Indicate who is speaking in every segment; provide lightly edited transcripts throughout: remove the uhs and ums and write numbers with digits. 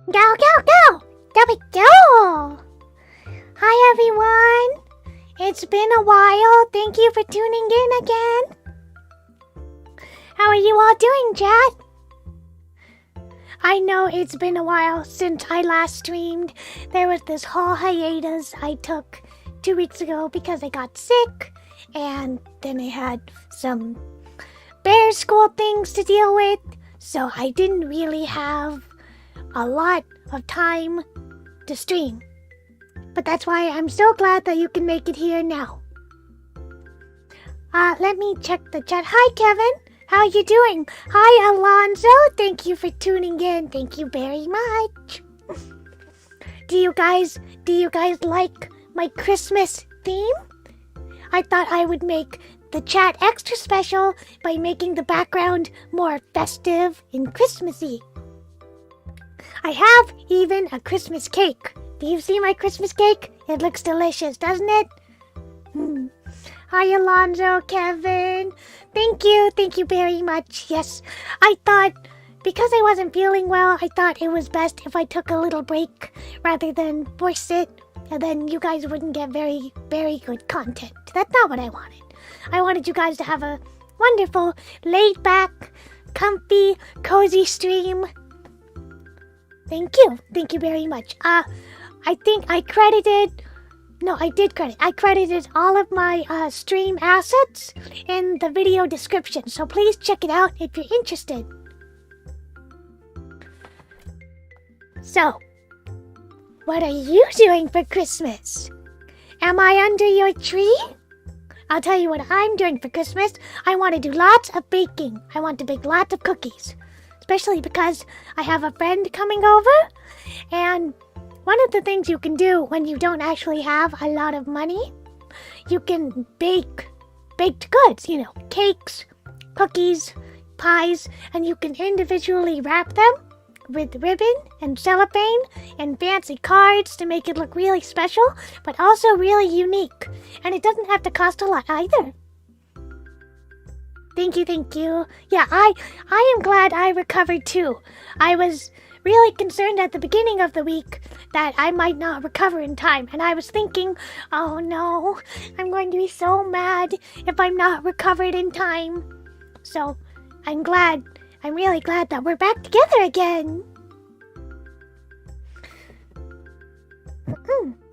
Speaker 1: Go, go, go! Go! Hi, everyone! It's been a while. Thank you for tuning in again. How are you all doing, chat? I know it's been a while since I last streamed. There was this whole hiatus I took 2 weeks ago because I got sick, and then I had some bear school things to deal with, so I didn't really have a lot of time to stream. But that's why I'm so glad that you can make it here now. Let me check the chat. Hi, Kevin. How are you doing? Hi, Alonzo. Thank you for tuning in. Thank you very much. Do you guys like my Christmas theme? I thought I would make the chat extra special by making the background more festive and Christmassy. I have even a Christmas cake. Do you see my Christmas cake? It looks delicious, doesn't it? Hi, Alonzo, Kevin. Thank you very much. Yes, I thought, because I wasn't feeling well, I thought it was best if I took a little break rather than force it, and then you guys wouldn't get very, very good content. That's not what I wanted. I wanted you guys to have a wonderful, laid-back, comfy, cozy stream. Thank you very much. I think I credited all of my stream assets in the video description, so please check it out if you're interested. So, what are you doing for Christmas? Am I under your tree? I'll tell you what I'm doing for Christmas. I want to do lots of baking. I want to bake lots of cookies, especially because I have a friend coming over, and one of the things you can do when you don't actually have a lot of money, you can bake baked goods, cakes, cookies, pies, and you can individually wrap them with ribbon and cellophane and fancy cards to make it look really special, but also really unique. And it doesn't have to cost a lot either. Thank you. Yeah, I am glad I recovered too. I was really concerned at the beginning of the week that I might not recover in time, and I was thinking, oh no, I'm going to be so mad if I'm not recovered in time. So I'm really glad that we're back together again.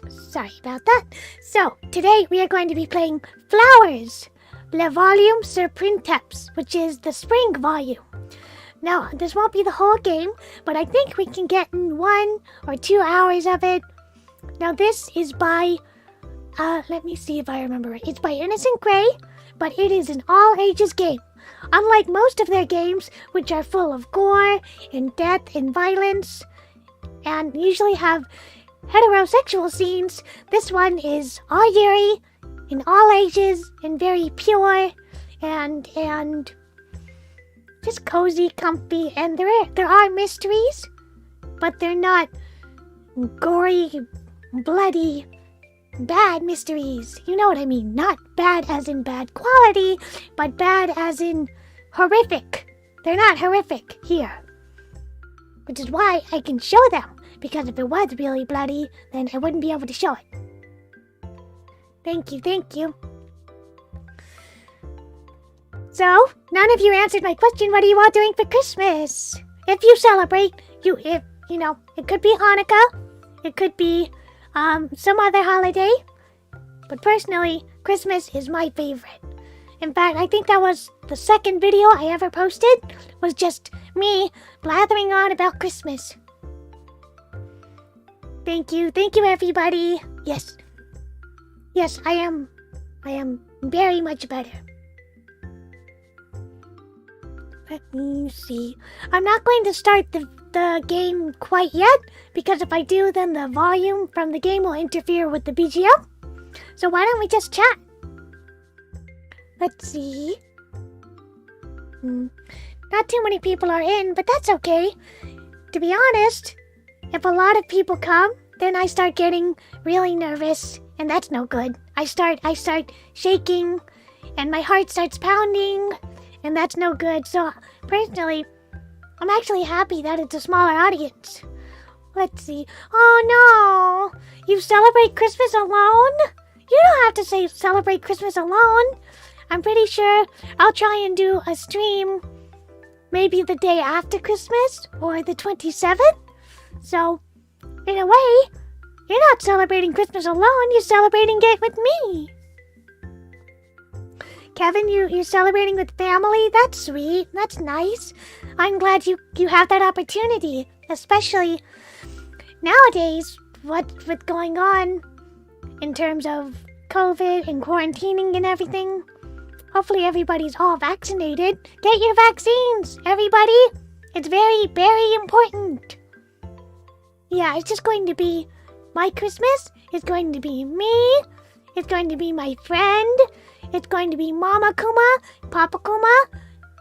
Speaker 1: Sorry about that. So today we are going to be playing Flowers, Le Volume sur Printemps, which is the spring volume. Now, this won't be the whole game, but I think we can get in 1 or 2 hours of it. Now, this is by, let me see if I remember right. It's by Innocent Gray, but it is an all-ages game. Unlike most of their games, which are full of gore and death and violence, and usually have heterosexual scenes, this one is all yuri, in all ages, and very pure, and just cozy, comfy, and there are mysteries, but they're not gory, bloody, bad mysteries. You know what I mean? Not bad as in bad quality, but bad as in horrific. They're not horrific here, which is why I can show them, because if it was really bloody, then I wouldn't be able to show it. Thank you. So, none of you answered my question. What are you all doing for Christmas? If you celebrate, it could be Hanukkah, it could be some other holiday, but personally, Christmas is my favorite. In fact, I think that was the second video I ever posted, was just me blathering on about Christmas. Thank you everybody. Yes, I am very much better. Let me see. I'm not going to start the game quite yet, because if I do, then the volume from the game will interfere with the BGM. So why don't we just chat? Let's see. Not too many people are in, but that's okay. To be honest, if a lot of people come, then I start getting really nervous, and that's no good. I start shaking, and my heart starts pounding, and that's no good. So personally, I'm actually happy that it's a smaller audience. Let's see. Oh no! You celebrate Christmas alone? You don't have to say celebrate Christmas alone. I'm pretty sure I'll try and do a stream maybe the day after Christmas or the 27th. So, in a way, you're not celebrating Christmas alone, you're celebrating it with me. Kevin, you're celebrating with family? That's sweet. That's nice. I'm glad you have that opportunity, especially nowadays, what's going on in terms of COVID and quarantining and everything. Hopefully everybody's all vaccinated. Get your vaccines, everybody. It's very, very important. Yeah, it's just going to be my Christmas. It's going to be me. It's going to be my friend. It's going to be Mama Kuma, Papa Kuma,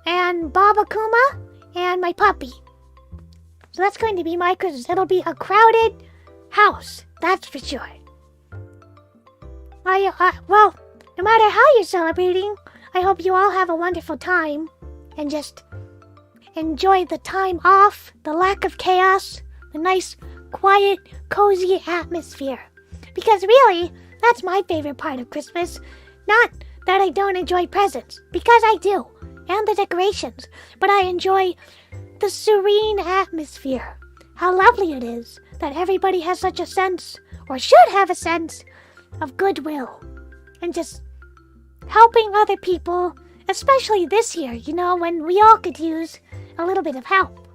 Speaker 1: and Baba Kuma, and my puppy. So that's going to be my Christmas. It'll be a crowded house, that's for sure. Well, no matter how you're celebrating, I hope you all have a wonderful time and just enjoy the time off, the lack of chaos, the nice, quiet, cozy atmosphere. Because really, that's my favorite part of Christmas. Not that I don't enjoy presents, because I do, and the decorations, but I enjoy the serene atmosphere. How lovely it is that everybody has such a sense, or should have a sense, of goodwill, and just helping other people, especially this year, you know, when we all could use a little bit of help.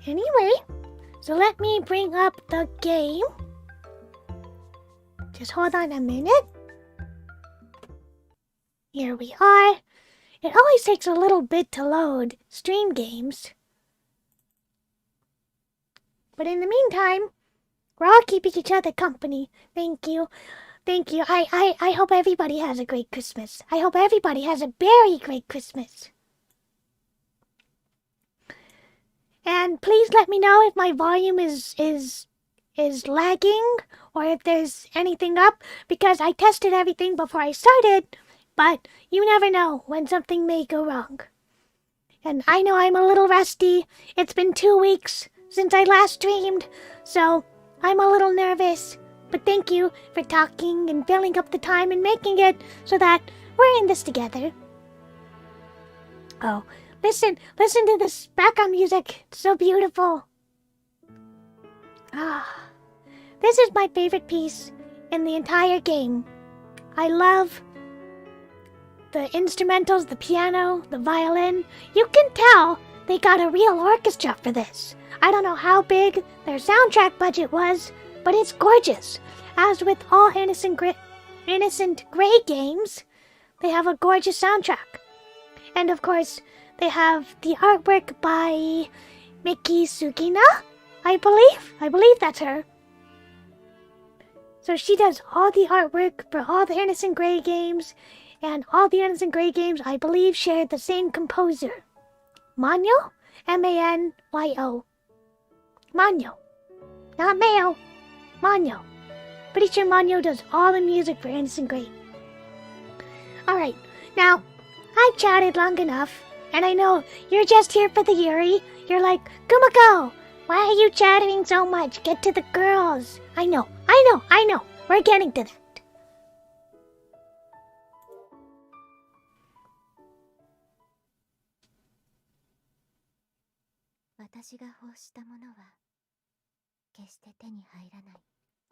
Speaker 1: Anyway, so let me bring up the game. Just hold on a minute. Here we are. It always takes a little bit to load stream games. But in the meantime, we're all keeping each other company. Thank you. Thank you. I hope everybody has a great Christmas. I hope everybody has a very great Christmas. And please let me know if my volume is lagging or if there's anything up, because I tested everything before I started, but you never know when something may go wrong. And I know I'm a little rusty. It's been 2 weeks since I last streamed, so I'm a little nervous. But thank you for talking and filling up the time and making it so that we're in this together. Oh, listen to this background music. It's so beautiful. This is my favorite piece in the entire game. I love the instrumentals, the piano, the violin. You can tell they got a real orchestra for this. I don't know how big their soundtrack budget was, but it's gorgeous. As with all Innocent Grey games, they have a gorgeous soundtrack. And of course, they have the artwork by Miki Sugina, I believe that's her. So she does all the artwork for all the Innocent Grey games, and all the Innocent Grey games, I believe, share the same composer. Manyo? M-A-N-Y-O. Manyo. Not Mayo. Manyo. Pretty sure Manyo does all the music for Innocent Grey. Alright, now, I've chatted long enough, and I know you're just here for the Yuri. You're like, Kumakko, why are you chattering so much? Get to the girls. I know. We're getting to that.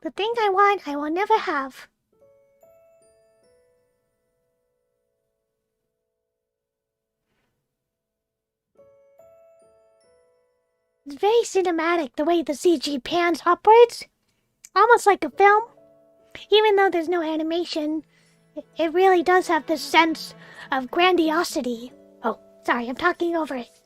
Speaker 1: The thing I want, I will never have. It's very cinematic the way the CG pans upwards. Almost like a film. Even though there's no animation, it really does have this sense of grandiosity. Oh, sorry, I'm talking over it.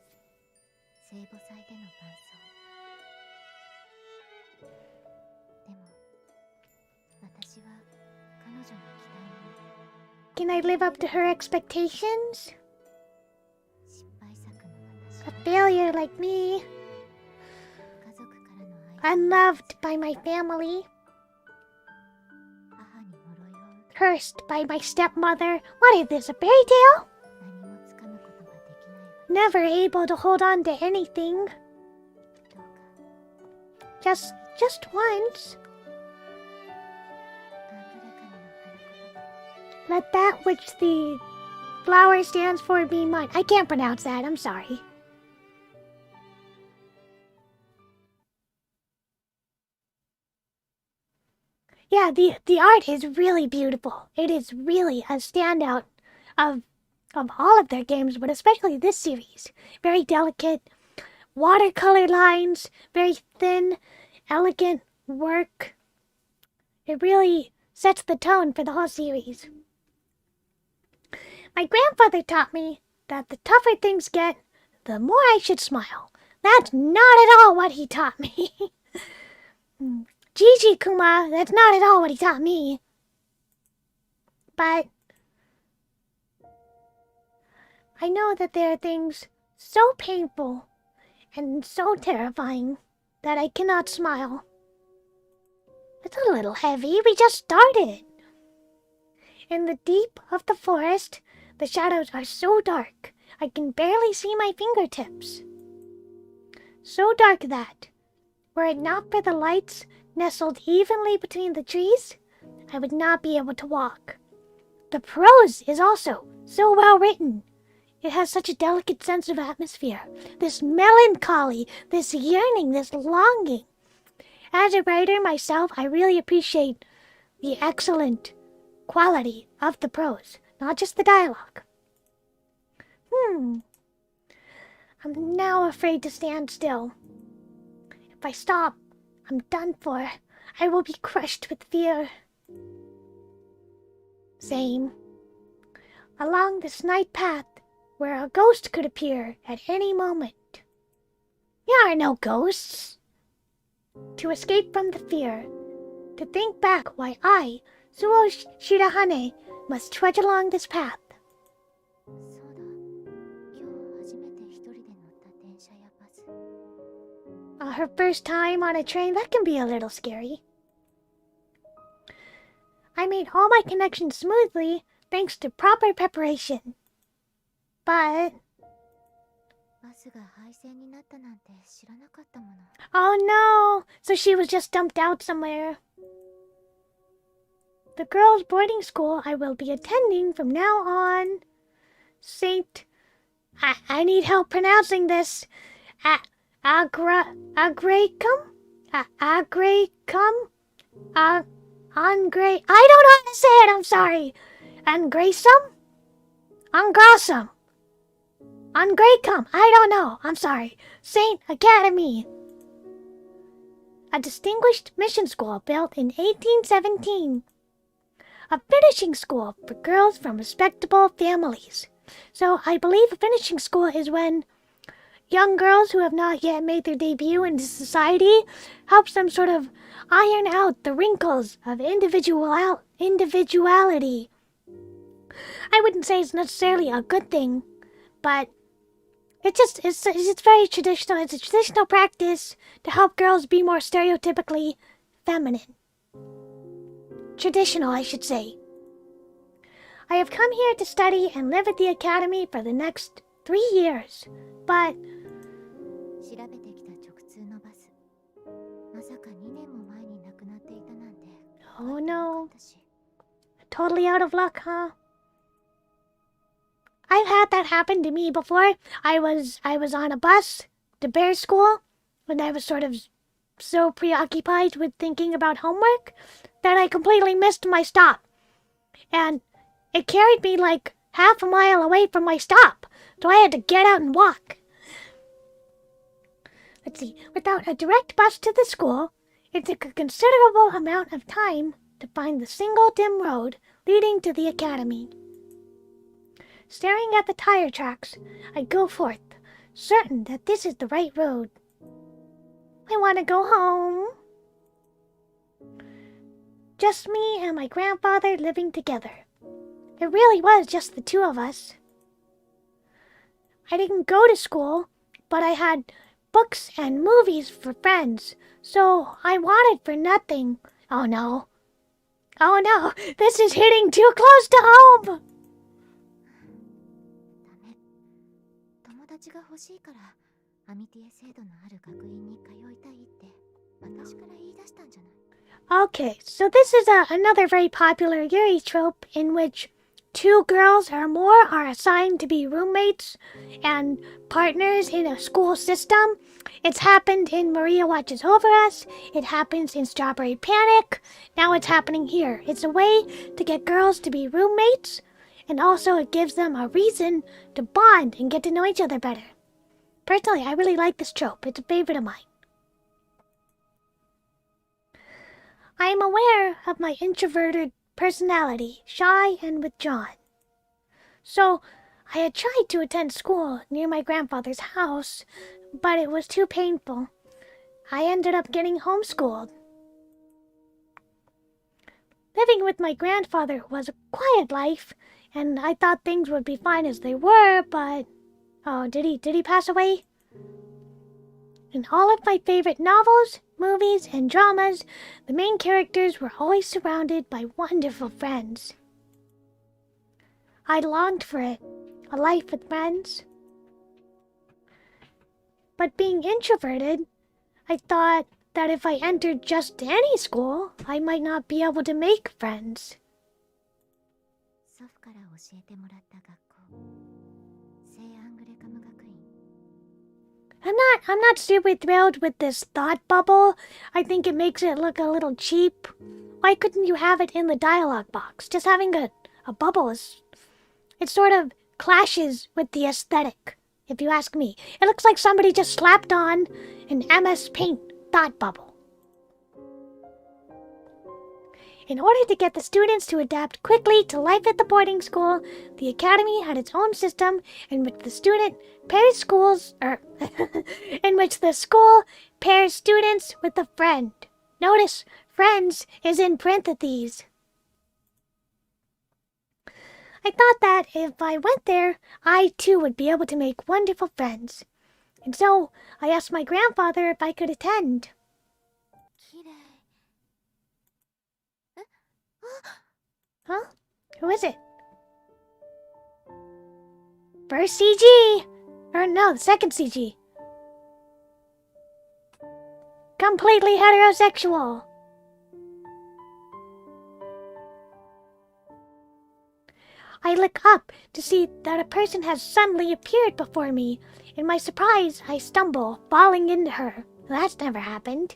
Speaker 1: Can I live up to her expectations? A failure like me. Unloved by my family. Cursed by my stepmother. What is this, a fairy tale? Never able to hold on to anything. Just once. Let that which the flower stands for be mine. I can't pronounce that, I'm sorry. Yeah, the art is really beautiful. It is really a standout of all of their games, but especially this series. Very delicate, watercolor lines, very thin, elegant work. It really sets the tone for the whole series. My grandfather taught me that the tougher things get, the more I should smile. That's not at all what he taught me. Gigi Kuma, that's not at all what he taught me. But I know that there are things so painful and so terrifying that I cannot smile. It's a little heavy, we just started. In the deep of the forest, the shadows are so dark, I can barely see my fingertips. So dark that, were it not for the lights nestled evenly between the trees, I would not be able to walk. The prose is also so well written. It has such a delicate sense of atmosphere, this melancholy, this yearning, this longing. As a writer myself, I really appreciate the excellent quality of the prose, not just the dialogue. I'm now afraid to stand still. If I stop, I'm done for. I will be crushed with fear. Same. Along this night path, where a ghost could appear at any moment. There are no ghosts. To escape from the fear, to think back why I, Suo Shirahane, must trudge along this path. Her first time on a train, that can be a little scary. I made all my connections smoothly thanks to proper preparation. But... oh no! So she was just dumped out somewhere. The girls' boarding school I will be attending from now on. Saint... I need help pronouncing this. Agracum? Angre... I don't know how to say it, I'm sorry. Angrasum? Angrasum. Angracum. I don't know, I'm sorry. Saint Academy. A distinguished mission school built in 1817. A finishing school for girls from respectable families. So I believe a finishing school is when young girls who have not yet made their debut into society helps them sort of iron out the wrinkles of individuality. I wouldn't say it's necessarily a good thing, but it's very traditional. It's a traditional practice to help girls be more stereotypically feminine. Traditional, I should say. I have come here to study and live at the academy for the next 3 years, but... oh no. Totally out of luck, huh? I've had that happen to me before. I was on a bus to bear school, and I was sort of so preoccupied with thinking about homework that I completely missed my stop. And it carried me like half a mile away from my stop, so I had to get out and walk. Let's see, without a direct bus to the school, it took a considerable amount of time to find the single dim road leading to the academy. Staring at the tire tracks, I go forth, certain that this is the right road. I want to go home. Just me and my grandfather living together. It really was just the two of us. I didn't go to school, but I had books and movies for friends, so I wanted for nothing. Oh no. Oh no, this is hitting too close to home! Okay, so this is another very popular Yuri trope in which two girls or more are assigned to be roommates and partners in a school system. It's happened in Maria Watches Over Us. It happens in Strawberry Panic. Now it's happening here. It's a way to get girls to be roommates, and also it gives them a reason to bond and get to know each other better. Personally, I really like this trope. It's a favorite of mine. I am aware of my introverted personality, shy and withdrawn. So, I had tried to attend school near my grandfather's house, but it was too painful. I ended up getting homeschooled. Living with my grandfather was a quiet life, and I thought things would be fine as they were, but... Oh, did he pass away? In all of my favorite novels, movies, and dramas, the main characters were always surrounded by wonderful friends. I longed for it, a life with friends. But being introverted, I thought that if I entered just any school, I might not be able to make friends. I'm not super thrilled with this thought bubble. I think it makes it look a little cheap. Why couldn't you have it in the dialogue box? Just having a bubble is... It sort of clashes with the aesthetic, if you ask me. It looks like somebody just slapped on an MS Paint thought bubble. In order to get the students to adapt quickly to life at the boarding school, the academy had its own system in which the school pairs students with a friend. Notice, friends is in parentheses. I thought that if I went there, I too would be able to make wonderful friends. And so, I asked my grandfather if I could attend. Huh? Who is it? First CG! Or no, second CG. Completely heterosexual. I look up to see that a person has suddenly appeared before me. In my surprise, I stumble, falling into her. That's never happened.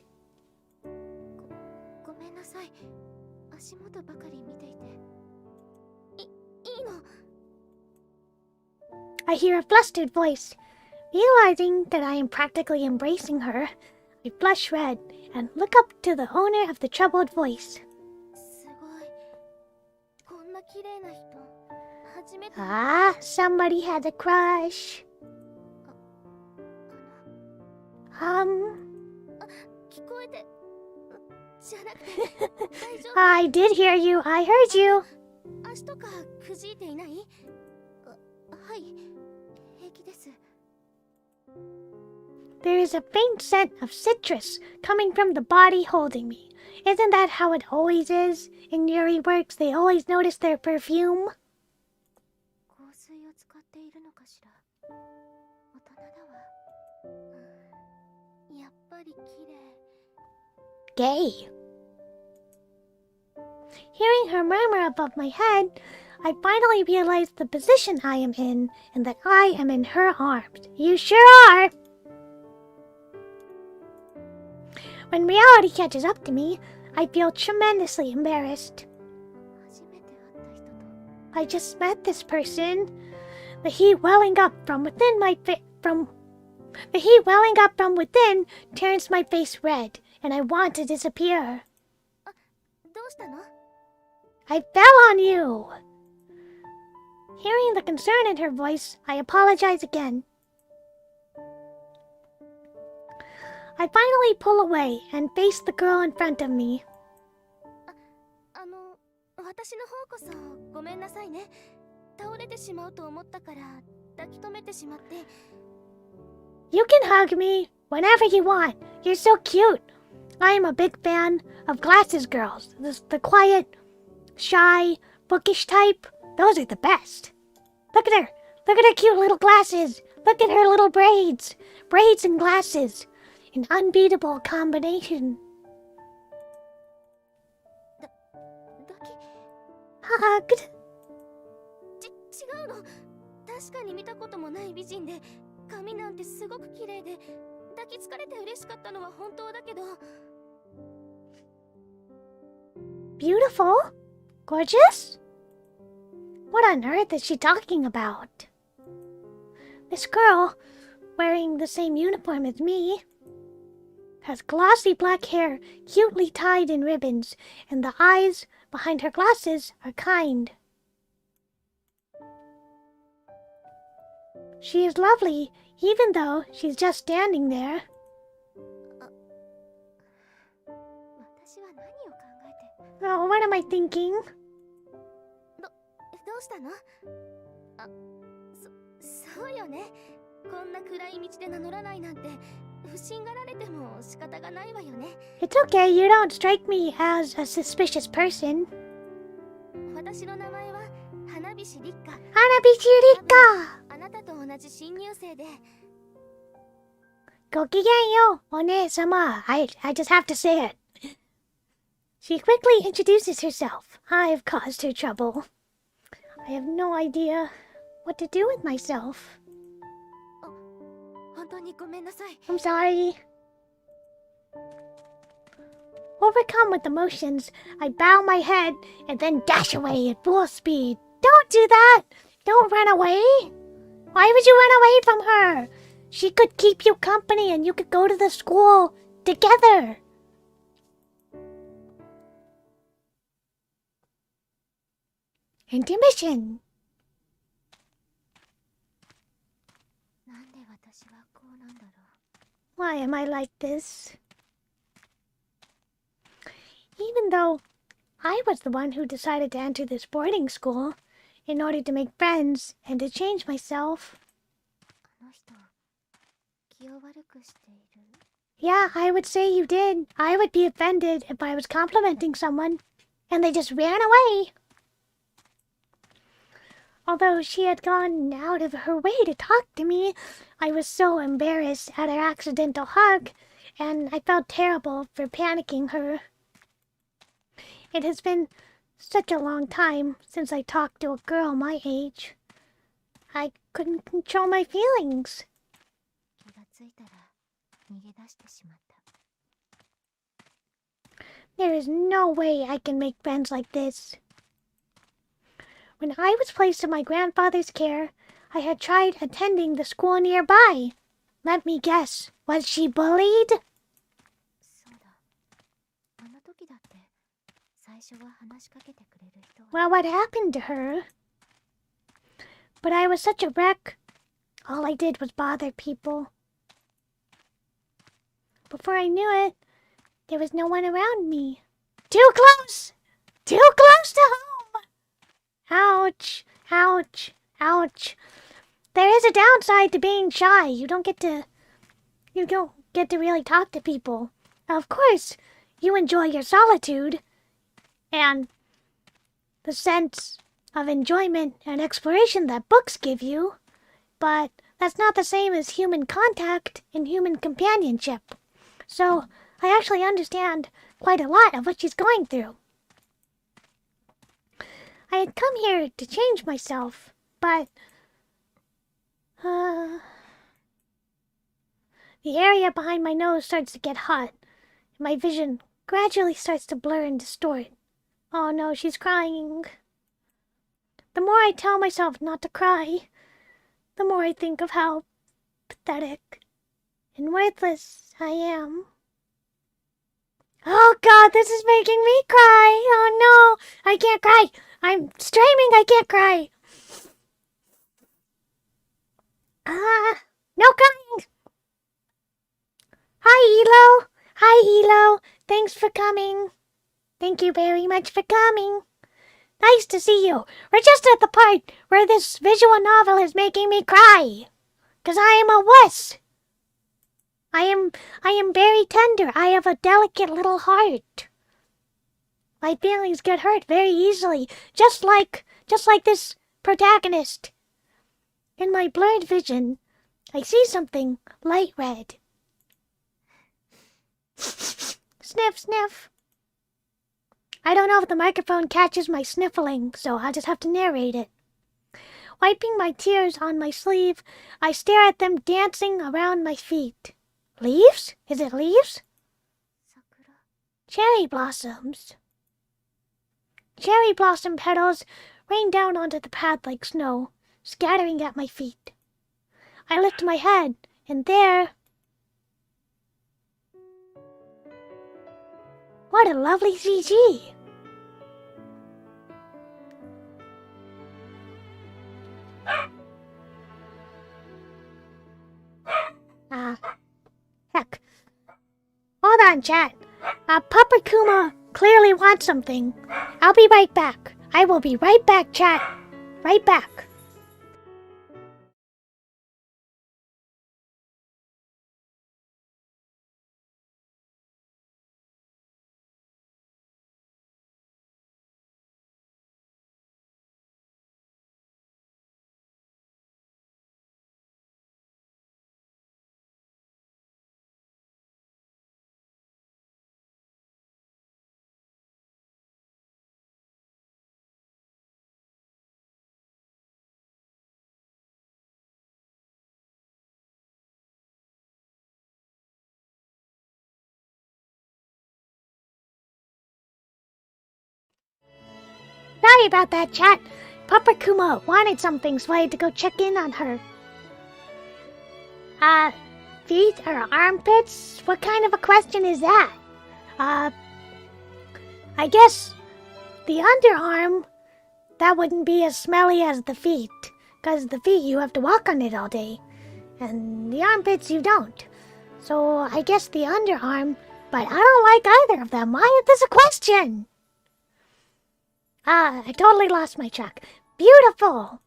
Speaker 1: I hear a flustered voice. Realizing that I am practically embracing her, I blush red and look up to the owner of the troubled voice. Ah, somebody had a crush. I did hear you. I heard you. There is a faint scent of citrus coming from the body holding me. Isn't that how it always is? In Yuri works, they always notice their perfume. Gay. Hearing her murmur above my head, I finally realized the position I am in and that I am in her arms. You sure are! When reality catches up to me, I feel tremendously embarrassed. I just met this person. The heat welling up from within turns my face red, and I want to disappear. I fell on you! Hearing the concern in her voice, I apologize again. I finally pull away and face the girl in front of me. You can hug me whenever you want. You're so cute. I am a big fan of glasses girls. The quiet, shy, bookish type. Those are the best. Look at her. Look at her cute little glasses. Look at her little braids. Braids and glasses. An unbeatable combination.
Speaker 2: 抱き
Speaker 1: Hugged.
Speaker 2: 違うの。確かに見たこともない美人で、髪なんてすごく綺麗で、抱きつかれて嬉しかったのは本当だけど。
Speaker 1: Beautiful? Gorgeous? What on earth is she talking about? This girl, wearing the same uniform as me, has glossy black hair cutely tied in ribbons, and the eyes behind her glasses are kind. She is lovely, even though she's just standing there.
Speaker 2: 私は何を考えて。
Speaker 1: Oh, what am I thinking?
Speaker 2: どうしたの？そうよね。こんな暗い道で名乗らないなんて不審がられても仕方がないわよね。
Speaker 1: It's okay, you don't strike me as a suspicious person.
Speaker 2: 私の名前は花火師立花。
Speaker 1: 花火師立花。
Speaker 2: あなたと同じ新入生で。
Speaker 1: ごきげんよう、お姉様。I just have to say it. She quickly introduces herself. I've caused her trouble. I have no idea what to do with myself.
Speaker 2: 本当にごめんなさい。
Speaker 1: I'm sorry. Overcome with emotions, I bow my head and then dash away at full speed. Don't do that! Don't run away! Why would you run away from her? She could keep you company and you could go to the school together. Intermission.
Speaker 2: なんで私はこうなんだろう。
Speaker 1: Why am I like this? Even though I was the one who decided to enter this boarding school in order to make friends and to change myself.
Speaker 2: あの人、気を悪くしている。
Speaker 1: Yeah, I would say you did. I would be offended if I was complimenting someone and they just ran away. Although she had gone out of her way to talk to me, I was so embarrassed at her accidental hug, and I felt terrible for panicking her. It has been such a long time since I talked to a girl my age. I couldn't control my feelings.
Speaker 2: 気がついたら逃げ出してしまった。
Speaker 1: There is no way I can make friends like this. When I was placed in my grandfather's care, I had tried attending the school nearby. Let me guess, was she bullied?
Speaker 2: そうだ。あの時だって最初は話しかけてくれる人は。
Speaker 1: Well, what happened to her? But I was such a wreck. All I did was bother people. Before I knew it, there was no one around me. Too close! Too close to home! Ouch, ouch, ouch. There is a downside to being shy. You don't get to really talk to people. Of course, you enjoy your solitude and the sense of enjoyment and exploration that books give you, but that's not the same as human contact and human companionship. So, I actually understand quite a lot of what she's going through. I had come here to change myself, but the area behind my nose starts to get hot, and my vision gradually starts to blur and distort. Oh no, she's crying. The more I tell myself not to cry, the more I think of how pathetic and worthless I am. Oh God, this is making me cry. Oh no, I can't cry. I'm streaming, I can't cry. No crying. Hi, Elo. Hi, Elo. Thanks for coming. Thank you very much for coming. Nice to see you. We're just at the part where this visual novel is making me cry. 'Cause I am a wuss. I am very tender. I have a delicate little heart. My feelings get hurt very easily, just like this protagonist. In my blurred vision, I see something light red. sniff, sniff. I don't know if the microphone catches my sniffling, so I'll just have to narrate it. Wiping my tears on my sleeve, I stare at them dancing around my feet. Leaves? Is it leaves? Cherry blossoms. Cherry blossom petals rain down onto the path like snow, scattering at my feet. I lift my head, and there... What a lovely CG! Heck. Hold on, chat. Papa Kuma clearly wants something. I'll be right back. I will be right back, chat. Right back. Sorry about that, chat. Papa Kuma wanted something, so I had to go check in on her. Feet or armpits? What kind of a question is that? I guess the underarm, that wouldn't be as smelly as the feet. Because the feet, you have to walk on it all day. And the armpits, you don't. So I guess the underarm, but I don't like either of them. Why is this a question? I totally lost my track. Beautiful!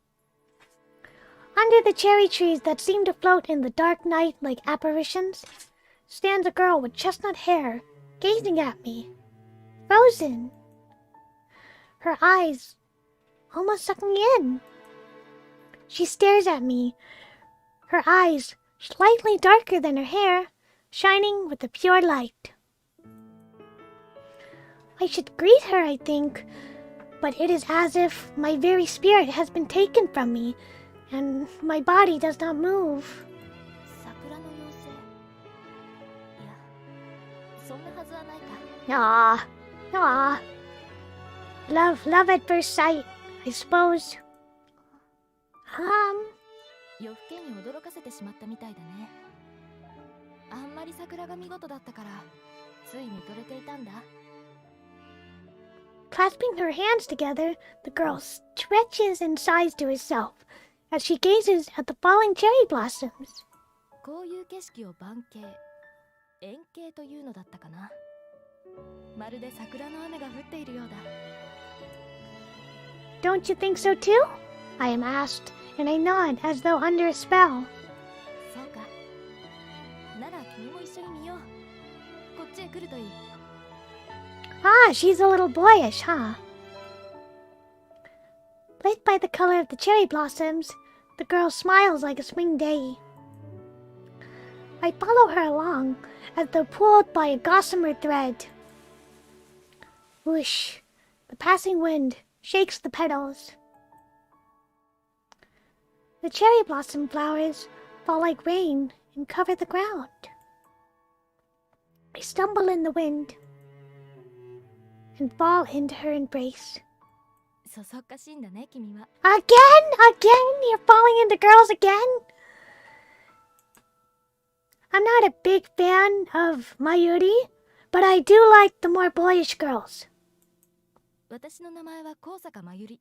Speaker 1: Under the cherry trees that seem to float in the dark night like apparitions, stands a girl with chestnut hair, gazing at me. Frozen. Her eyes almost sucking in. She stares at me, her eyes slightly darker than her hair, shining with a pure light. I should greet her, I think, but it is as if my very spirit has been taken from me, and my body does not move. Ah, ah. Love at first sight, I suppose.
Speaker 2: 夜更けに驚かせてしまったみたいだね。あんまり桜が見事だったから、つい見とれていたんだ。
Speaker 1: Clasping her hands together, the girl stretches and sighs to herself as she gazes at the falling cherry blossoms.
Speaker 2: こういう景色を晩景、円景というのだったかな。まるで桜の雨が降っているようだ。
Speaker 1: Don't you think so too? I am asked, and I nod as though under a spell.
Speaker 2: そうか。なら君も一緒に見よう。こっちへ来るといい。
Speaker 1: Ah, she's a little boyish, huh? Lit by the color of the cherry blossoms, the girl smiles like a spring day. I follow her along, as though pulled by a gossamer thread. Whoosh! The passing wind shakes the petals. The cherry blossom flowers fall like rain and cover the ground. I stumble in the wind and fall into her embrace.
Speaker 2: そそっかしいんだね、君は。
Speaker 1: Again? You're falling into girls again? I'm not a big fan of Mayuri, but I do like the more boyish girls.
Speaker 2: 私の名前は高坂まゆり。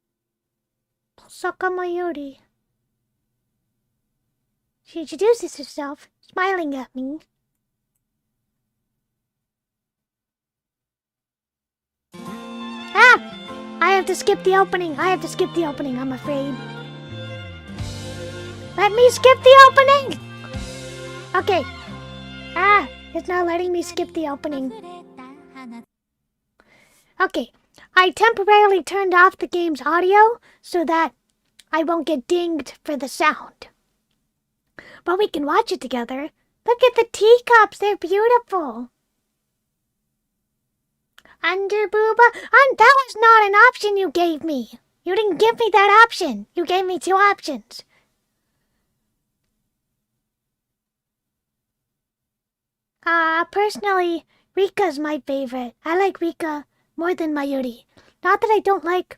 Speaker 1: Kosaka Mayuri. She introduces herself, smiling at me. I have to skip the opening. I'm afraid. Let me skip the opening! Okay. It's not letting me skip the opening. Okay. I temporarily turned off the game's audio so that I won't get dinged for the sound. But we can watch it together. Look at the teacups. They're beautiful. Underbooba? That was not an option you gave me. You didn't give me that option. You gave me 2 options. Personally, Rika's my favorite. I like Rika more than Mayuri. Not that I don't like...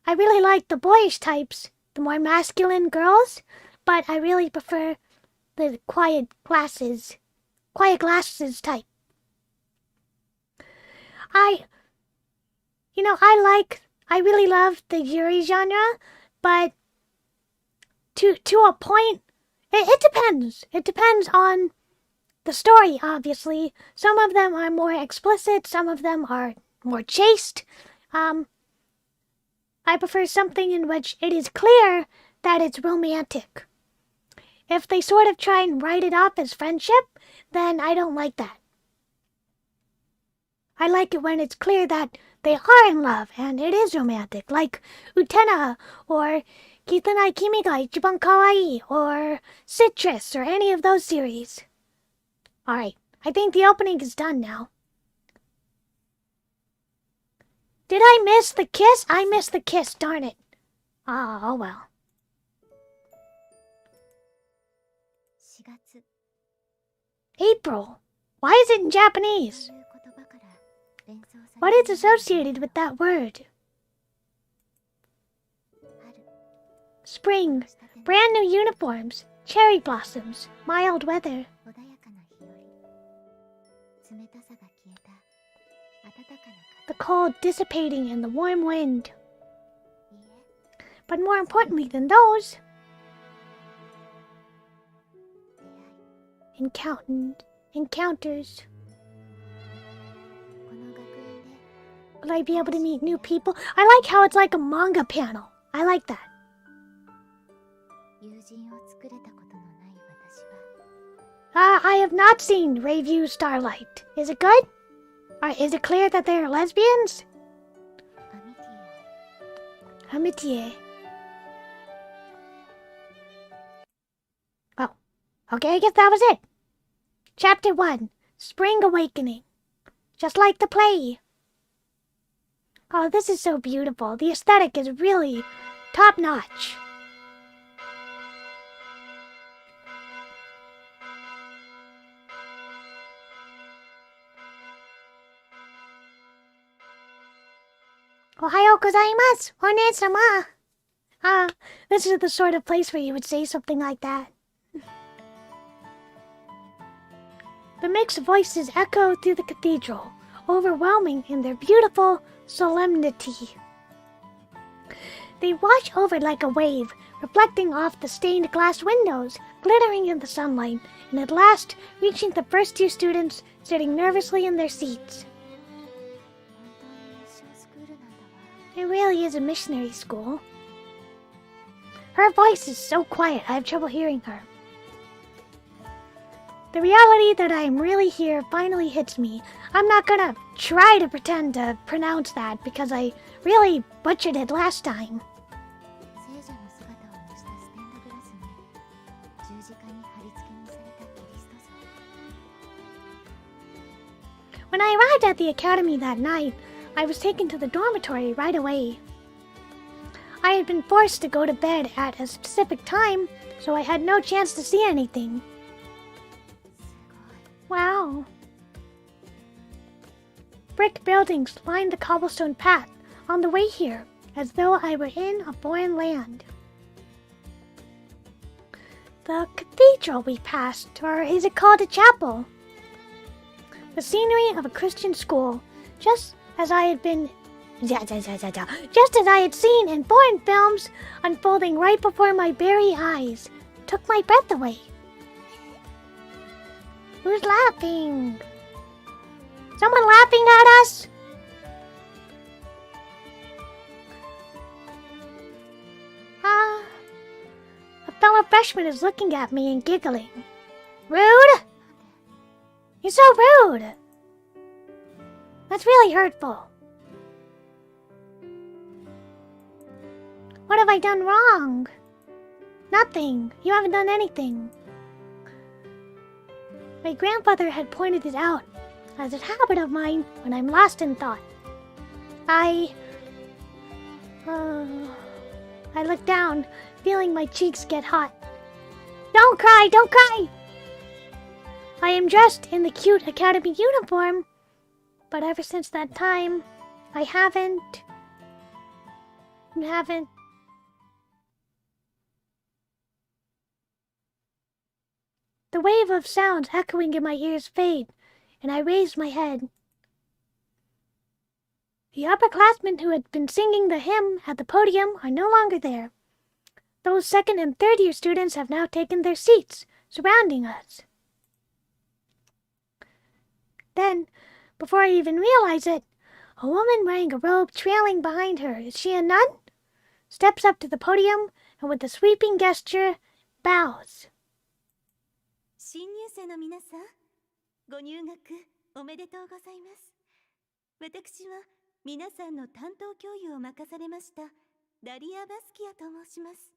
Speaker 1: I really like the boyish types, the more masculine girls, but I really prefer the quiet glasses type. I really love the Yuri genre, but to a point, it depends. It depends on the story, obviously. Some of them are more explicit, some of them are more chaste. I prefer something in which it is clear that it's romantic. If they sort of try and write it off as friendship, then I don't like that. I like it when it's clear that they are in love and it is romantic, like Utena or Kitanai Kimi ga Ichiban Kawaii or Citrus or any of those series. Alright, I think the opening is done now. Did I miss the kiss? I missed the kiss, darn it. Oh well. April. Why is it in Japanese? What is associated with that word? Spring. Brand new uniforms. Cherry blossoms. Mild weather. The cold dissipating in the warm wind. But more importantly than those... Encounters. Will I be able to meet new people? I like how it's like a manga panel. I like that. I have not seen Review Starlight. Is it good? Or is it clear that they're lesbians? Amitié. Oh, okay, I guess that was it. Chapter 1, Spring Awakening. Just like the play. Oh, this is so beautiful. The aesthetic is really top-notch. Ohayou gozaimasu, One-sama. This is the sort of place where you would say something like that. The mixed voices echo through the cathedral, overwhelming in their beautiful solemnity. They wash over like a wave, reflecting off the stained glass windows, glittering in the sunlight, and at last reaching the first 2 students sitting nervously in their seats. It really is a missionary school. Her voice is so quiet, I have trouble hearing her. The reality that I am really here finally hits me. I'm not gonna try to pretend to pronounce that because I really butchered it last time. When I arrived at the academy that night, I was taken to the dormitory right away. I had been forced to go to bed at a specific time, so I had no chance to see anything. Wow. Brick buildings lined the cobblestone path on the way here, as though I were in a foreign land. The cathedral we passed, or is it called a chapel? The scenery of a Christian school, just as I had seen in foreign films, unfolding right before my very eyes, took my breath away. Who's laughing? Someone laughing at us? A fellow freshman is looking at me and giggling. Rude? You're so rude. That's really hurtful. What have I done wrong? Nothing. You haven't done anything. My grandfather had pointed it out. as a habit of mine when I'm lost in thought. I look down, feeling my cheeks get hot. Don't cry, don't cry! I am dressed in the cute academy uniform, but ever since that time, I haven't... The wave of sounds echoing in my ears fade, and I raise my head. The upperclassmen who had been singing the hymn at the podium are no longer there. Those second and third year students have now taken their seats, surrounding us. Then, before I even realize it, a woman wearing a robe trailing behind her, is she a nun? Steps up to the podium and with a sweeping gesture, bows.
Speaker 2: 新入生の皆さん、ご入学おめでとうございます。私は皆さんの担当教諭を任されましたダリア・バスキアと申します。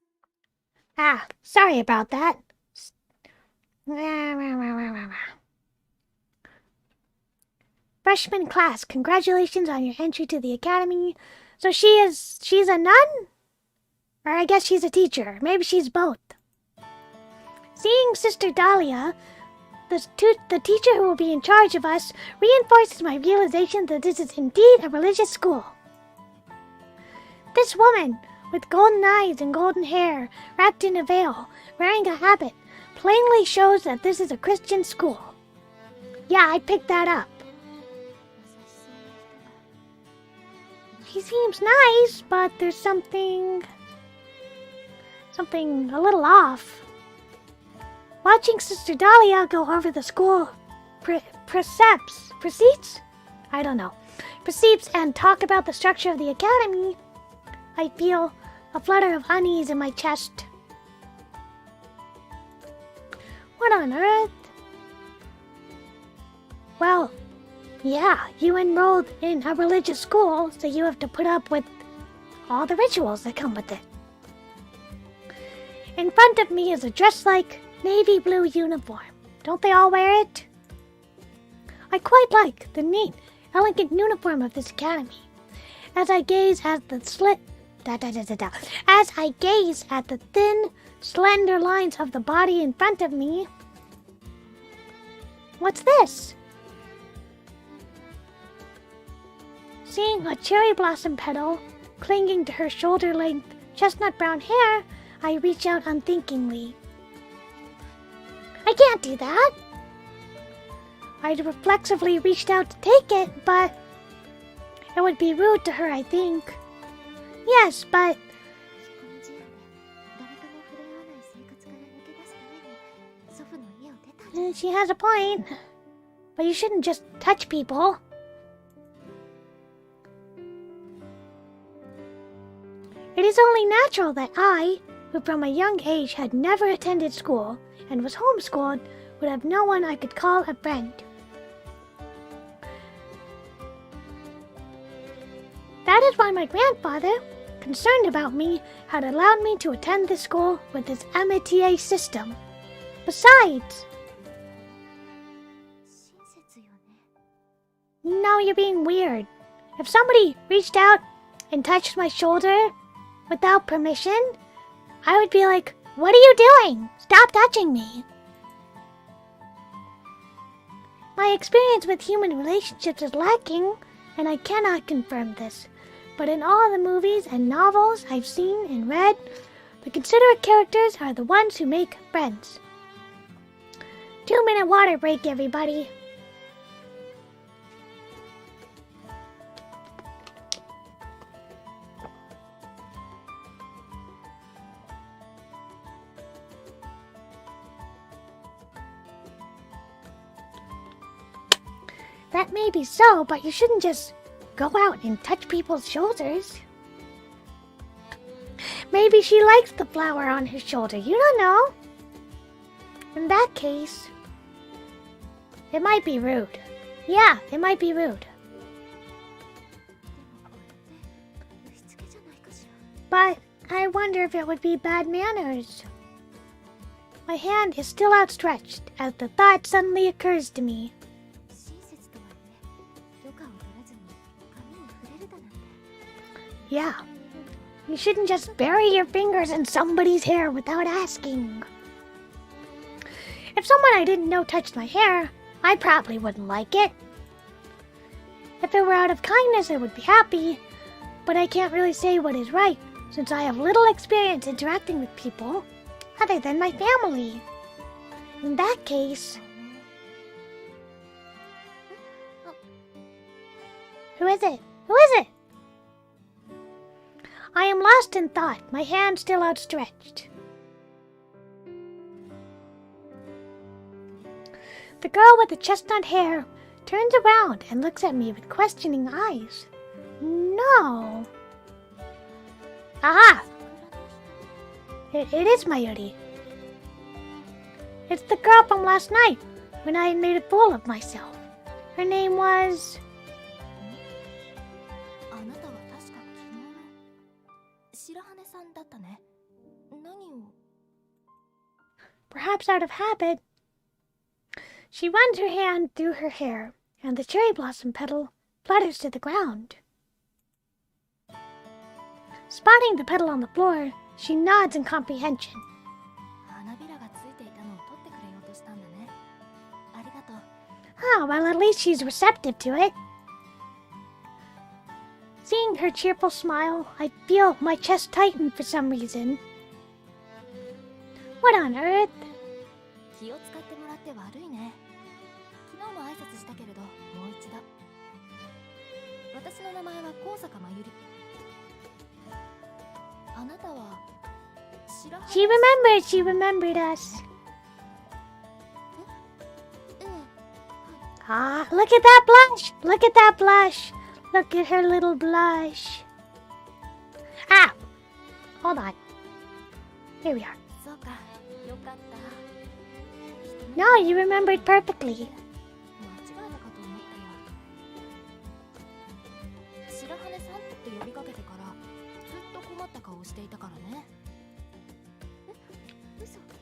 Speaker 1: Ah, sorry about that. Freshman class, congratulations on your entry to the academy. So she's a nun? Or I guess she's a teacher. Maybe she's both. Seeing Sister Dahlia, the teacher who will be in charge of us, reinforces my realization that this is indeed a religious school. This woman, with golden eyes and golden hair, wrapped in a veil, wearing a habit, plainly shows that this is a Christian school. Yeah, I picked that up. She seems nice, but there's something a little off. Watching Sister Dahlia go over the school precepts and talk about the structure of the academy, I feel a flutter of unease in my chest. What on earth? Well, yeah, you enrolled in a religious school, so you have to put up with all the rituals that come with it. In front of me is a dress-like navy blue uniform. Don't they all wear it? I quite like the neat, elegant uniform of this academy. As I gaze at the thin, slender lines of the body in front of me. What's this? Seeing a cherry blossom petal clinging to her shoulder-length chestnut brown hair, I reach out unthinkingly. I can't do that. I reflexively reached out to take it, but it would be rude to her, I think. Yes, but... She has a point. But you shouldn't just touch people. It is only natural that I, who from a young age had never attended school and was homeschooled, would have no one I could call a friend. That is why my grandfather, concerned about me, had allowed me to attend this school with his MTA system. Besides... No, you're being weird. If somebody reached out and touched my shoulder without permission, I would be like, "What are you doing? Stop touching me." My experience with human relationships is lacking, and I cannot confirm this. But in all the movies and novels I've seen and read, the considerate characters are the ones who make friends. 2-minute water break, everybody. That may be so, but you shouldn't just go out and touch people's shoulders. Maybe she likes the flower on her shoulder, you don't know. In that case, it might be rude. Yeah, it might be rude. But I wonder if it would be bad manners. My hand is still outstretched as the thought suddenly occurs to me. Yeah. You shouldn't just bury your fingers in somebody's hair without asking. If someone I didn't know touched my hair, I probably wouldn't like it. If it were out of kindness, I would be happy, but I can't really say what is right, since I have little experience interacting with people, other than my family. In that case... Who is it? Who is it? I am lost in thought, my hand still outstretched. The girl with the chestnut hair turns around and looks at me with questioning eyes. No. Aha! It is Mayuri. It's the girl from last night, when I had made a fool of myself. Her name was... Perhaps out of habit. She runs her hand through her hair, and the cherry blossom petal flutters to the ground. Spotting the petal on the floor, she nods in comprehension. Ah, well, at least she's receptive to it. Seeing her cheerful smile, I feel my chest tighten for some reason. What on earth? She remembered us. Ah, look at that blush! Look at that blush! Look at her little blush. Ah! Hold on. Here we are. No, you remembered perfectly.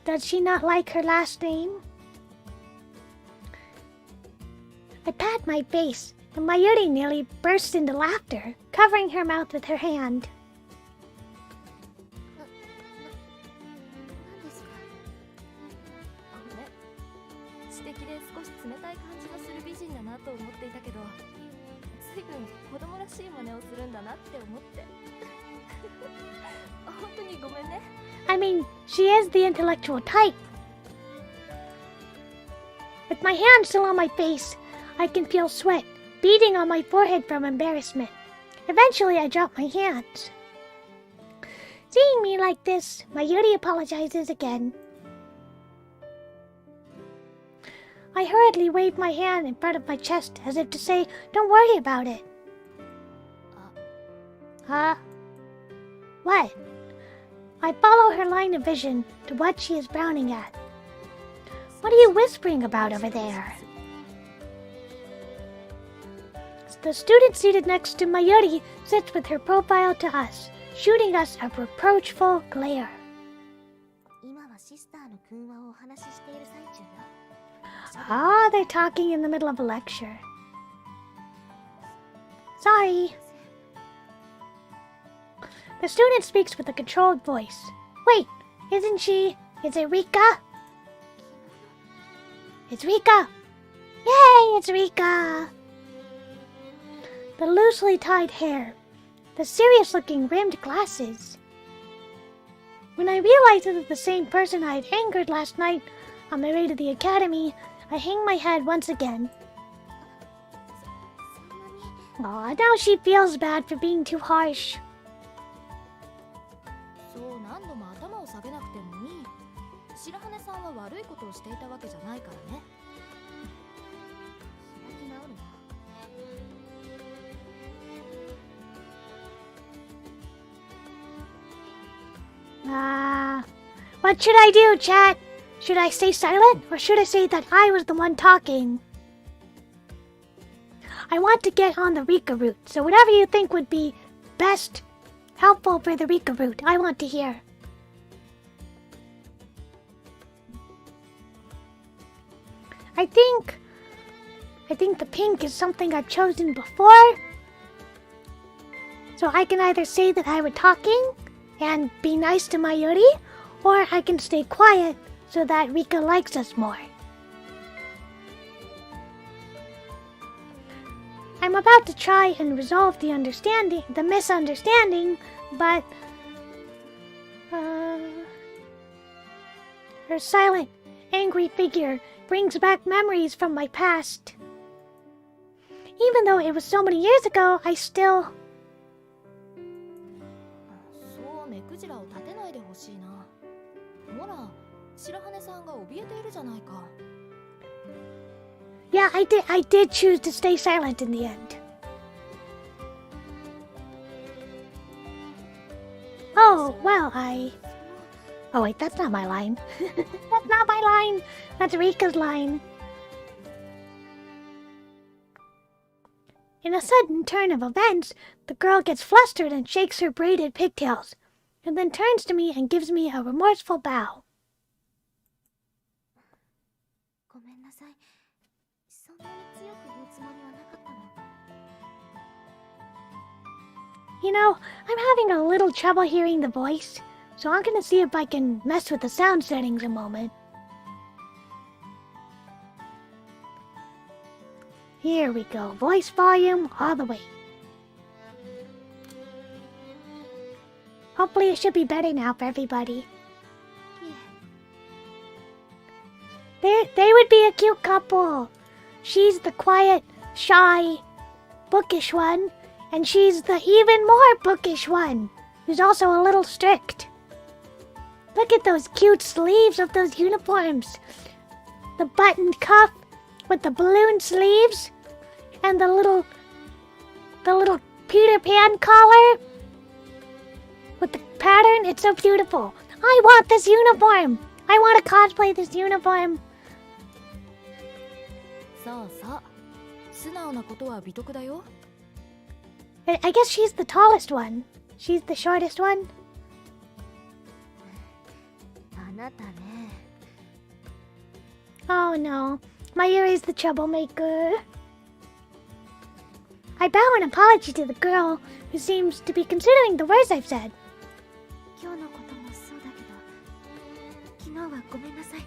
Speaker 1: Does she not like her last name? I pat my face, and Mayuri nearly burst into laughter, covering her mouth with her hand. I mean, she is the intellectual type. With my hand still on my face, I can feel sweat beading on my forehead from embarrassment. Eventually, I drop my hands. Seeing me like this, Mayuri apologizes again. I hurriedly wave my hand in front of my chest as if to say, don't worry about it. What? I follow her line of vision to what she is frowning at. What are you whispering about over there? The student seated next to Mayuri sits with her profile to us, shooting us a reproachful glare. Ah, they're talking in the middle of a lecture. Sorry. The student speaks with a controlled voice. Wait, isn't she? Is it Rika? It's Rika! Yay, it's Rika! The loosely tied hair, the serious-looking rimmed glasses. When I realized it was the same person I had angered last night on my way to the academy, I hang my head once again. Aw, now she feels bad for being too harsh. What should I do, chat? Should I stay silent, or should I say that I was the one talking? I want to get on the Rika route, so whatever you think would be best, helpful for the Rika route, I want to hear. I think the pink is something I've chosen before. So I can either say that I were talking and be nice to Mayuri, or I can stay quiet so that Rika likes us more. I'm about to try and resolve the misunderstanding, but her silent, angry figure brings back memories from my past. Even though it was so many years ago, I still...
Speaker 3: そう目くじらを立てないでほしいな。ほら、白羽さんが怯えているじゃないか。
Speaker 1: Yeah, I did choose to stay silent in the end. Oh, well, Oh wait, that's not my line. That's not my line. That's Rika's line. In a sudden turn of events, the girl gets flustered and shakes her braided pigtails, and then turns to me and gives me a remorseful bow.
Speaker 2: ごめんなさい。そんなに強く言うつもりはなかったの。
Speaker 1: You know, I'm having a little trouble hearing the voice, so I'm gonna see if I can mess with the sound settings a moment. Here we go, voice volume all the way. Hopefully it should be better now for everybody. They would be a cute couple. She's the quiet, shy, bookish one, and she's the even more bookish one, who's also a little strict. Look at those cute sleeves of those uniforms. The buttoned cuff with the balloon sleeves, and the little Peter Pan collar with the pattern. It's so beautiful. I want this uniform. I want to cosplay this uniform.
Speaker 3: さあさあ、素直なことは美徳だよ。
Speaker 1: I guess she's the tallest one. She's the shortest one.
Speaker 2: あなたね。
Speaker 1: Oh no, Mayuri's the troublemaker. I bow an apology to the girl, who seems to be considering the words I've said.
Speaker 2: 今日のこともそうだけど、昨日はごめんなさい。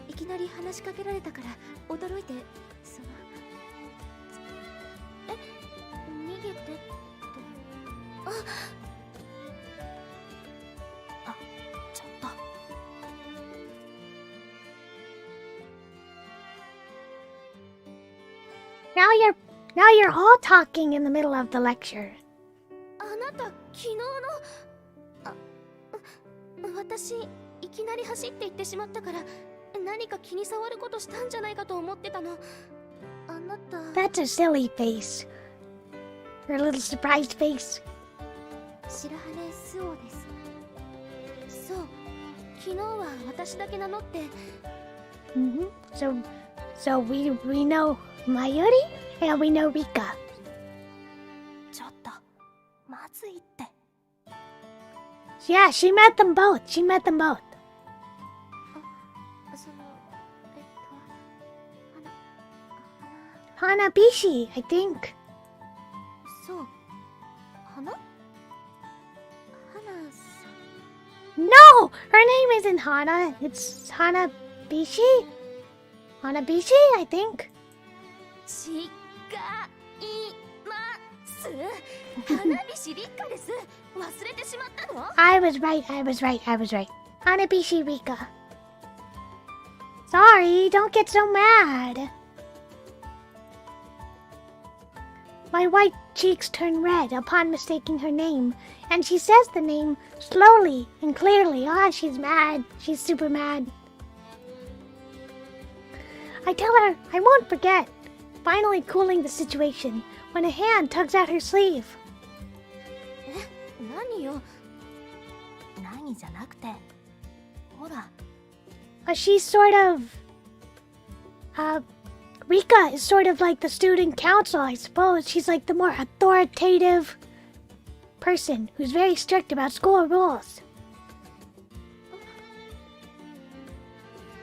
Speaker 2: いきなり話しかけられたから驚いて、逃げてと。
Speaker 3: ちょっと。
Speaker 1: Now you're all talking in the middle of the lecture.
Speaker 2: あなた昨日の私いきなり走って行ってしまったから何か気に障ることしたんじゃないかと思ってたの。あなた
Speaker 1: That's a silly face. Her little surprised face.
Speaker 2: 白羽スオです。そう、昨日は私だけ名乗って。
Speaker 1: So we know Mayuri and we know Rika.
Speaker 2: ちょっとまずいって。
Speaker 1: Yeah, she met them both. She met them both.
Speaker 2: その
Speaker 1: Hanabishi, I think.
Speaker 2: そう、花？花さん。
Speaker 1: No! Her name isn't Hana. It's Hanabishi? Hanabishi, I think.
Speaker 2: 違います。花火しりっかです。忘れてしまったの？
Speaker 1: I was right. Hanabishi Rika. Sorry, don't get so mad. My white cheeks turn red upon mistaking her name, and she says the name slowly and clearly. She's mad. She's super mad. I tell her I won't forget, finally cooling the situation when a hand tugs at her sleeve.
Speaker 2: 何よ。
Speaker 3: 何じゃなくて、ほら。
Speaker 1: She's sort of... Rika is sort of like the student council, I suppose. She's like the more authoritative person who's very strict about school rules.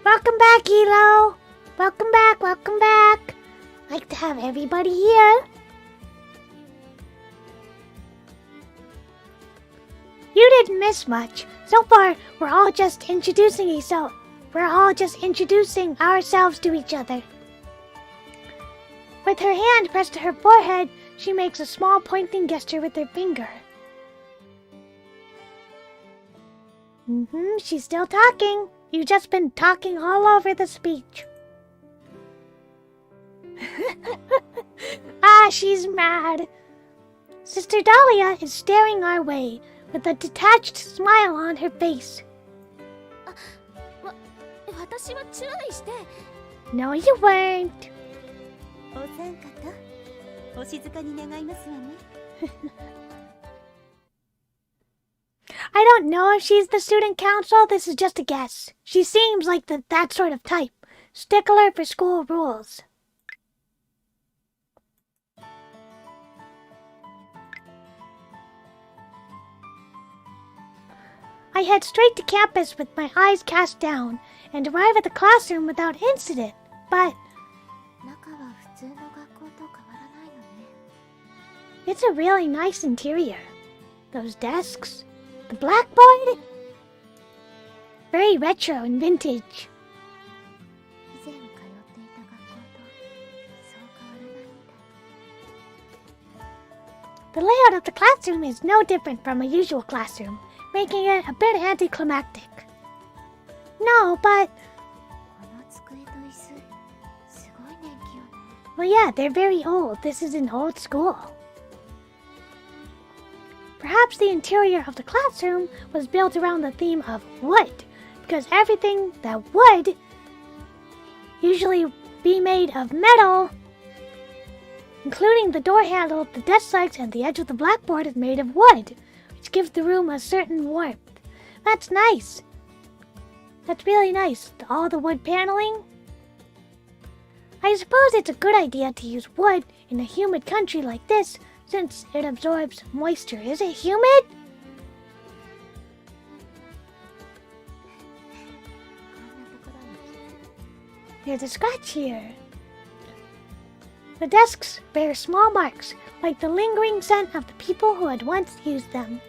Speaker 1: Welcome back, Elo! Welcome back! Like to have everybody here. You didn't miss much. So far, we're all just introducing ourselves to each other. With her hand pressed to her forehead, she makes a small pointing gesture with her finger. She's still talking. You've just been talking all over the speech. She's mad. Sister Dahlia is staring our way with a detached smile on her face.
Speaker 3: 私は注意して。
Speaker 1: No, you weren't.
Speaker 2: お三方、お静かに願いますわね。
Speaker 1: I don't know if she's the student council. This is just a guess. She seems like that sort of type. Stickler for school rules. I head straight to campus with my eyes cast down and arrive at the classroom without incident. But
Speaker 3: 中は普通の学校と変わらないのね。
Speaker 1: it's a really nice interior. Those desks, the blackboard, very retro and vintage.
Speaker 3: 以前通っていた学校とそう変わらないみたい。
Speaker 1: The layout of the classroom is no different from a usual classroom, making it a bit anticlimactic. No, but
Speaker 3: この机と椅子、すごい年季よね。
Speaker 1: well, yeah, they're very old. This is an old school. Perhaps the interior of the classroom was built around the theme of wood, because everything that would usually be made of metal, including the door handle, the desk legs, and the edge of the blackboard is made of wood, which gives the room a certain warmth. That's nice. That's really nice. All the wood paneling. I suppose it's a good idea to use wood in a humid country like this, since it absorbs moisture. Is it humid?
Speaker 3: こんなところに。
Speaker 1: There's a scratch here. The desks bear small marks, like the lingering scent of the people who had once used them.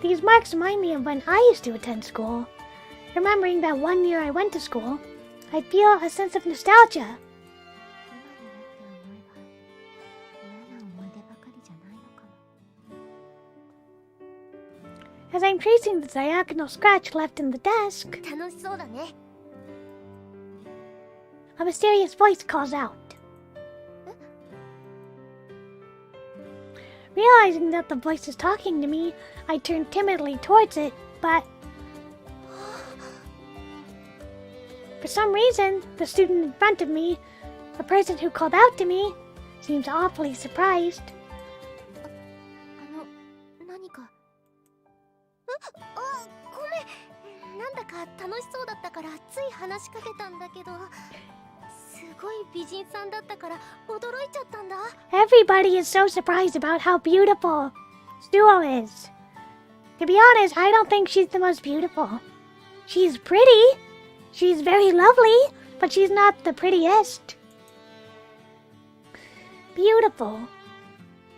Speaker 1: These marks remind me of when I used to attend school. Remembering that one year I went to school, I feel a sense of nostalgia.
Speaker 3: 今になって思えば嫌な思い出ばかりじゃないのかも。
Speaker 1: As I'm tracing the diagonal scratch left in the desk,
Speaker 3: 楽しそうだね。
Speaker 1: a mysterious voice calls out. Realizing that the voice is talking to me, I turn timidly towards it, but for some reason, the student in front of me, the person who called out to me, seems awfully surprised.
Speaker 3: 何か。ごめん。なんだか楽しそうだったからつい話しかけたんだけど、すごい美人さんだったから驚いちゃったんだ。
Speaker 1: Everybody is so surprised about how beautiful Stuo is. To be honest, I don't think she's the most beautiful. She's pretty. She's very lovely, but she's not the prettiest. Beautiful.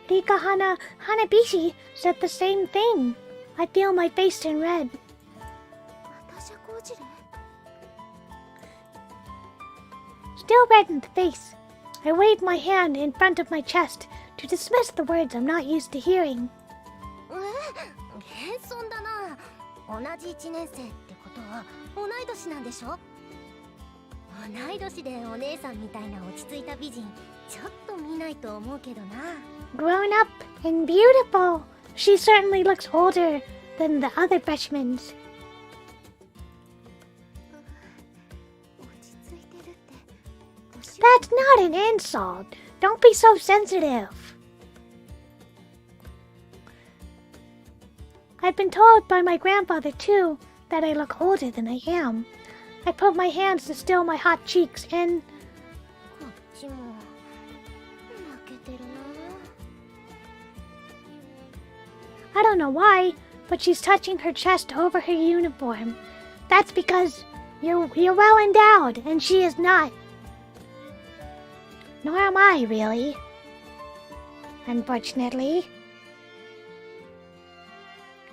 Speaker 1: Rika Hanabishi said the same thing. I feel my face turn red.
Speaker 3: また社交辞令？
Speaker 1: Still red in the face, I wave my hand in front of my chest to dismiss the words I'm not used to hearing.
Speaker 3: 謙遜だな。同じ1年生ってことは同い年なんでしょ？同い年でお姉さんみたいな落ち着いた美人、ちょっと見ないと思うけどな。
Speaker 1: Grown up and beautiful, she certainly looks older than the other freshmen.
Speaker 3: 落ち着いてるって。年
Speaker 1: That's not an insult. Don't be so sensitive. I've been told by my grandfather, too, that I look older than I am. I put my hands to still my hot cheeks and
Speaker 3: こっちも負けてるな。
Speaker 1: I don't know why, but she's touching her chest over her uniform. That's because you're well endowed, and she is not. Nor am I, really. Unfortunately.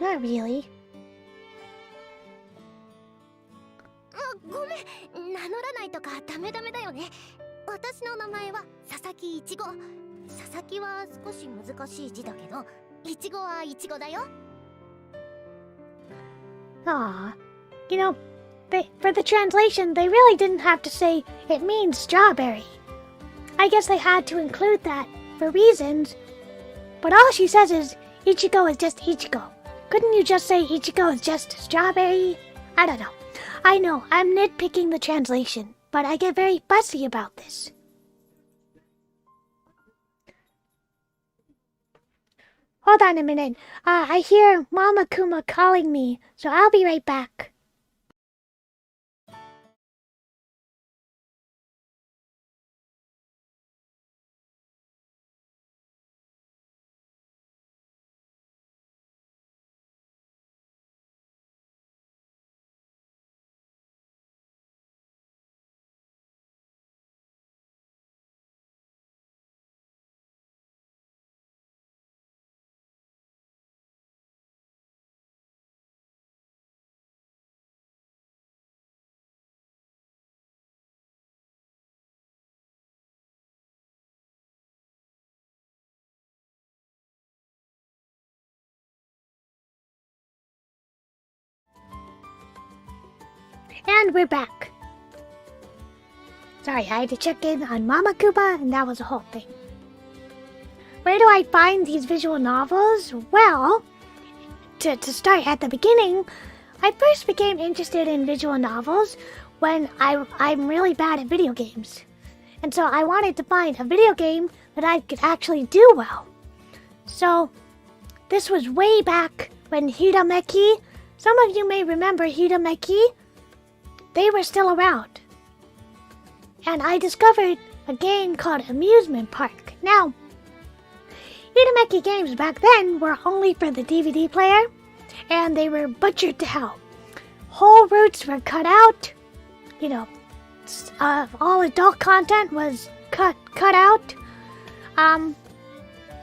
Speaker 1: Not really.
Speaker 3: ごめん、名乗らないとかダメだよね。私の名前は佐々木いちご。佐々木は少し難しい字だけど、いちごはいちごだよ。
Speaker 1: Aw. You know, for the translation, they really didn't have to say it means strawberry. I guess they had to include that for reasons. But all she says is Ichigo is just Ichigo. Couldn't you just say Ichigo is just strawberry? I don't know. I know, I'm nitpicking the translation, but I get very fussy about this. Hold on a minute. I hear Mama Kuma calling me, so I'll be right back. And we're back. Sorry, I had to check in on Mama Kuma, and that was a whole thing. Where do I find these visual novels? Well, to start at the beginning, I first became interested in visual novels when I'm really bad at video games. And so I wanted to find a video game that I could actually do well. So, this was way back when hiiragi, some of you may remember hiiragi, they were still around. And I discovered a game called Amusement Park. Now, hiiragi games back then were only for the DVD player, and they were butchered to hell. Whole roots were cut out. You know, all adult content was cut out.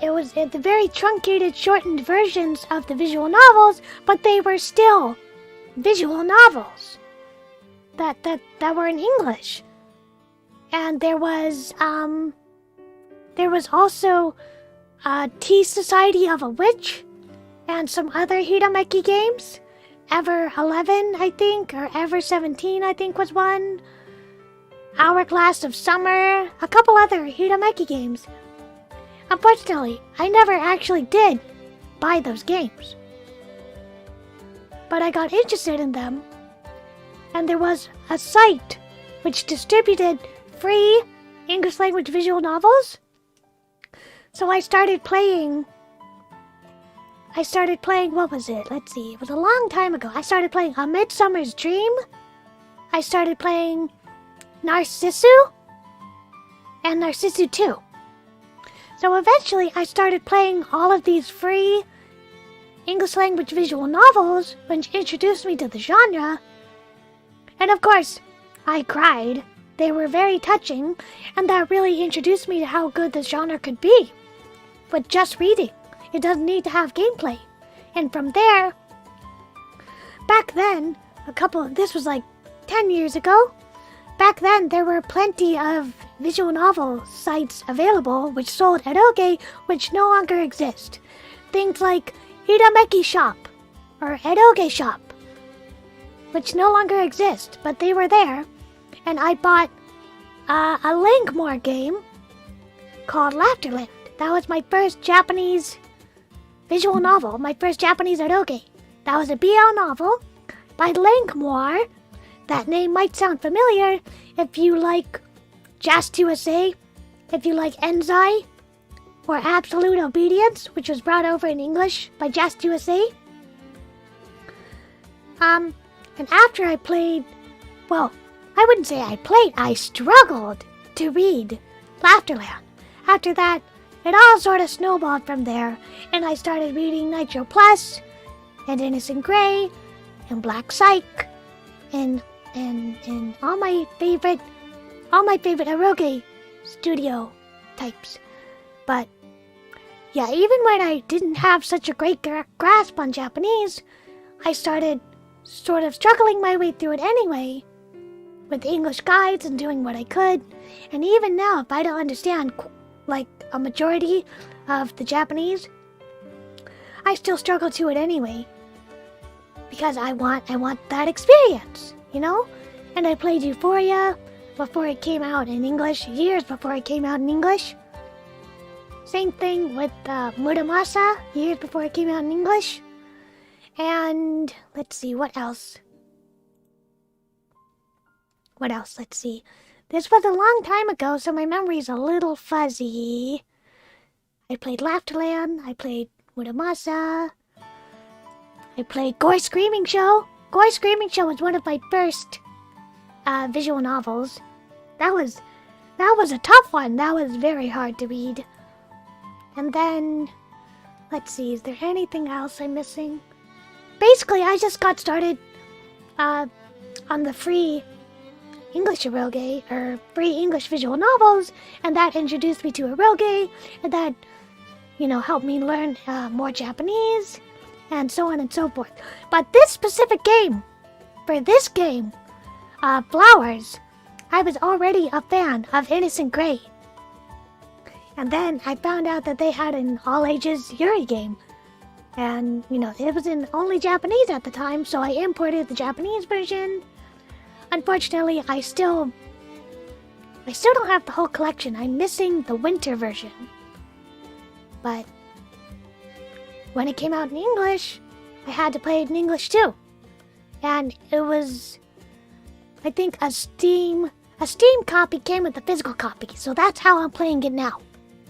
Speaker 1: It was the very truncated, shortened versions of the visual novels, but they were still visual novels that were in English. And there was also Tea Society of a Witch and some other hiiragi games. Ever 11, I think, or Ever 17, I think was one. Hourglass of Summer, a couple other hiiragi games. Unfortunately, I never actually did buy those games. But I got interested in them, and there was a site which distributed free English language visual novels. So I started playing, what was it? Let's see, it was a long time ago. I started playing A Midsummer's Dream. I started playing Narcissu and Narcissu 2. So eventually I started playing all of these free English language visual novels, which introduced me to the genre. And of course, I cried. They were very touching, and that really introduced me to how good this genre could be. With just reading, it doesn't need to have gameplay. And from there, back then, this was like 10 years ago, back then there were plenty of visual novel sites available which sold eroge, which no longer exist. Things like Hirameki Shop or Eroge Shop, which no longer exist, but they were there. And I bought a Linkmore game called Laughterland. That was my first Japanese visual novel, my first Japanese eroge. That was a BL novel by Linkmore. That name might sound familiar if you like Just USA, if you like Enzai, or Absolute Obedience, which was brought over in English by Just USA. And after I played, well, I wouldn't say I played, I struggled to read Laughterland. After that, it all sort of snowballed from there, and I started reading Nitro Plus, and Innocent Grey, and Black Psych, and all my favorite eroge studio types. But yeah, even when I didn't have such a great grasp on Japanese, I started sort of struggling my way through it anyway, with English guides and doing what I could. And even now, if I don't understand like a majority of the Japanese, I still struggle to it anyway, because I want that experience, you know? And I played Euphoria before it came out in English, years before it came out in English. Same thing with Muramasa, years before it came out in English. And let's see, what else? Let's see. This was a long time ago, so my memory's a little fuzzy. I played Laughterland, I played Muramasa, I played Gore Screaming Show. Gore Screaming Show was one of my first visual novels. That was a tough one. That was very hard to read. And then, let's see, is there anything else I'm missing? Basically, I just got started on the free English eroge, or free English visual novels, and that introduced me to eroge, and that, you know, helped me learn more Japanese, and so on and so forth. But this specific game, for this game, Flowers, I was already a fan of Innocent Grey. And then I found out that they had an all-ages Yuri game. And, you know, it was in only Japanese at the time, so I imported the Japanese version. Unfortunately, I still don't have the whole collection. I'm missing the winter version. But when it came out in English, I had to play it in English too. And it was, I think, a Steam copy came with a physical copy, so that's how I'm playing it now.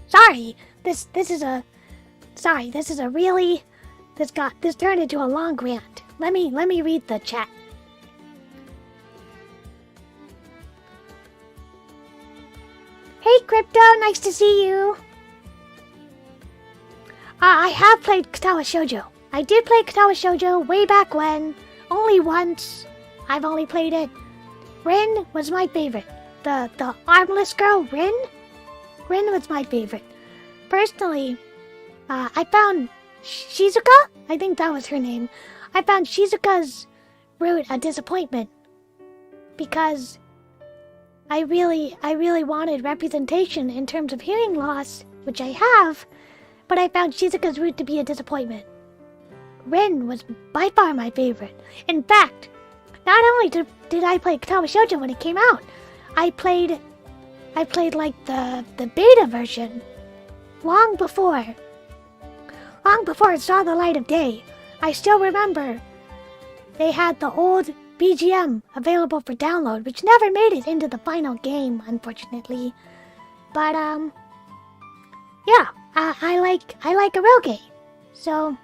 Speaker 1: Sorry, this turned into a long rant. Let me read the chat. Hey Crypto, nice to see you. I have played Katawa Shoujo. I did play Katawa Shoujo way back when, only once. I've only played it. Rin was my favorite. The armless girl, Rin was my favorite. Personally, I found Shizuka, I think that was her name. I found Shizuka's route a disappointment, because I really wanted representation in terms of hearing loss, which I have, but I found Shizuka's route to be a disappointment. Rin was by far my favorite. In fact, not only did I play Katawa Shoujo when it came out, I played like the beta version long before it saw the light of day. I still remember they had the old BGM available for download, which never made it into the final game, unfortunately. But yeah, I like eroge, so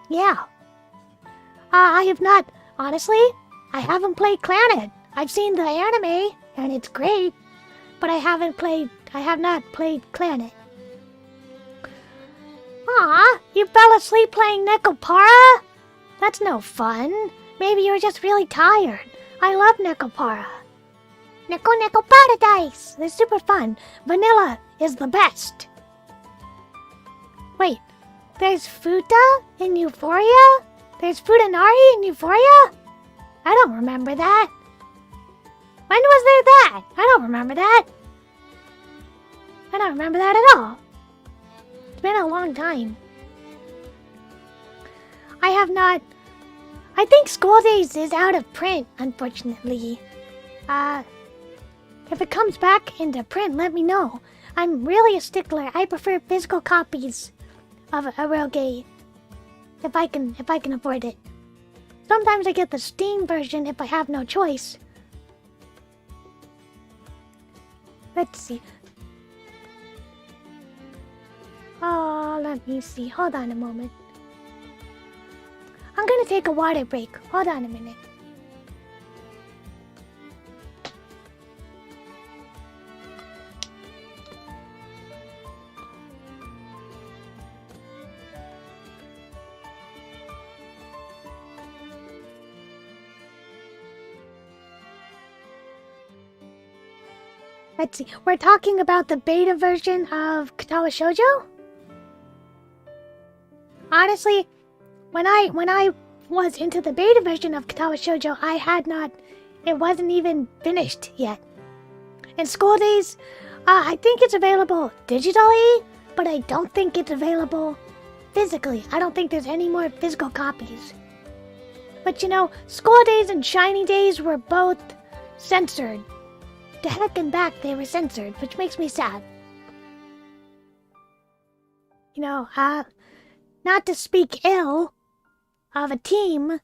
Speaker 1: yeah. I haven't played Clannad. I've seen the anime, and it's great, but I have not played Clannad. Aw, you fell asleep playing Nekopara? That's no fun. Maybe you were just really tired. I love Nekopara. Neko Paradise! They're super fun. Vanilla is the best. Wait, there's Futa in Euphoria? There's Futanari in Euphoria? I don't remember that. When was there that? I don't remember that. I don't remember that at all. It's been a long time. I think School Days is out of print, unfortunately. If it comes back into print, let me know. I'm really a stickler. I prefer physical copies of eroge if I can afford it. Sometimes I get the Steam version if I have no choice. Let's see. Oh, let me see. Hold on a moment. I'm gonna take a water break. Hold on a minute. Let's see. We're talking about the beta version of Katawa Shoujo? honestly, when I was into the beta version of Katawa Shoujo, it wasn't even finished yet. In School Days, I think it's available digitally, but I don't think it's available physically. I don't think there's any more physical copies. But School Days and Shiny Days were both censored. To heck and back, they were censored, which makes me sad. Not to speak ill of a team,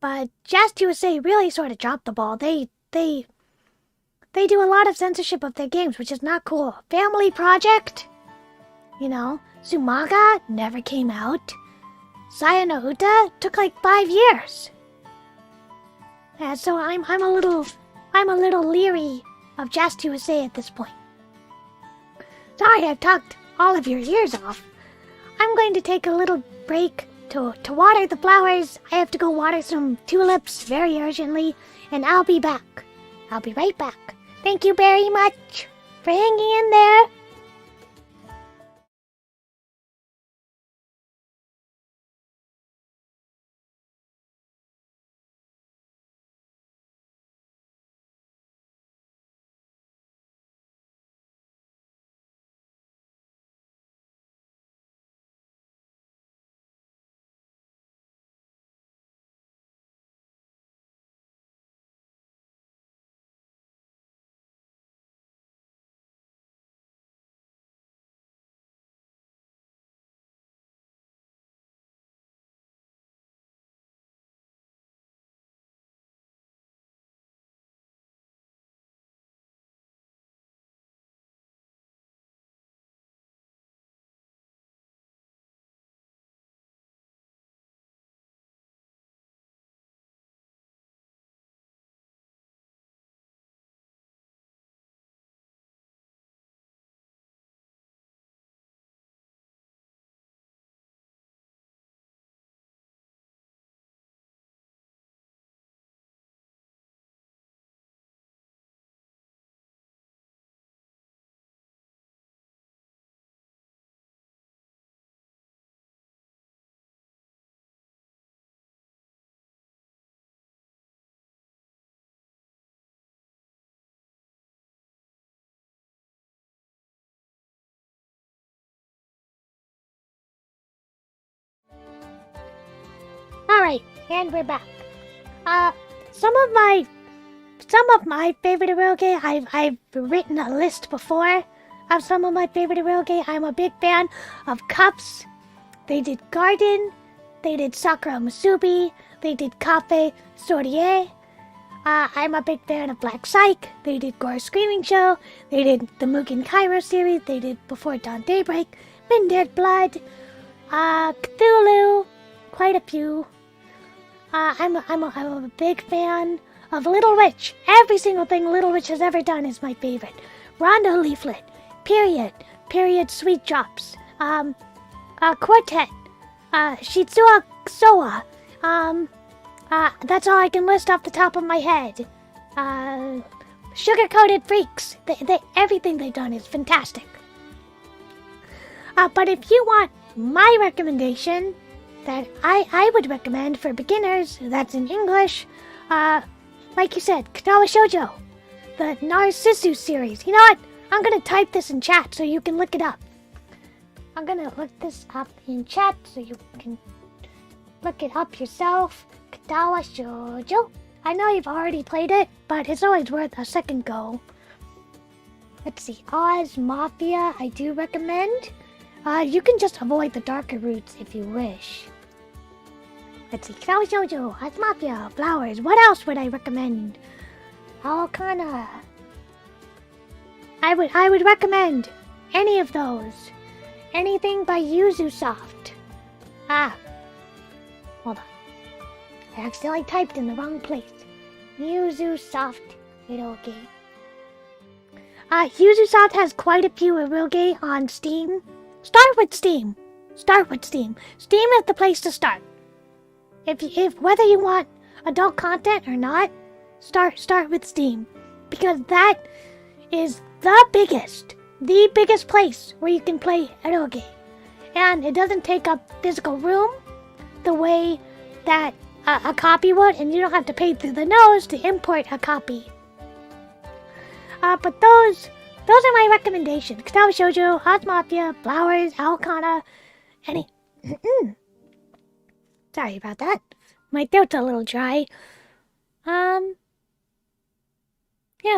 Speaker 1: but Just USA really sort of dropped the ball. They do a lot of censorship of their games, which is not cool. Family Project, Sumaga never came out. Saya no Uta took like 5 years. And so I'm a little leery of Just USA at this point. Sorry, I've talked all of your ears off. I'm going to take a little break to water the flowers. I have to go water some tulips very urgently, and I'll be back. I'll be right back. Thank you very much for hanging in there. Alright, and we're back. Some of my favorite eroge, I've written a list before of some of my favorite eroge. I'm a big fan of Cups. They did Garden. They did Sakura Musubi. They did Cafe Sorie. I'm a big fan of Black Psych. They did Gore Screaming Show. They did the Mugen Kairo series. They did Before Dawn Daybreak. Midnight Blood. Cthulhu. Quite a few. I'm a big fan of Little Witch. Every single thing Little Witch has ever done is my favorite. Rondo Leaflet. Period Sweet Drops. Quartet. Shitsuwa Soa. That's all I can list off the top of my head. Sugar-coated Freaks. Everything they've done is fantastic. But if you want my recommendation that I would recommend for beginners, that's in English, like you said, Katawa Shoujo, the Narcissu series. You know what? I'm gonna type this in chat so you can look it up. I'm gonna look this up in chat so you can look it up yourself. Katawa Shoujo. I know you've already played it, but it's always worth a second go. Let's see, Oz Mafia, I do recommend. You can just avoid the darker routes if you wish. Let's see, Katawa Shoujo, Oz Mafia, Flowers. What else would I recommend? Aokana. I would recommend any of those. Anything by Yuzu Soft. Hold on. I accidentally typed in the wrong place. Yuzu Soft eroge. Yuzu Soft has quite a few eroge on Steam. Start with Steam. Steam is the place to start. If whether you want adult content or not, start with Steam, because that is the biggest place where you can play eroge. and it doesn't take up physical room the way that a copy would, and you don't have to pay through the nose to import a copy. But those are my recommendations. Kitao Shoujo, Hot Mafia, Flowers, Aokana, any... Sorry about that. My throat's a little dry. Yeah,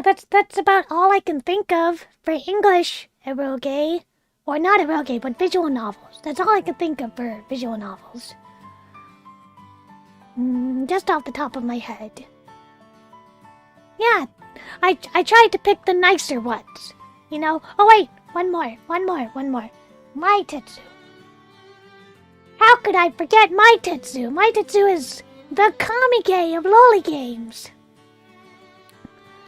Speaker 1: that's about all I can think of for English eroge. Or not eroge, but visual novels. That's all I can think of for visual novels. Just off the top of my head. Yeah, I tried to pick the nicer ones. You know? Oh wait, one more. Maitetsu. How could I forget Maitetsu? Maitetsu is the kamige of loli games.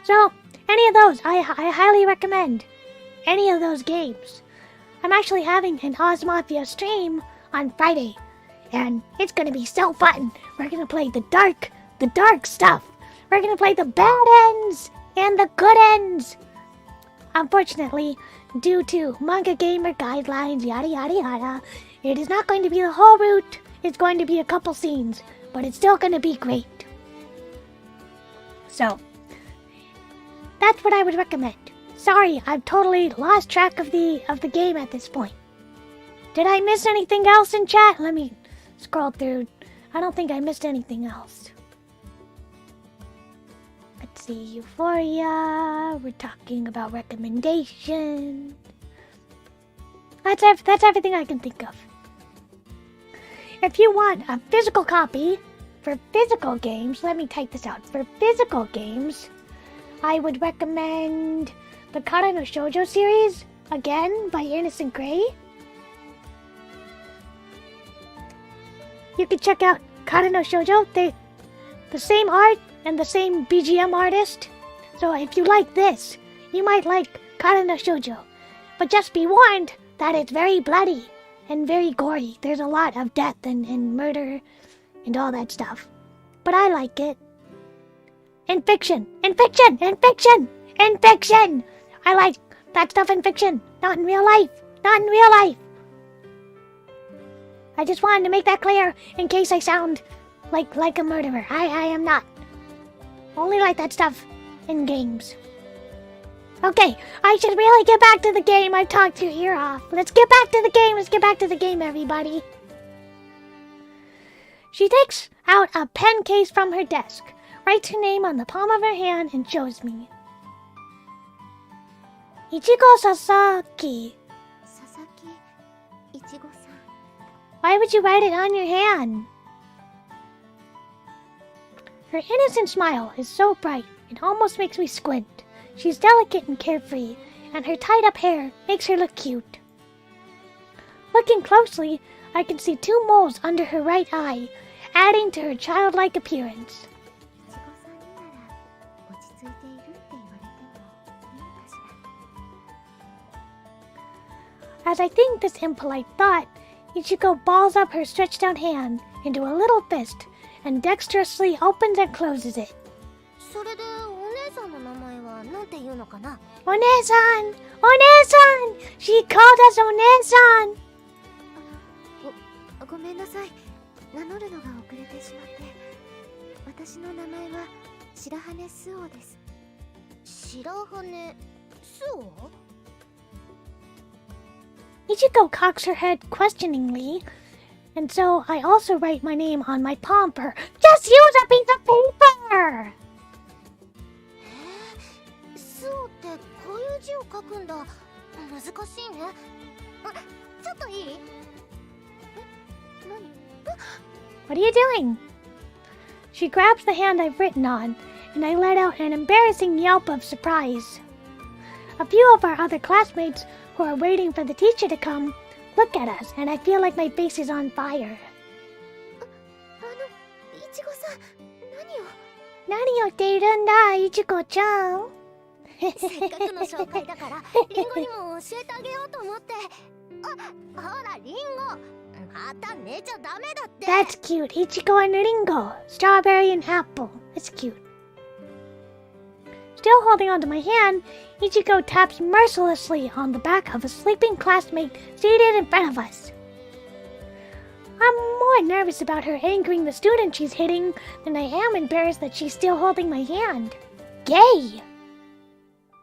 Speaker 1: So, any of those, I highly recommend. Any of those games. I'm actually having an Oz Mafia stream on Friday, and it's gonna be so fun. We're gonna play the dark stuff. We're gonna play the bad ends and the good ends. Unfortunately, due to manga gamer guidelines, yada yada yada, it is not going to be the whole route. It's going to be a couple scenes, but it's still gonna be great. So, that's what I would recommend. Sorry, I've totally lost track of the game at this point. Did I miss anything else in chat? Let me scroll through. I don't think I missed anything else. Let's see, Euphoria. We're talking about recommendations. That's everything I can think of. If you want a physical copy for physical games, let me type this out. For physical games, I would recommend the Kara no Shoujo series, again, by Innocent Grey. You can check out Kara no Shoujo. The same art and the same BGM artist. So if you like this, you might like Kara no Shoujo. But just be warned that it's very bloody and very gory. There's a lot of death and murder and all that stuff. But I like it. In fiction! I like that stuff in fiction, not in real life. I just wanted to make that clear in case I sound like a murderer. I am not. Only like that stuff in games. Okay, I should really get back to the game. I've talked your ear off. Let's get back to the game, everybody. She takes out a pen case from her desk, writes her name on the palm of her hand, and shows me. Ichigo Sasaki.
Speaker 3: Sasaki Ichigo-san.
Speaker 1: Why would you write it on your hand? Her innocent smile is so bright, it almost makes me squint. She's delicate and carefree, and her tied-up hair makes her look cute. Looking closely, I can see 2 moles under her right eye, adding to her childlike appearance. As I think this impolite thought, Ichigo balls up her stretched out hand into a little fist and dexterously opens and closes it.
Speaker 3: それでお姉さんの名前はなんて言うのかな?
Speaker 1: One-san! She called us One-san!
Speaker 3: ごめんなさい。名乗るのが遅れてしまって。私の名前は白羽スオです。白羽スオ?
Speaker 1: Ichigo cocks her head questioningly, and so I also write my name on my palm for her. Just use a piece of paper!
Speaker 3: スオってこういう字を書くんだ。難しいね。ちょっといい? 何?
Speaker 1: What are you doing? She grabs the hand I've written on, and I let out an embarrassing yelp of surprise. A few of our other classmates who are waiting for the teacher to come look at us, and I feel like my face is on fire.
Speaker 3: いちごさん、
Speaker 1: 何を言っているんだ、いちごちゃん。
Speaker 3: せっかくの紹介だから、リンゴにも教えてあげようと思って。ほら、リンゴ。また寝ちゃダメだって。
Speaker 1: That's cute. Ichigo and Ringo. Strawberry and apple. That's cute. Still holding onto my hand, Ichigo taps mercilessly on the back of a sleeping classmate seated in front of us. more nervous about her angering the student she's hitting than I am embarrassed that she's still holding my hand. Gay!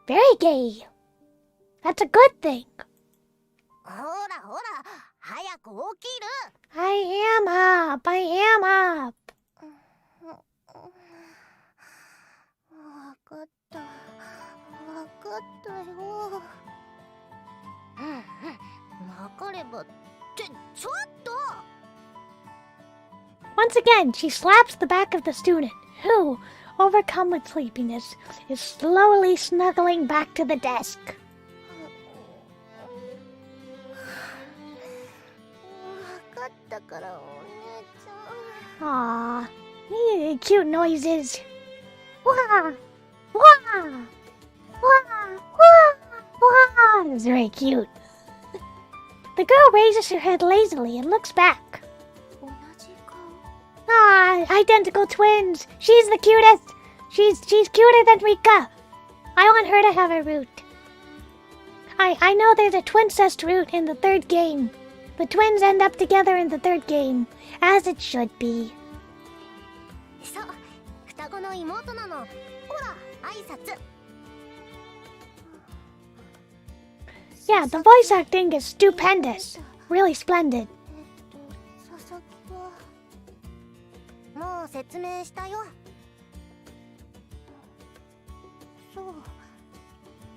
Speaker 1: Very gay. That's a good thing.
Speaker 3: ほらほら、早く起きる。
Speaker 1: I am up. I am up.
Speaker 3: わかった。わかったよ。わかればってちょっと。
Speaker 1: Once again, she slaps the back of the student, who, overcome with sleepiness, is slowly snuggling back to the desk.
Speaker 3: わかったからお姉ちゃん。
Speaker 1: Aww, cute noises. Wah, wah, wah, wah, wah. It's very cute. The girl raises her head lazily and looks back.
Speaker 3: 同じ顔。
Speaker 1: Identical twins. She's the cutest. She's cuter than Rika. I want her to have a root. I know there's a twincest root in the third game. The twins end up together in the third game, as it should be.
Speaker 3: そう、双子の妹なの。ほら、挨拶。
Speaker 1: Yeah, the voice acting is stupendous. Really splendid.
Speaker 3: 佐々木はもう説明したよ。そう。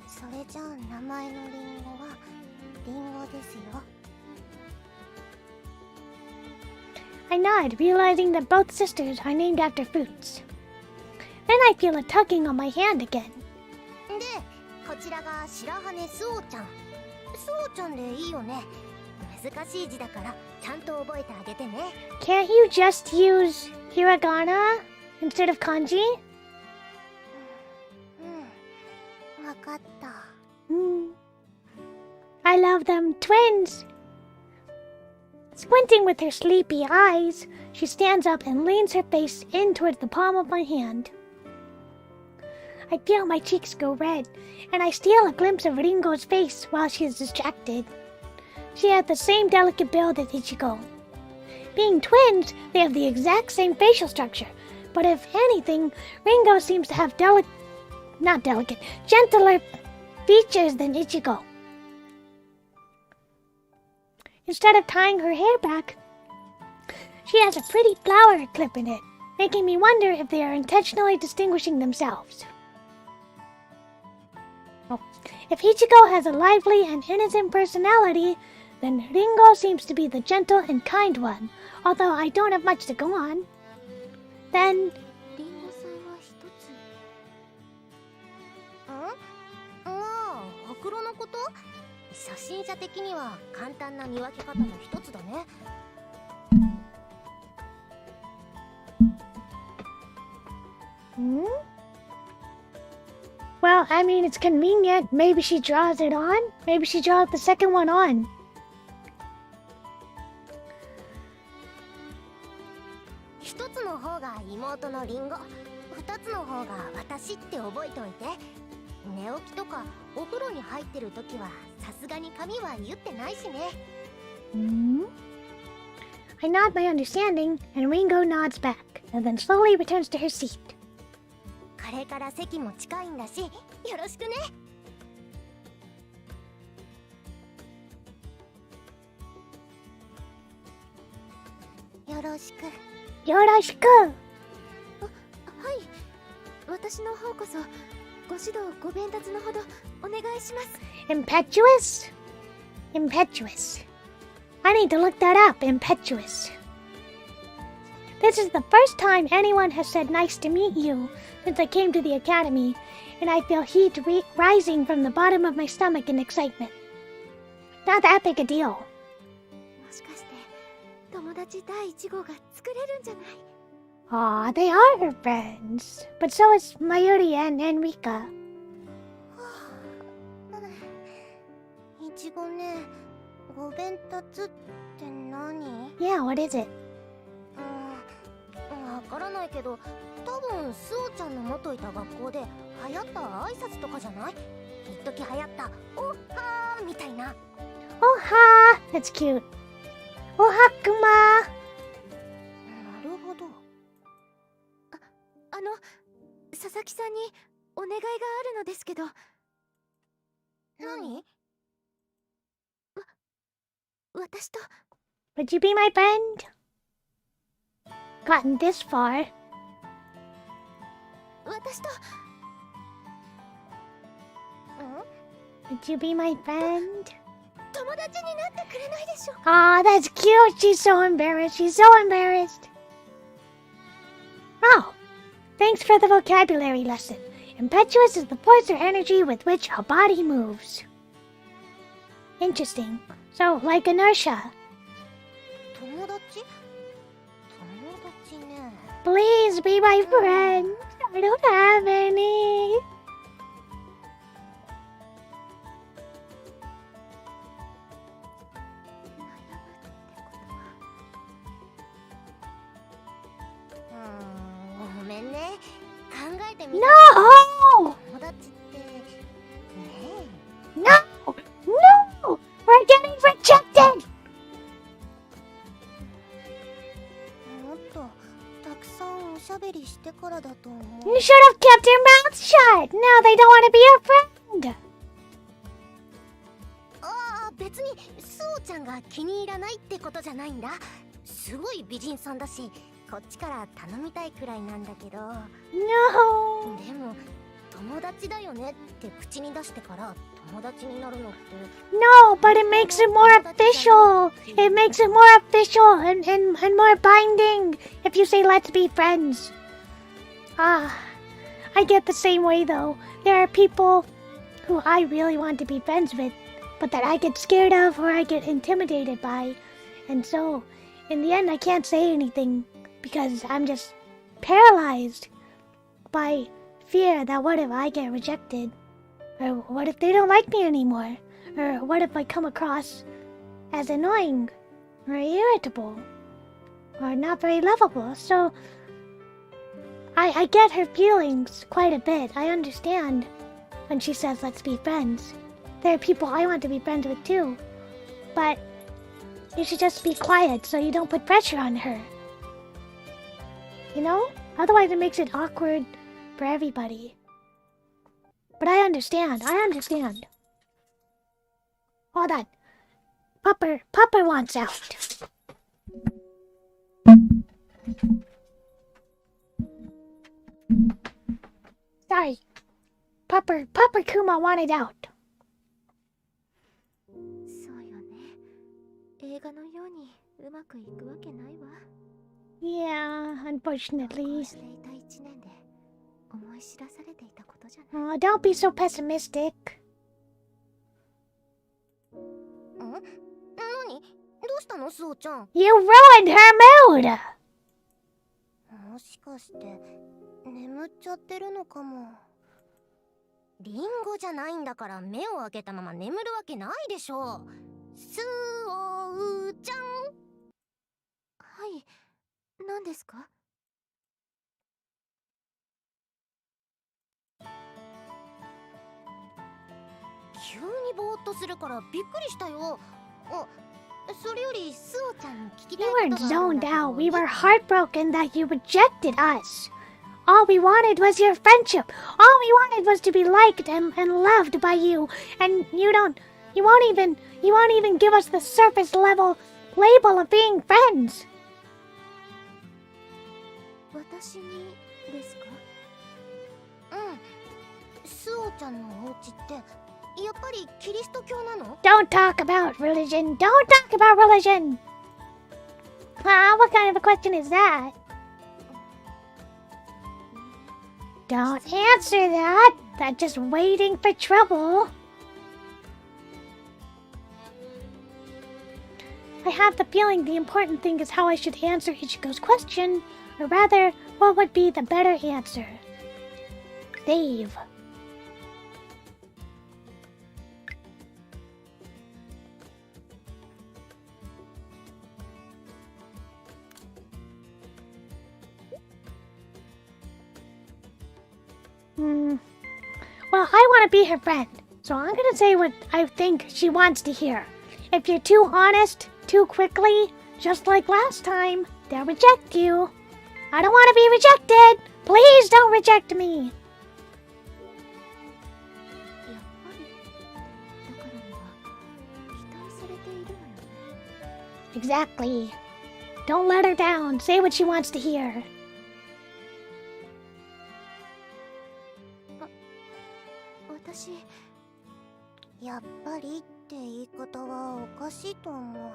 Speaker 3: それじゃあ名前のリンゴはリンゴですよ。
Speaker 1: I nod, realizing that both sisters are named after fruits. Then I feel a tugging on my hand again.
Speaker 3: で、こちらが白羽すおちゃん。すおちゃんでいいよね。難しい字だからちゃんと覚えてあげてね。
Speaker 1: Can't you just use hiragana instead of kanji?
Speaker 3: わかった。
Speaker 1: I love them twins. Squinting with her sleepy eyes, she stands up and leans her face in toward the palm of my hand. I feel my cheeks go red, and I steal a glimpse of Ringo's face while she is distracted. She has the same delicate build as Ichigo. Being twins, they have the exact same facial structure, but if anything, Ringo seems to have gentler features than Ichigo. Instead of tying her hair back, she has a pretty flower clip in it, making me wonder if they are intentionally distinguishing themselves. If Ichigo has a lively and innocent personality, then Ringo seems to be the gentle and kind one, although I don't have much to go on. Then...
Speaker 3: リンゴさんは一つ。まあ、ほくろのこと？初心者的には簡単な見分け方の一つだね。
Speaker 1: Well, I mean, it's convenient. Maybe she draws it on. Maybe she draws the second one on.
Speaker 3: 一つの方が妹のリンゴ、二つの方が私って覚えておいて。寝起きとかお風呂に入ってる時はさすがに髪は言ってないしね。
Speaker 1: I nod my understanding, and Ringo nods back, and then slowly returns to her seat.
Speaker 3: これから席も近いんだし、よろしくね。よろしく。
Speaker 1: よろしく。
Speaker 2: はい、私の方こそご指導ご鞭達のほどお願いします。
Speaker 1: Impetuous? Impetuous. I need to look that up, impetuous. This is the first time anyone has said nice to meet you since I came to the academy, and I feel heat rising from the bottom of my stomach in excitement. Not that big a deal.
Speaker 2: もしかして友達第一号が作れるんじゃない？
Speaker 1: Aw, they are her friends. But so is Mayuri and Rika.
Speaker 3: いちごね、ご鞭達って何？
Speaker 1: Yeah, what is it?
Speaker 3: わからないけど、多分スオちゃんの元いた学校で流行った挨拶とかじゃない？一時流行ったおっはーみたいな。
Speaker 1: Oh ha! That's cute. Oh hakuma!
Speaker 3: ど。
Speaker 2: 佐々木さんにお願いがあるのですけど。
Speaker 3: 何？
Speaker 2: 私と。
Speaker 1: Would you be my friend? Gotten this far.
Speaker 2: 私と。
Speaker 1: Would you be my friend?
Speaker 2: 友達になってくれないでしょ。
Speaker 1: Aw, that's cute. She's so embarrassed. She's so embarrassed. Oh, thanks for the vocabulary lesson. Impetuous is the force or energy with which a body moves. Interesting. So, like inertia.
Speaker 3: 友達ね。
Speaker 1: Please be my friend. I don't have any.
Speaker 3: ごめんね。考えてみた。
Speaker 1: No!
Speaker 3: 友達ってねえ。
Speaker 1: No! No! We're getting rejected!
Speaker 3: もっとたくさんおしゃべりしてからだと思う。
Speaker 1: You should have kept your mouth shut. Now they don't want to be your friend.
Speaker 3: ああ、別にスオちゃんが気に入らないってことじゃないんだ。すごい美人さんだし、こっちから頼みたいくらいなんだけど。
Speaker 1: No!
Speaker 3: でも友達だよねって口に出してから友達になるのって。
Speaker 1: No, but it makes it more official. It makes it more official and more binding if you say let's be friends. Ah, I get the same way though. There are people who I really want to be friends with, but that I get scared of or I get intimidated by. And so, in the end, I can't say anything because I'm just paralyzed by fear that what if I get rejected? Or what if they don't like me anymore? Or what if I come across as annoying or irritable or not very lovable? So I get her feelings quite a bit. I understand when she says let's be friends. There are people I want to be friends with too. But you should just be quiet so you don't put pressure on her. You know? Otherwise it makes it awkward for everybody. But I understand. Hold on. Pupper wants out. Sorry. Pupper Kuma wanted out.
Speaker 2: そうよね。映画のようにうまくいくわけないわ。
Speaker 1: Yeah, unfortunately.
Speaker 2: していた1年で思い知らされていたことじゃない。
Speaker 1: Oh, don't be so pessimistic.
Speaker 3: 何？どうしたのスオちゃん。
Speaker 1: You ruined her mood!
Speaker 3: もしかして眠っちゃってるのかも。リンゴじゃないんだから目を開けたまま眠るわけないでしょ。スオちゃん。
Speaker 2: はい、何ですか？
Speaker 3: 急にぼーっとするからびっくりしたよ。あ、それよりスオちゃんに聞きたい
Speaker 1: You
Speaker 3: こと
Speaker 1: were
Speaker 3: があるん
Speaker 1: zoned
Speaker 3: だけど。
Speaker 1: out. We were heartbroken that you rejected us. All we wanted was your friendship. All we wanted was to be liked and loved by you. And you won't even give us the surface level label of being friends.
Speaker 2: 私にですか？
Speaker 3: スオちゃんのお家ってやっぱりキリスト教なの？
Speaker 1: Don't talk about religion. Don't talk about religion. What kind of a question is that? Don't answer that. That's just waiting for trouble. I have the feeling the important thing is how I should answer Ichigo's question, or rather, what would be the better answer? Save. Well, I want to be her friend, so I'm gonna say what I think she wants to hear. If you're too honest, too quickly, just like last time, they'll reject you. I don't want to be rejected. Please don't reject me.
Speaker 3: やっぱりだからには期待されているのよね。
Speaker 1: Exactly. Don't let her down. Say what she wants to hear.
Speaker 3: 私やっぱりって言い方はおかしいと思う。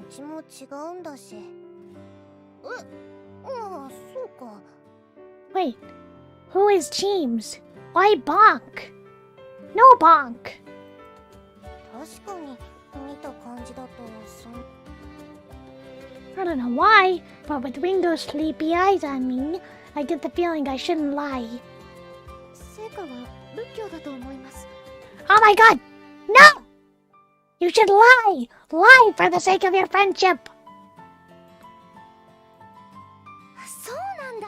Speaker 3: うちも違うんだし。ああ、そうか。
Speaker 1: Wait, who is Cheems? Why bonk? No bonk.
Speaker 3: 確かに見た感じだと
Speaker 1: I don't know why, but with Ringo's sleepy eyes on me, I get the feeling I shouldn't lie.
Speaker 3: 成果は仏教だと思います。
Speaker 1: Oh my god! No! You should lie! Lie for the sake of your friendship!
Speaker 3: そうなんだ。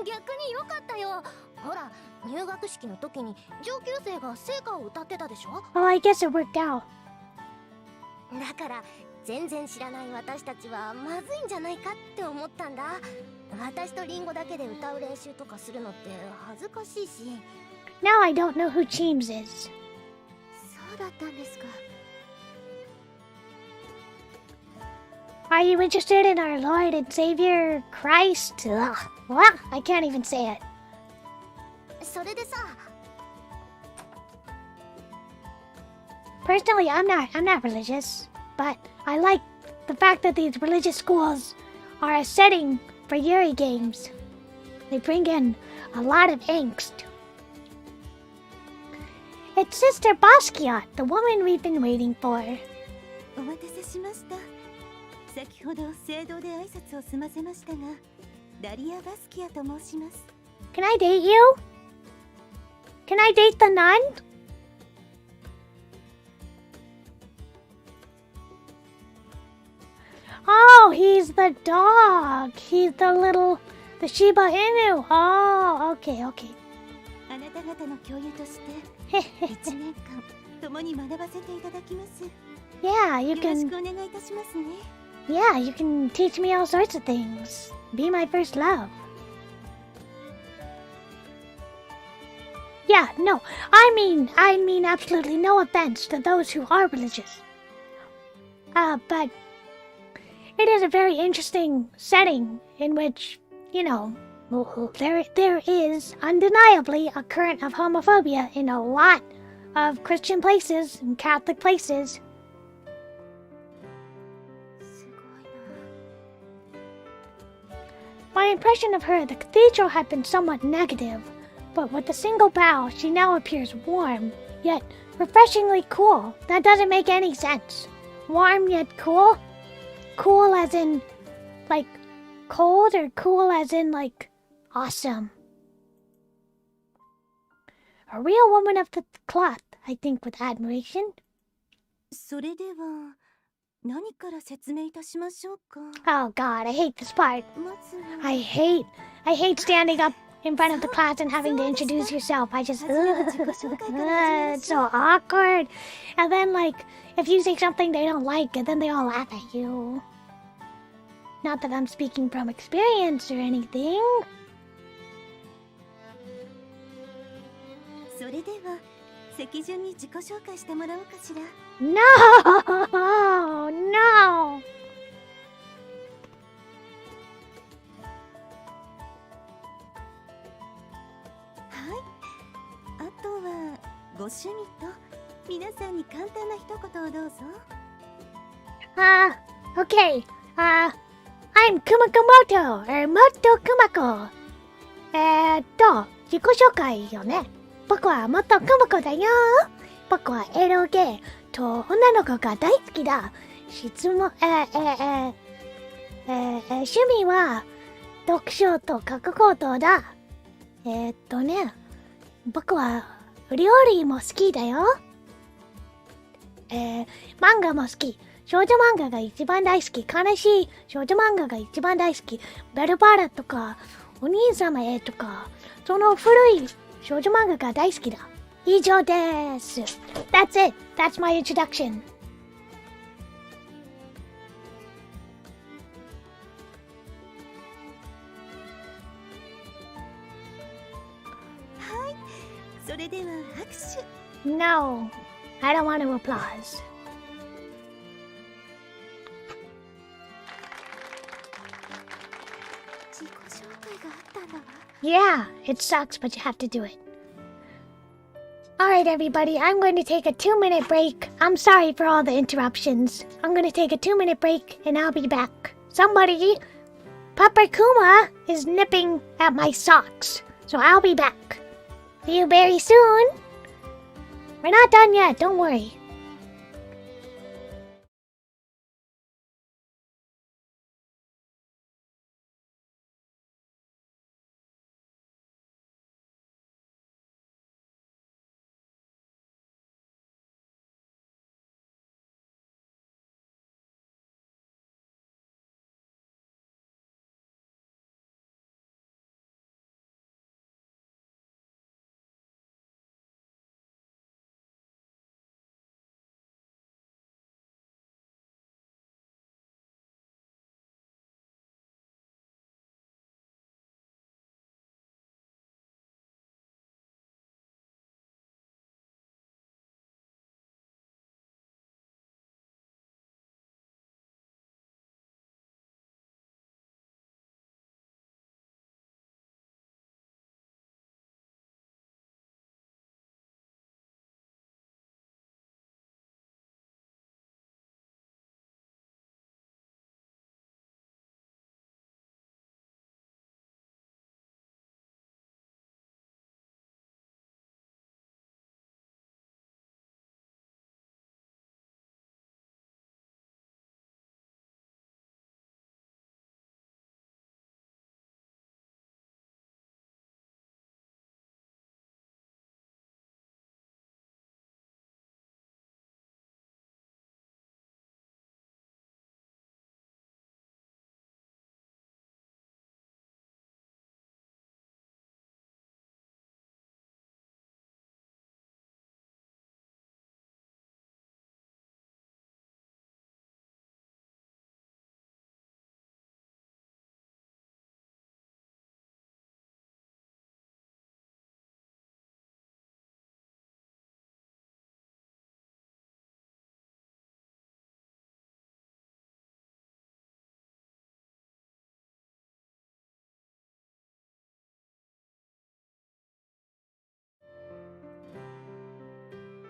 Speaker 3: 逆に良かったよ。ほら、入学式の時に上級生が聖歌を歌ってたでしょ。
Speaker 1: Well, I guess it worked out.
Speaker 3: だから全然知らない私たちはまずいんじゃないかって思ったんだ。私とリンゴだけで歌う練習とかするのって恥ずかしいし。
Speaker 1: Now I don't know who Cheems is.
Speaker 3: そうだったんですか。
Speaker 1: Are you interested in our Lord and Savior Christ? Ugh. Well, I can't even say it.
Speaker 3: それでさ。
Speaker 1: Personally, I'm not religious, but I like the fact that these religious schools are a setting for Yuri games. They bring in a lot of angst. It's Sister Basquiat, the woman we've been waiting for.
Speaker 2: お待たせしました。先ほど聖堂で挨拶を済ませましたが、ダリア・バスキアと申します。
Speaker 1: Can I date you? Can I date the nun? Oh, he's the dog. He's the Shiba Inu. Oh, okay.
Speaker 2: あなた方の教諭として1年間共に学ばせていただきます。
Speaker 1: Yeah, you
Speaker 2: よろし
Speaker 1: can.
Speaker 2: くお願いいたしますね。
Speaker 1: Yeah, you can teach me all sorts of things. Be my first love. Yeah, no, I mean absolutely no offense to those who are religious. But it is a very interesting setting in which, you know, there is undeniably a current of homophobia in a lot of Christian places and Catholic places.
Speaker 3: すごいな。
Speaker 1: My impression of her at the cathedral had been somewhat negative, but with a single bow, she now appears warm, yet refreshingly cool. That doesn't make any sense. Warm yet cool? Cool as in, like, cold, or cool as in, like, awesome? A real woman of the cloth, I think, with admiration.
Speaker 2: それでは何から説明いたしましょうか。
Speaker 1: Oh god, I hate this part.
Speaker 2: まずは
Speaker 1: I hate standing up in front of the class and having to introduce yourself. I just, it's so awkward. And then, like, if you say something they don't like, and then they all laugh at you. Not that I'm speaking from experience or anything.
Speaker 2: それでは席順に自己紹介してもらおうかしら。
Speaker 1: No! No!
Speaker 2: はい。あとはご趣味と皆さんに簡単な一言をどうぞ。
Speaker 1: Okay. I'm Kumakko Moto, or Moto Kumakko. 自己紹介よね。僕はMoto Kumakkoだよ。僕はエロゲーと女の子が大好きだ。趣味は読書と書くことだ。僕は料理も好きだよ。漫画も好き。少女漫画が一番大好き。悲しい少女漫画が一番大好き。ベルバラとか、お兄様へとか、その古い少女漫画が大好きだ。以上です。That's it. That's my introduction.
Speaker 2: 手。
Speaker 1: No, I don't want to applause.
Speaker 2: 自己紹介があったんだわ。
Speaker 1: Yeah, it sucks, but you have to do it. Alright, everybody, I'm going to take a 2-minute break. I'm sorry for all the interruptions. I'm going to take a 2-minute break, and I'll be back. Somebody, Papa Kuma, is nipping at my socks, so I'll be back. See you very soon. We're not done yet, don't worry.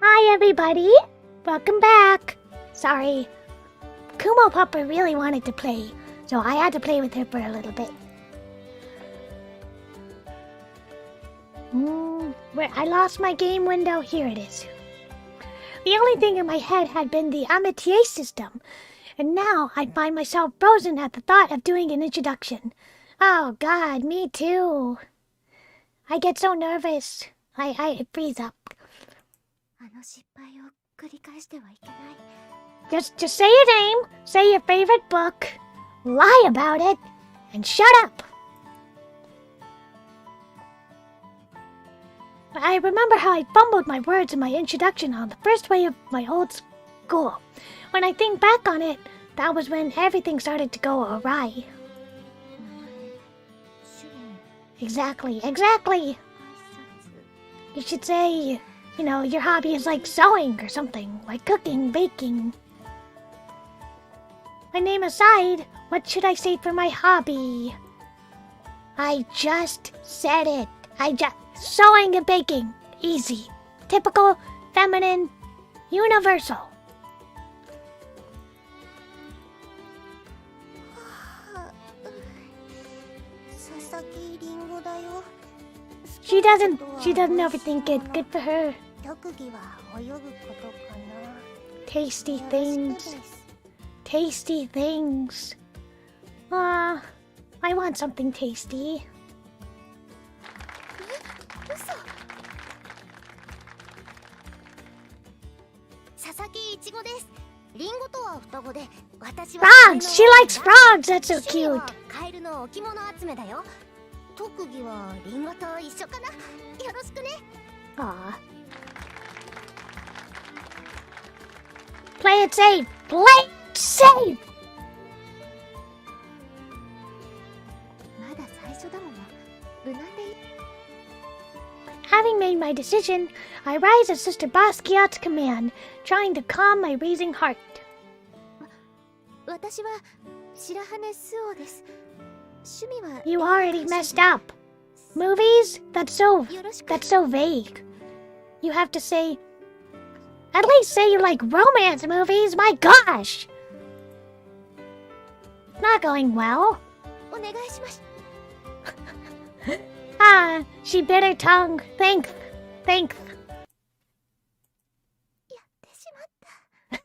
Speaker 1: Hi, everybody. Welcome back. Sorry. Kumo Papa really wanted to play, so I had to play with her for a little bit. Where I lost my game window. Here it is. The only thing in my head had been the amitié system, and now I find myself frozen at the thought of doing an introduction. Oh God, me too. I get so nervous. I freeze up.
Speaker 2: あの失敗を繰り返してはいけない。
Speaker 1: Just say your name, say your favorite book, lie about it, and shut up. I remember how I fumbled my words in my introduction on the first day of my old school. When I think back on it, that was when everything started to go awry. Exactly. You should say, you know, your hobby is like sewing or something, like cooking, baking. My name aside, what should I say for my hobby? I just said it. Sewing and baking. Easy. Typical, feminine, universal. She doesn't overthink it. Good for her. Tasty things. I want something tasty.
Speaker 3: 佐々木いちごです。リンゴとは双子で、私は
Speaker 1: Frogs! She likes frogs! That's so cute!
Speaker 3: カエルの置物集めだよ。特技はリンゴと一緒かな。よろしくね。
Speaker 1: Aw. Play it safe! Play it safe!
Speaker 2: まだ最初だもの。無難でいい。
Speaker 1: Having made my decision, I rise at Sister Basquiat's command, trying to calm my racing heart.
Speaker 3: 私は白羽スオです。趣味は
Speaker 1: You already messed up. Movies? That's so vague. You have to say, at least say you like romance movies, my gosh! Not going well.
Speaker 3: お願いします。
Speaker 1: Ah, she bit her tongue. Thanks.
Speaker 3: やってしまった。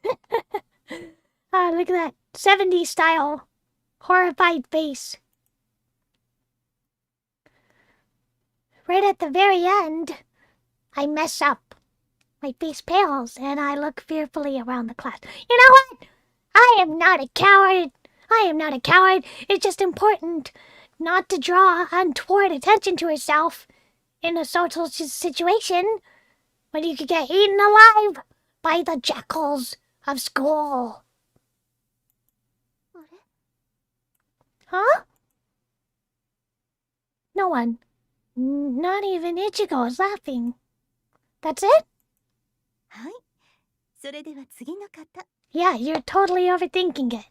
Speaker 1: Ah, look at that 70s style. Horrified face. Right at the very end, I mess up. My face pales and I look fearfully around the class. You know what? I am not a coward. It's just important not to draw untoward attention to herself in a social situation when you could get eaten alive by the jackals of school. Huh? No one. Not even Ichigo is laughing. That's it?
Speaker 2: はい。それでは次の方。
Speaker 1: Yeah, you're totally overthinking it.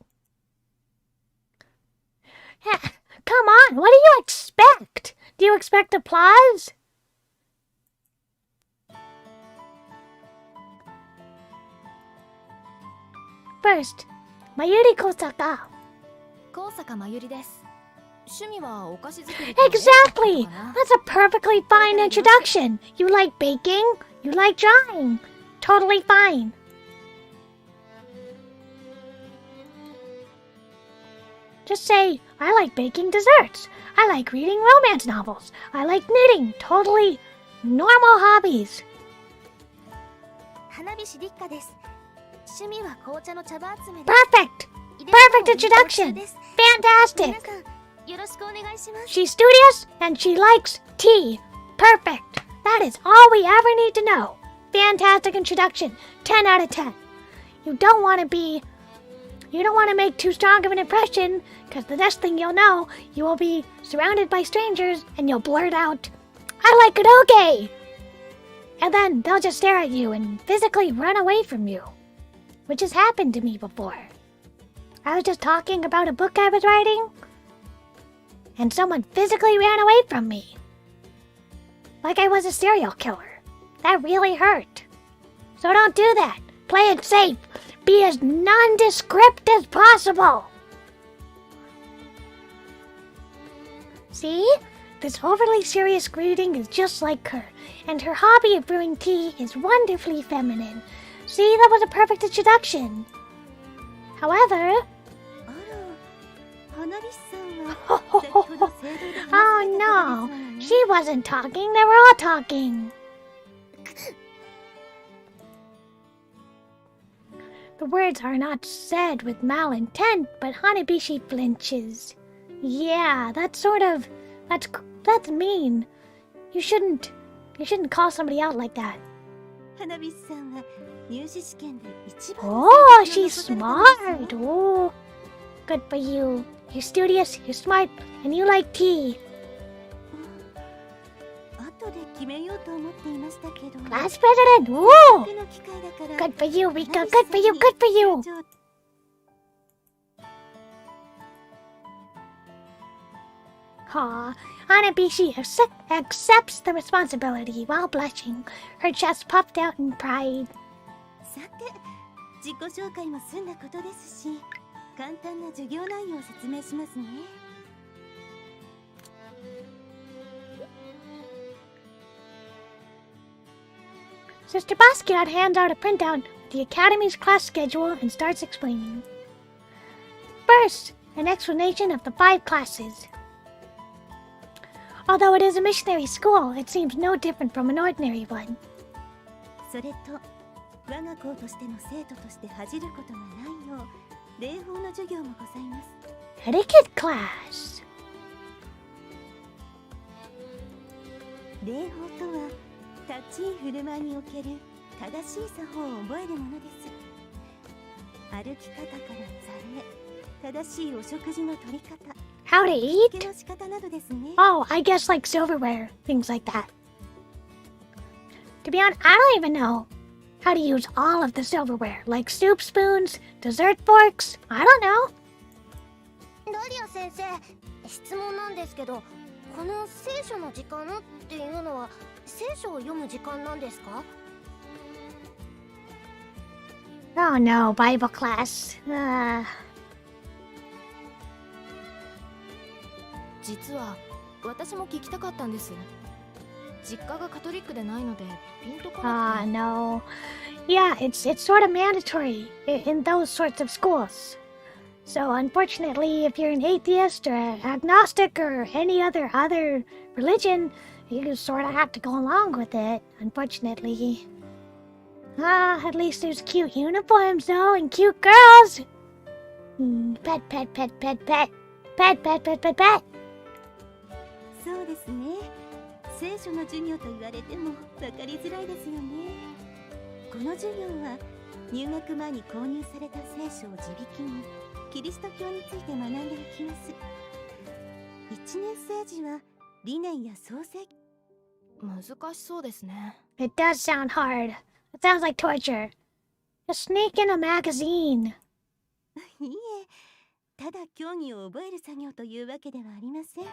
Speaker 1: Come on, what do you expect? Do you expect applause? First, Mayuri Kosaka.
Speaker 4: 高坂まゆりです。趣味はお菓子作り。
Speaker 1: Exactly! That's a perfectly fine introduction. You like baking, you like drawing. Totally fine. Just say, I like baking desserts. I like reading romance novels. I like knitting. Totally normal hobbies.
Speaker 3: 花火師立花です。趣味は紅茶の茶葉集めで
Speaker 1: Perfect!
Speaker 3: イベント
Speaker 1: Perfect
Speaker 3: の企画中
Speaker 1: introduction!
Speaker 3: です。
Speaker 1: Fantastic!
Speaker 3: 皆さん、よろしくお願いします。
Speaker 1: She's studious and she likes tea. Perfect! That is all we ever need to know. Fantastic introduction. 10 out of 10. You don't want to make too strong of an impression, because the next thing you'll know, you will be surrounded by strangers and you'll blurt out, I like kadoge! And then they'll just stare at you and physically run away from you. Which has happened to me before. I was just talking about a book I was writing, and someone physically ran away from me. Like I was a serial killer. That really hurt. So don't do that. Play it safe. Be as nondescript as possible. See? This overly serious greeting is just like her, and her hobby of brewing tea is wonderfully feminine. See, that was a perfect introduction. However...
Speaker 2: あら、花火師さんは先ほど聖堂で話された
Speaker 1: Oh
Speaker 2: 方
Speaker 1: no,
Speaker 2: ですわね。
Speaker 1: she wasn't talking, they were all talking. The words are not said with malintent, but Hanabishi flinches. Yeah, that's mean. You shouldn't call somebody out like that.
Speaker 2: 花火師さんは入試試験で一番
Speaker 1: Oh,
Speaker 2: の成績を
Speaker 1: she's
Speaker 2: 残されたん
Speaker 1: smart.
Speaker 2: ですよ。
Speaker 1: Oh, good for you. You're studious, you're smart, and you like tea.
Speaker 2: 後で決めようと思っていましたけど。
Speaker 1: Class president. Oh,
Speaker 2: 手の機会だから。
Speaker 1: good for you, Rika. Good for you. Good for you. Aw, Hanabishi accepts the responsibility while blushing. Her chest puffed out in pride.
Speaker 2: さて、自己紹介も済んだことですし、簡単な授業内容を説明しますね。
Speaker 1: Sister Basquiat hands out a printout with the Academy's class schedule and starts explaining. First, an explanation of the 5 classes. Although it is a missionary school, it seems no different from an ordinary one.
Speaker 2: それと、我が校としての生徒として恥じることがないよう、礼法の授業もございます。
Speaker 1: Etiquette class.
Speaker 2: 礼法とは、立ち居振る舞いにおける正しい作法を覚えるものです。歩き方から座礼、正しいお食事の取り方、
Speaker 1: How to
Speaker 2: 着付
Speaker 1: eat?
Speaker 2: けの仕方などですね。
Speaker 1: Oh, I guess like silverware, things like that. To be honest, I don't even know how to use all of the silverware, like soup spoons, dessert forks. I don't know.
Speaker 3: ダリア先生、質問なんですけど、この聖書の時間っていうのは聖書を読む時間なんですか？
Speaker 1: Oh no, Bible class.
Speaker 4: 実は私も聞きたかったんです。実家がカトリックでないのでピンとこなくて。
Speaker 1: no. Yeah, it's sort of mandatory in those sorts of schools. So unfortunately, if you're an atheist or agnostic or any other religion, you sort of have to go along with it, unfortunately. At least there's cute uniforms though, and cute girls. Pet, pet, pet, pet, pet. Pet, pet, pet, pet, pet.
Speaker 2: そうですね。聖書の授業と言われても分かりづらいですよね。この授業は入学前に購入された聖書を地引きにキリスト教について学んでいきます。1年生時は理念や創世記。
Speaker 4: 難しそうですね。
Speaker 1: It does sound hard. It sounds like torture. A sneak in a magazine.
Speaker 2: いいえ、ただ教義を覚える作業というわけではありません。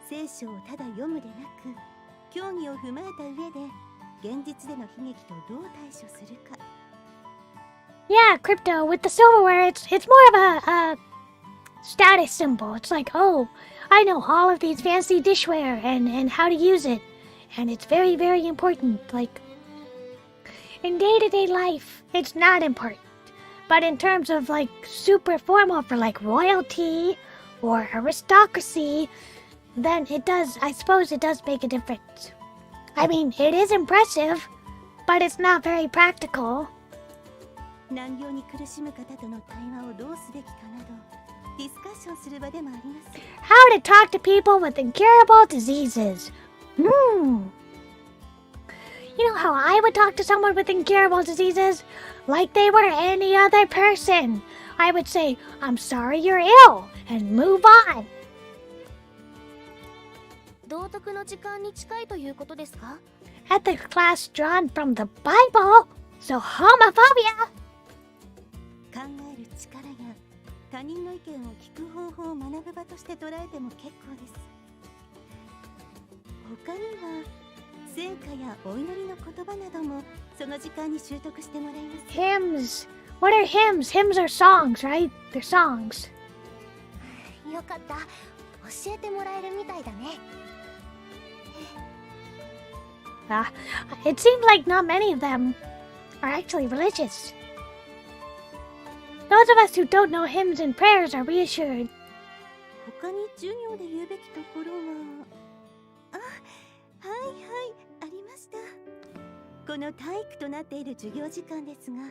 Speaker 2: 聖書をただ読むでなく、教義を踏まえた上で現実での悲劇とどう対処するか。
Speaker 1: Yeah, crypto with the silverware. It's more of a status symbol. It's like, oh, I know all of these fancy dishware and how to use it, and it's very, very important. Like in day-to-day life, it's not important. But in terms of like super formal for like royalty or aristocracy, then it does, I suppose it does make a difference. I mean, it is impressive, but it's not very practical.
Speaker 2: 難病に苦しむ方との対話をどうすべきかなど、ディスカッションする場でもあります。
Speaker 1: How to talk to people with incurable diseases. You know how I would talk to someone with incurable diseases? Like they were any other person. I would say, I'm sorry you're ill, and move on.
Speaker 3: 道徳の時間に近いということですか？
Speaker 1: Ethics class drawn from the Bible. So homophobia.
Speaker 2: 考える力や他人の意見を聞く方法を学ぶ場として捉えても結構です。他には聖歌やお祈りの言葉などもその時間に習得してもらいます。
Speaker 1: Hymns. What are hymns? Hymns are songs, right? They're songs.
Speaker 3: よかった。教えてもらえるみたいだね。
Speaker 1: It seems like not many of them are actually religious. Those of us who don't know hymns and prayers are reassured.
Speaker 2: 他に授業で言うべきところは、ありました。この体育となっている授業時間ですが、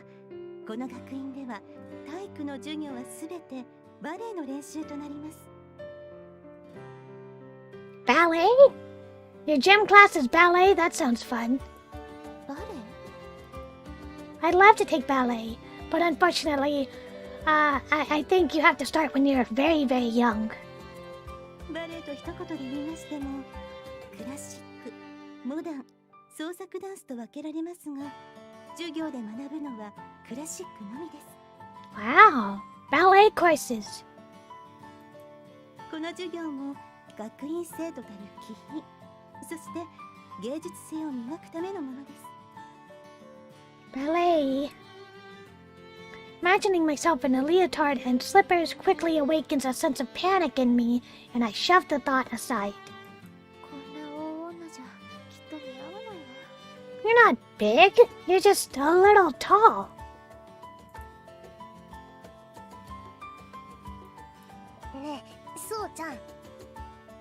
Speaker 2: この学院では体育の授業はすべてバレエの練習となります。
Speaker 1: Ballet? Your gym class is ballet? That sounds fun.
Speaker 3: バレエ？
Speaker 1: I'd love to take ballet, but unfortunately, I think you have to start when you're very, very young.
Speaker 2: バレエと一言で言いましても、クラシック、モダン、創作ダンスと分けられますが、授業で学ぶのはクラシックのみです。
Speaker 1: Wow, ballet courses.
Speaker 2: この授業も学院生徒たる気品、そして芸術性を磨くためのものです。
Speaker 1: Ballet. Imagining myself in a leotard and slippers quickly awakens a sense of panic in me, and I shove the thought aside.
Speaker 3: こんな大女じゃきっと似合わないわ。
Speaker 1: You're not big, you're just a little tall.
Speaker 3: ねえ、そうちゃん。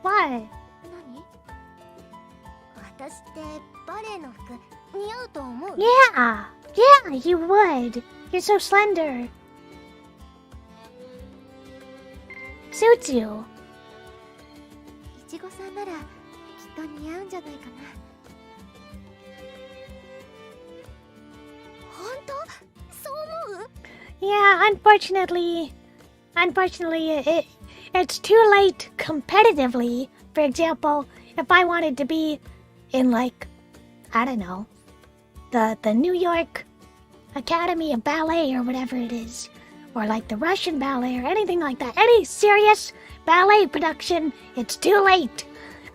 Speaker 1: What?
Speaker 3: 何？私ってバレエの服似合うと思う？
Speaker 1: Yeah, you would. You're so slender. Suits you.
Speaker 3: いちごさんならきっと似合うんじゃないかな。本当？そう思う？
Speaker 1: Yeah, unfortunately, it's too late competitively. For example, if I wanted to be in like I don't know, the New York Academy of Ballet or whatever it is, or like the Russian ballet or anything like that, any serious ballet production, it's too late.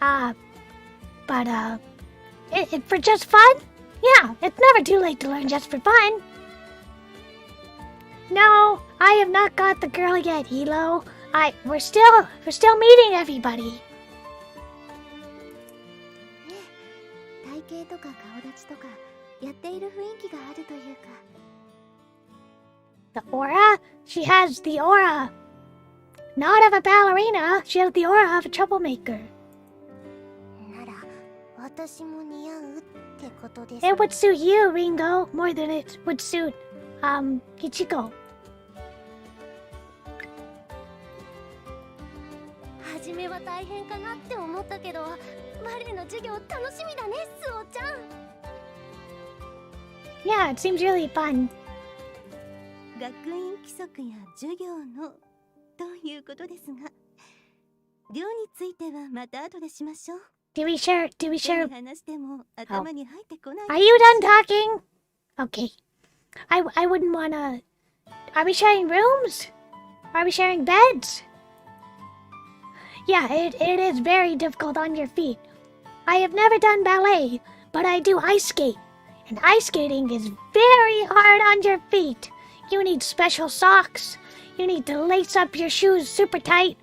Speaker 1: But for just fun? Yeah, it's never too late to learn just for fun. No, I have not got the girl yet, Hilo. We're still meeting everybody.
Speaker 3: 体型とか顔立ちとかやっている雰囲気があるというか。
Speaker 1: The aura? She has the aura. Not of a ballerina, she has the aura of a troublemaker.
Speaker 3: なら私も似合うってことです。
Speaker 1: It would suit you, Ringo, more than it would suit, Ichiko.
Speaker 3: 初めは大変かなって思ったけど、バレエの授業楽しみだね、スオちゃん。
Speaker 1: Yeah, it seems really fun.
Speaker 2: 学院規則や授業のということですが、寮についてはまた後でしましょう。
Speaker 1: Do we share?
Speaker 2: 話しても頭に入ってこない。
Speaker 1: Are you done talking? Okay. I wouldn't wanna... Are we sharing rooms? Are we sharing beds? Yeah, it is very difficult on your feet. I have never done ballet, but I do ice skate. And ice skating is very hard on your feet. You need special socks. You need to lace up your shoes super tight.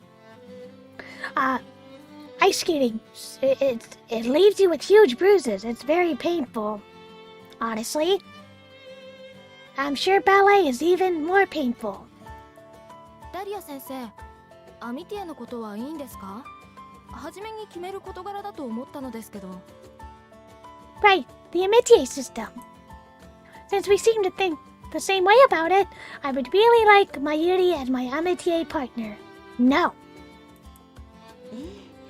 Speaker 1: Ice skating, it leaves you with huge bruises. It's very painful. Honestly. I'm sure ballet is even more painful.
Speaker 4: ダリア先生、アミティエのことはいいんですか？初めに決める事柄だと思ったのですけど。
Speaker 1: Right, the amitié system. Since we seem to think the same way about it, I would really like Mayuri as my amitié partner. No.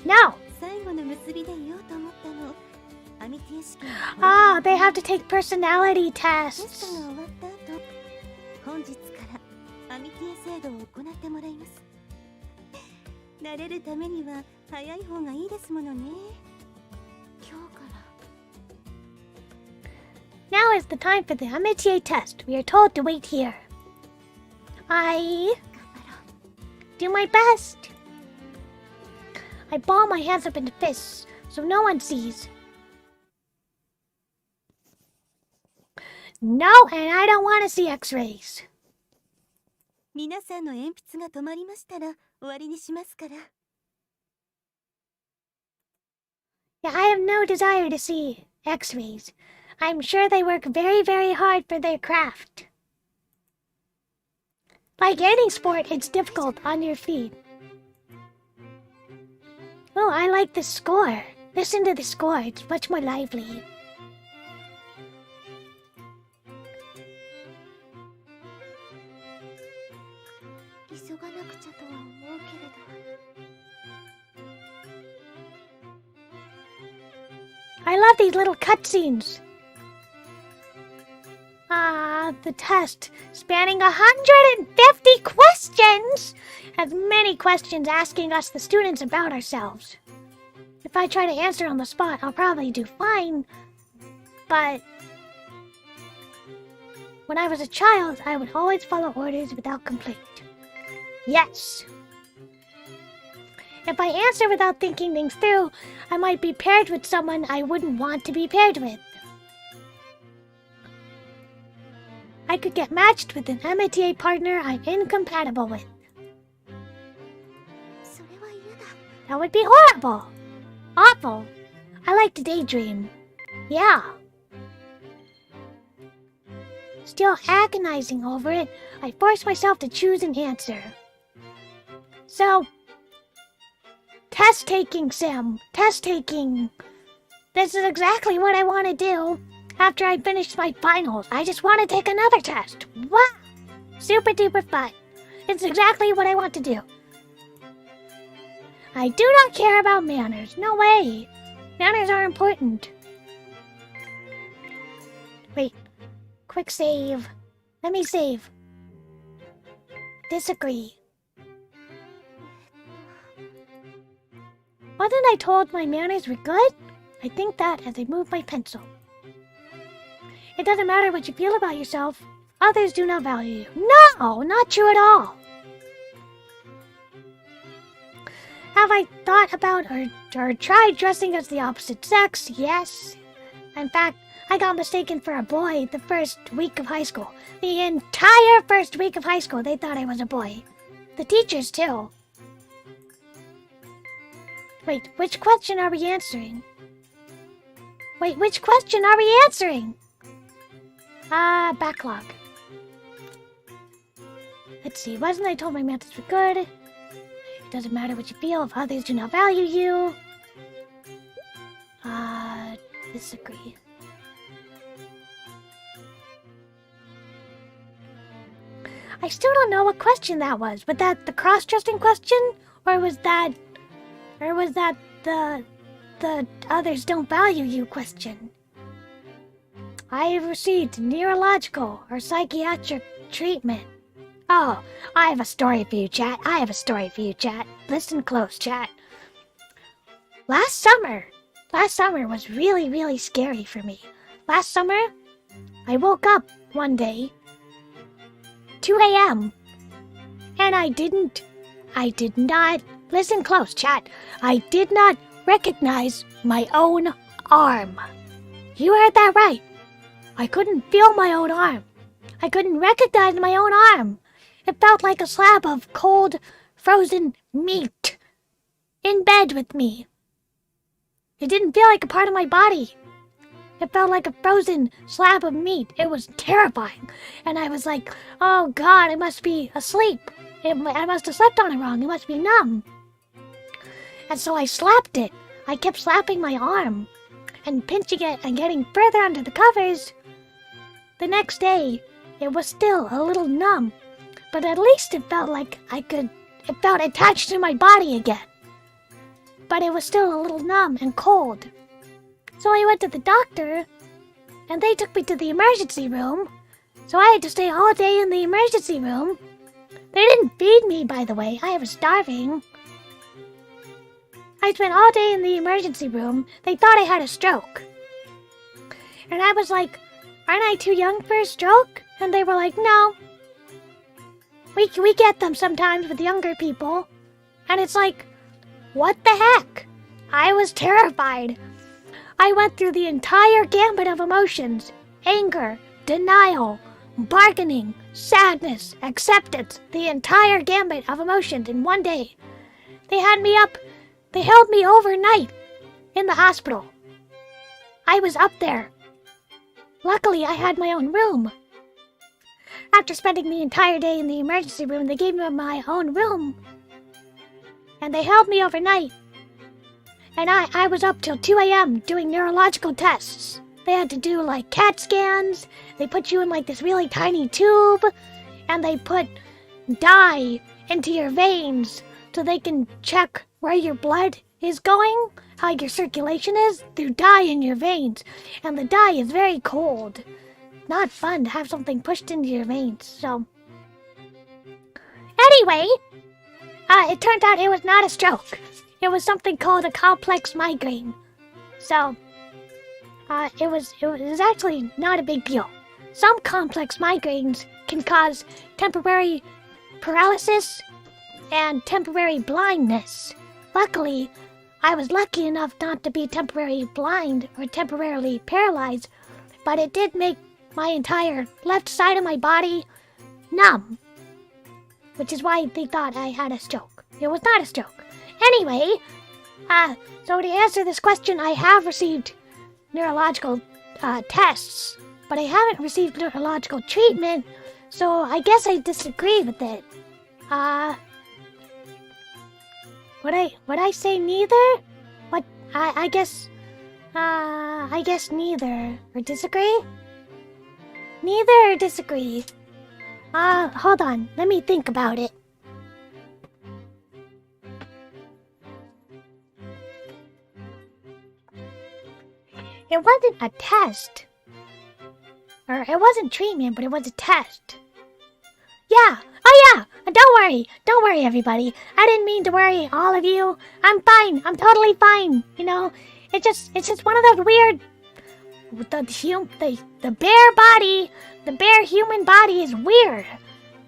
Speaker 1: No!
Speaker 2: 最後の結びで言おうと思ったの。アミティエ試験。
Speaker 1: Ah, they have to take personality
Speaker 2: テス
Speaker 1: tests.
Speaker 2: トが終わった後、本日からアミティエ制度を行ってもらいます。慣れるためには早い方がいいですものね。
Speaker 3: 今日から。
Speaker 1: Now is the time for the amitié test. We are told to wait here. I
Speaker 3: 頑張ろう。
Speaker 1: do my best. I ball my hands up into fists so no one sees. No, and I don't want to see x-rays.
Speaker 2: 皆さんの鉛筆が止まりましたら終わりにしますから。
Speaker 1: Yeah, I have no desire to see x-rays. I'm sure they work very, very hard for their craft. Like any sport, it's difficult on your feet. Oh, I like the score. Listen to the score. It's much more lively. I love these little cutscenes. The test, spanning 150 questions! Has many questions asking us, the students, about ourselves. If I try to answer on the spot, I'll probably do fine. But when I was a child, I would always follow orders without complaint. Yes. If I answer without thinking things through, I might be paired with someone I wouldn't want to be paired with. I could get matched with an amitié partner I'm incompatible with. That would be horrible. Awful. I like to daydream. Yeah. Still agonizing over it, I force myself to choose an answer. So, test taking, Sam. Test taking. This is exactly what I want to do. After I finish my finals, I just want to take another test. Wow! Super duper fun. It's exactly what I want to do. I do not care about manners. No way. Manners are important. Wait. Quick save. Let me save. Disagree. Wasn't I told my manners were good? I think that as I move my pencil. It doesn't matter what you feel about yourself. Others do not value you. No, not true at all. Have I thought about or tried dressing as the opposite sex? Yes. In fact, I got mistaken for a boy the first week of high school. The entire first week of high school, they thought I was a boy. The teachers, too. Wait, which question are we answering? Backlog. Let's see, wasn't I told my methods were good? It doesn't matter what you feel if others do not value you. Disagree. I still don't know what question that was. Was that the cross-dressing question? Or was that the others don't value you question? I have received neurological or psychiatric treatment. Oh, I have a story for you, chat. Listen close, chat. Last summer was really, really scary for me. Last summer, I woke up one day, 2 a.m., and I did not, listen close, chat, I did not recognize my own arm. You heard that right. I couldn't feel my own arm. I couldn't recognize my own arm. It felt like a slab of cold, frozen meat in bed with me. It didn't feel like a part of my body. It felt like a frozen slab of meat. It was terrifying. And I was like, oh God, I must be asleep. I must have slept on it wrong. It must be numb. And so I slapped it. I kept slapping my arm and pinching it and getting further under the covers. The next day, it was still a little numb. But at least it felt like it felt attached to my body again. But it was still a little numb and cold. So I went to the doctor, and they took me to the emergency room. So I had to stay all day in the emergency room. They didn't feed me, by the way. I was starving. I spent all day in the emergency room. They thought I had a stroke. And I was like, aren't I too young for a stroke? And they were like, no. We get them sometimes with younger people. And it's like, what the heck? I was terrified. I went through the entire gambit of emotions. Anger, denial, bargaining, sadness, acceptance. The entire gambit of emotions in one day. They held me overnight in the hospital. I was up there. Luckily, I had my own room. After spending the entire day in the emergency room, they gave me my own room. And they held me overnight. And I was up till 2 a.m. doing neurological tests. They had to do like CAT scans. They put you in like this really tiny tube. And they put dye into your veins so they can check where your blood is going, how your circulation is, through dye in your veins. And the dye is very cold. Not fun to have something pushed into your veins, so. Anyway, it turned out it was not a stroke. It was something called a complex migraine. So, it was actually not a big deal. Some complex migraines can cause temporary paralysis and temporary blindness. Luckily, I was lucky enough not to be temporarily blind or temporarily paralyzed, but it did make my entire left side of my body numb, which is why they thought I had a stroke. It was not a stroke. Anyway, so to answer this question, I have received neurological tests, but I haven't received neurological treatment, so I guess I disagree with it. Would I say neither? What? I guess neither. Or disagree? Neither or disagree? Hold on. Let me think about it. It wasn't a test. Or it wasn't treatment, but it was a test. Yeah. Oh yeah. Don't worry everybody. I didn't mean to worry all of you. I'm fine. I'm totally fine. You know, it's just one of those the bear body, the bear human body is weird.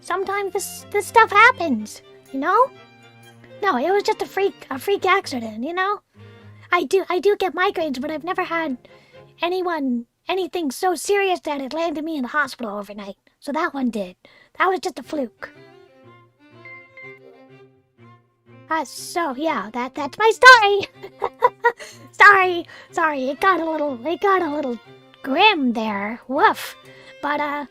Speaker 1: Sometimes this stuff happens, you know? No, it was just a freak accident, you know? I do get migraines, but I've never had anything so serious that it landed me in the hospital overnight. So that one did. That was just a fluke. So yeah, that's my story. Sorry, it got a little grim there. Woof. But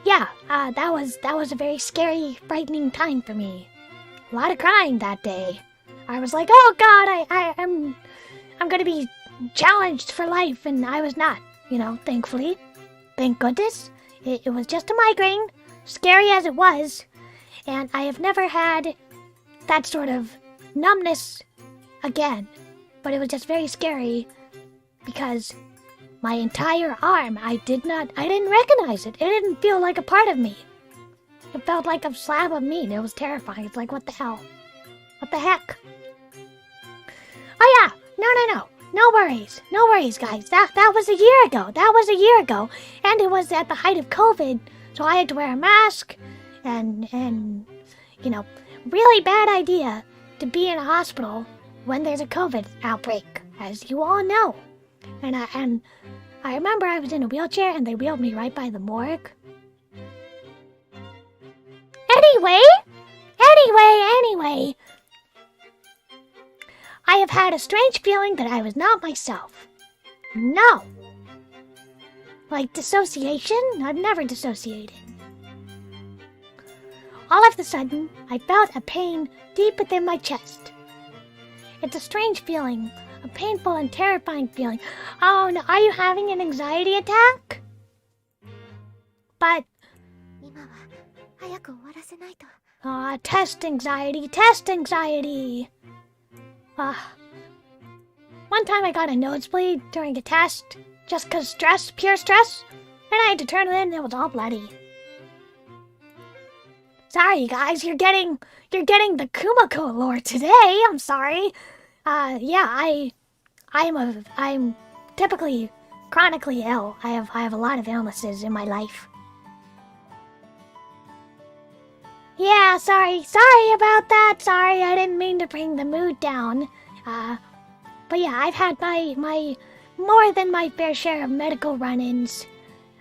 Speaker 1: yeah, that was a very scary, frightening time for me. A lot of crying that day. I was like, oh God, I'm gonna be challenged for life, and I was not, you know, thankfully. Thank goodness. It was just a migraine, scary as it was, and I have never had that sort of numbness again. But it was just very scary because my entire arm, I didn't recognize it. It didn't feel like a part of me. It felt like a slab of meat. It was terrifying. It's like, what the hell? What the heck? Oh yeah, no. No worries, guys. That was a year ago. And it was at the height of COVID, so I had to wear a mask, and you know, really bad idea to be in a hospital when there's a COVID outbreak, as you all know. And I remember I was in a wheelchair, and they wheeled me right by the morgue. Anyway, I have had a strange feeling that I was not myself. No. Like dissociation? I've never dissociated. All of a sudden, I felt a pain deep within my chest. It's a strange feeling, a painful and terrifying feeling. Oh no, are you having an anxiety attack? But... test anxiety. One time I got a nosebleed during a test, just 'cause stress, pure stress, and I had to turn it in and it was all bloody. Sorry guys, you're getting the Kumakko lore today, I'm sorry. Yeah, I'm typically chronically ill. I have a lot of illnesses in my life. Yeah, sorry about that. Sorry, I didn't mean to bring the mood down. But yeah, I've had my more than my fair share of medical run-ins.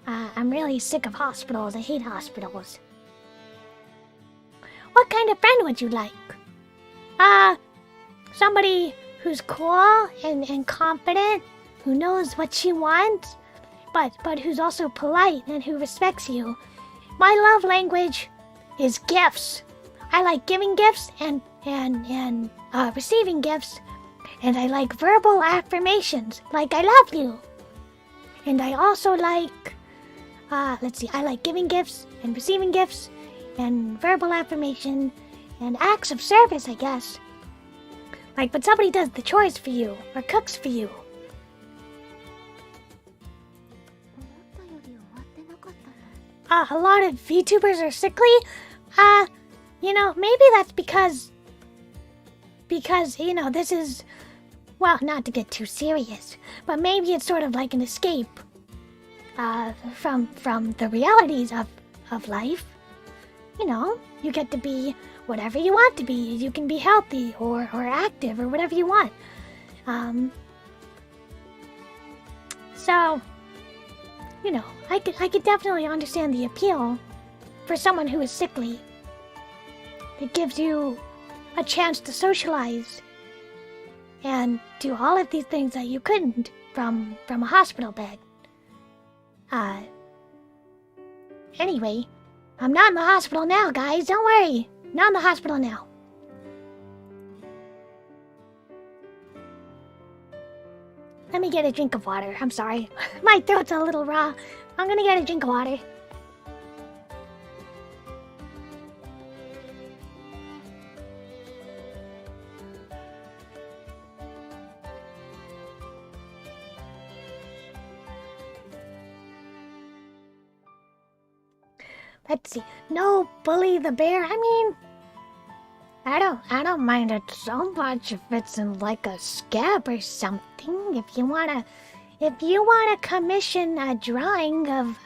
Speaker 1: I'm really sick of hospitals. I hate hospitals. What kind of friend would you like? Somebody who's cool and confident, who knows what she wants, but who's also polite and who respects you. My love language is gifts. I like giving gifts and receiving gifts, and I like verbal affirmations, like I love you. And I also like, I like giving gifts and receiving gifts and verbal affirmation and acts of service, I guess. Like when somebody does the chores for you or cooks for you. A lot of VTubers are sickly. You know, maybe that's because, you know, this is, well, not to get too serious, but maybe it's sort of like an escape, from the realities of life. You know, you get to be whatever you want to be. You can be healthy or active or whatever you want. So, you know, I could definitely understand the appeal for someone who is sickly. It gives you a chance to socialize and do all of these things that you couldn't from a hospital bed. Anyway, I'm not in the hospital now, guys. Don't worry. Not in the hospital now. Let me get a drink of water. I'm sorry. My throat's a little raw. I'm gonna get a drink of water. Let's see. No, bully the bear. I mean, I don't mind it so much if it's in like a scab or something. If you wanna if you want to commission a drawing of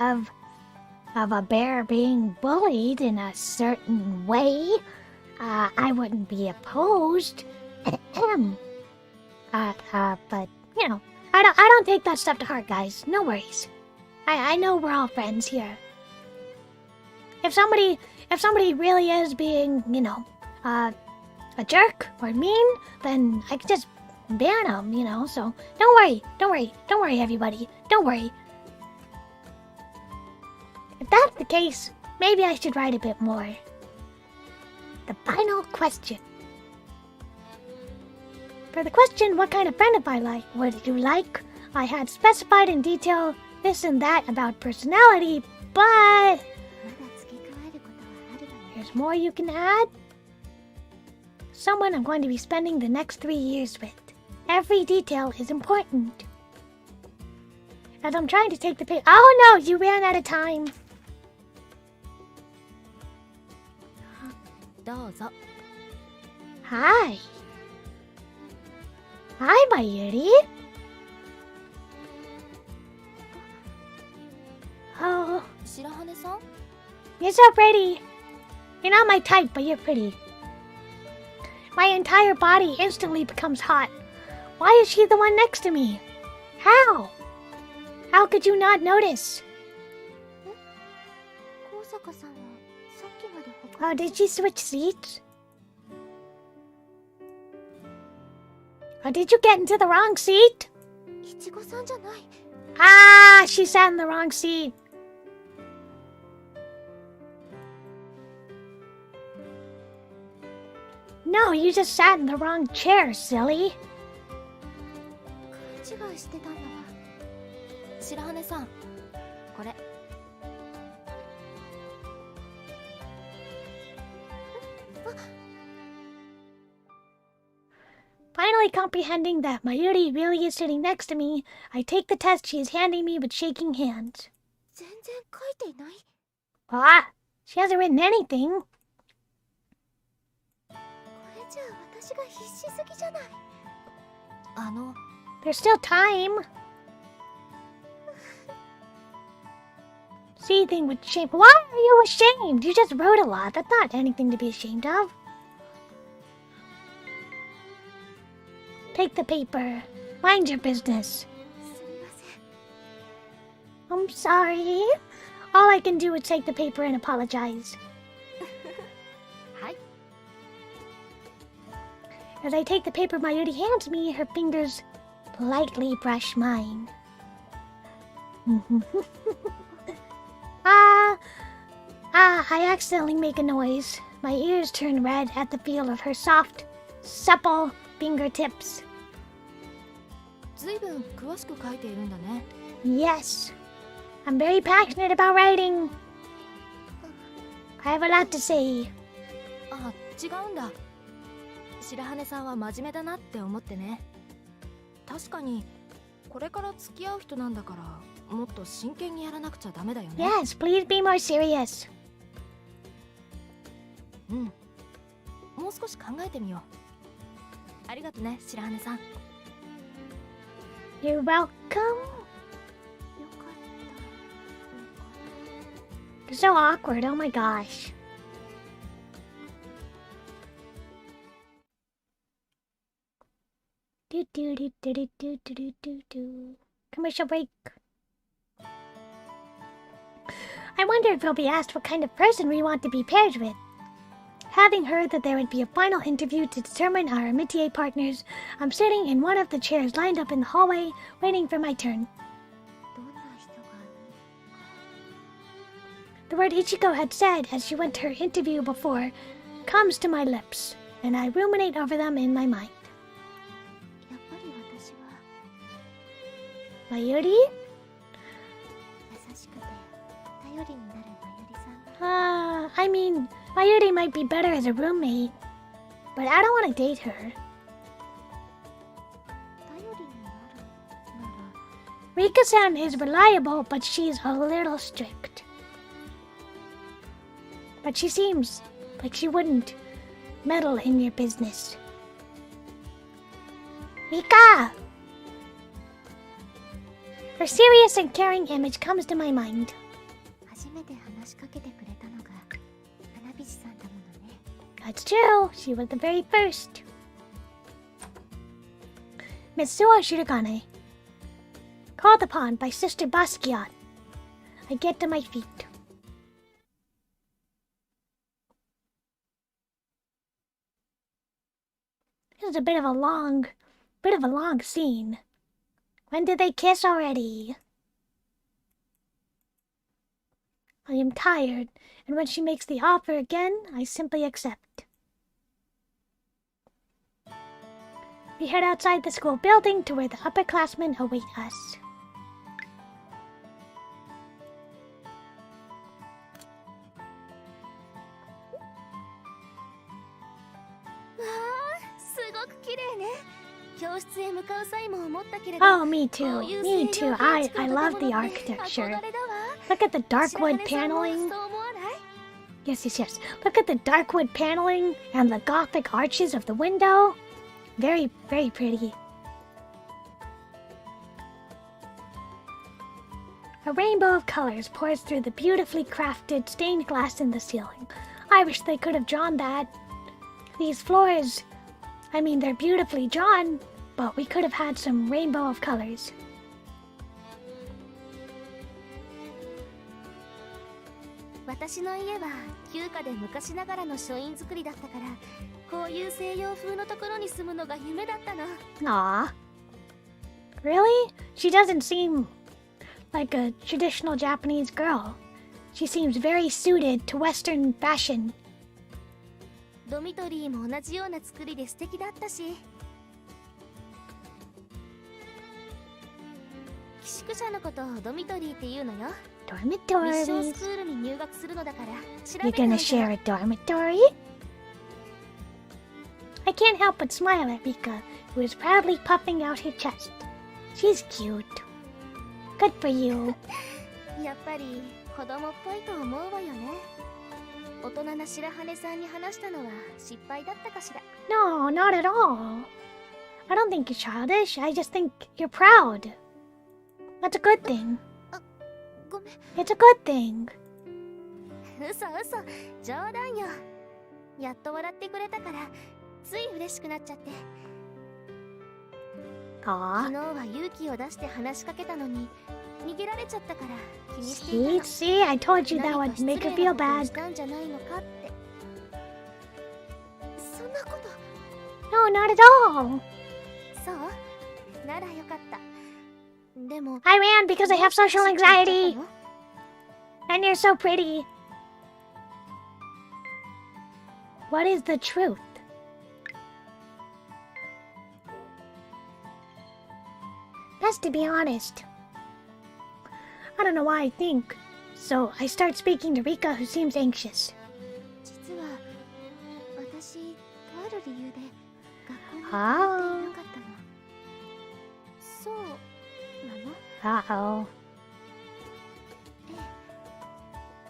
Speaker 1: a bear being bullied in a certain way, I wouldn't be opposed. But you know, I don't take that stuff to heart, guys. No worries. I know we're all friends here. If somebody really is being, you know, a jerk or mean, then I could just ban them, you know. So don't worry, everybody. Don't worry. If that's the case, maybe I should write a bit more. The final question. For the question, what kind of friend would you like? I had specified in detail this and that about personality, but there's more you can add. Someone I'm going to be spending the next 3 years with. Every detail is important. As I'm trying to take the picture. Oh no, you ran out of time.
Speaker 4: どうぞ。
Speaker 1: Hi. Hi, Mayuri. Oh,
Speaker 4: 白羽さん
Speaker 1: you're so pretty. You're not my type, but you're pretty. My entire body instantly becomes hot. Why is she the one next to me? How? How could you not notice?
Speaker 3: 高坂さんはさっきまで
Speaker 1: Oh, did she switch seats? Or did you get into the wrong seat?
Speaker 3: いちごさんじゃない。
Speaker 1: Ah, she sat in the wrong seat. No, you just sat in the wrong chair, silly.
Speaker 3: 勘違いしてたんだわ。
Speaker 4: 白羽さんこれ
Speaker 1: Finally comprehending that Mayuri really is sitting next to me, I take the test she is handing me with shaking hands.
Speaker 3: 全然書いていない。
Speaker 1: Ah, she hasn't written anything.
Speaker 3: これじゃあ私が必死すぎじゃない。
Speaker 1: There's still time. Seething with shame. Why are you ashamed? You just wrote a lot. That's not anything to be ashamed of. Take the paper. Mind your business.
Speaker 3: すみません。
Speaker 1: I'm sorry. All I can do is take the paper and apologize.
Speaker 4: はい
Speaker 1: As I take the paper Mayuri hands me, her fingers lightly brush mine. I accidentally make a noise. My ears turn red at the feel of her soft, supple fingertips.
Speaker 4: ずいぶん詳しく書いているんだね
Speaker 1: Yes, I'm very passionate about writing. I have a lot to say.
Speaker 4: あ、違うんだ白羽さんは真面目だなって思ってね確かにこれから付き合う人なんだからもっと真剣にやらなくちゃダメだよね
Speaker 1: Yes, please be more serious.
Speaker 4: うんもう少し考えてみようありがとね白羽さん
Speaker 1: You're welcome.
Speaker 3: よかった。
Speaker 1: You're so awkward, oh my gosh. Do do do do do do do do do. Commercial break. I wonder if we'll be asked what kind of person we want to be paired with. Having heard that there would be a final interview to determine our amitié partners, I'm sitting in one of the chairs lined up in the hallway, waiting for my turn.
Speaker 3: どんな人が
Speaker 1: The word Ichiko had said as she went to her interview before comes to my lips, and I ruminate over them in my mind.
Speaker 3: やっぱり私は
Speaker 1: Mayuri?
Speaker 3: 優しくて頼りになるまゆりさんが
Speaker 1: I mean, Mayuri might be better as a roommate, but I don't want to date her.
Speaker 3: 頼りになるなら
Speaker 1: Rika-san is reliable, but she's a little strict. But she seems like she wouldn't meddle in your business. Rika! Her serious and caring image comes to my mind.
Speaker 3: 初めて話しかけてくれたのが花火師さんだものね。
Speaker 1: That's true. She was the very first. Mitsuo Shirogane. Called upon by Sister Basquiat. I get to my feet. This is a bit of a long scene. When did they kiss already? I am tired, and when she makes the offer again, I simply accept. We head outside the school building to where the upperclassmen await us. Oh, me too. Me too. I love the architecture. Look at the dark wood paneling. Yes. Look at the dark wood paneling and the Gothic arches of the window. Very, very pretty. A rainbow of colors pours through the beautifully crafted stained glass in the ceiling. I wish they could have drawn that. These floors, I mean, they're beautifully drawn, but we could have had some rainbow of colors. Aww. Really? She doesn't seem like a traditional Japanese girl. She seems very suited to Western fashion.
Speaker 3: ドミトリーも同じような作りで素敵だったし、寄宿舎のことをドミトリーって言うのよ。ミッションスクールに入学するのだから調べて
Speaker 1: You're gonna share a dormitory? I can't help but smile at Rika, who is proudly puffing out her chest. She's cute. Good for you.
Speaker 3: やっぱり子供っぽいと思うわよね。大人な白羽さんに話したのは失敗だったかしら。
Speaker 1: No, not at all. I don't think you're childish. I just think you're proud. That's a good thing.
Speaker 3: ごめん。
Speaker 1: It's a good thing.
Speaker 3: 嘘冗談よ。やっと笑ってくれたからつい嬉しくなっちゃって。
Speaker 1: Aww.
Speaker 3: 昨日は勇気を出して話しかけたのに逃げられちゃったから気にしていたの。
Speaker 1: See, I told you that would make her feel bad.
Speaker 3: したんじゃないのかって。そんなこと。
Speaker 1: No, not at all.
Speaker 3: そうならよかった。でも
Speaker 1: I ran because I have social anxiety. And you're so pretty. What is the truth? Best to be honest. I don't know why I think. So I start speaking to Rika, who seems anxious.
Speaker 3: 実は私とある理由で学校に通っていなかったの。そうなの？
Speaker 1: Uh-oh.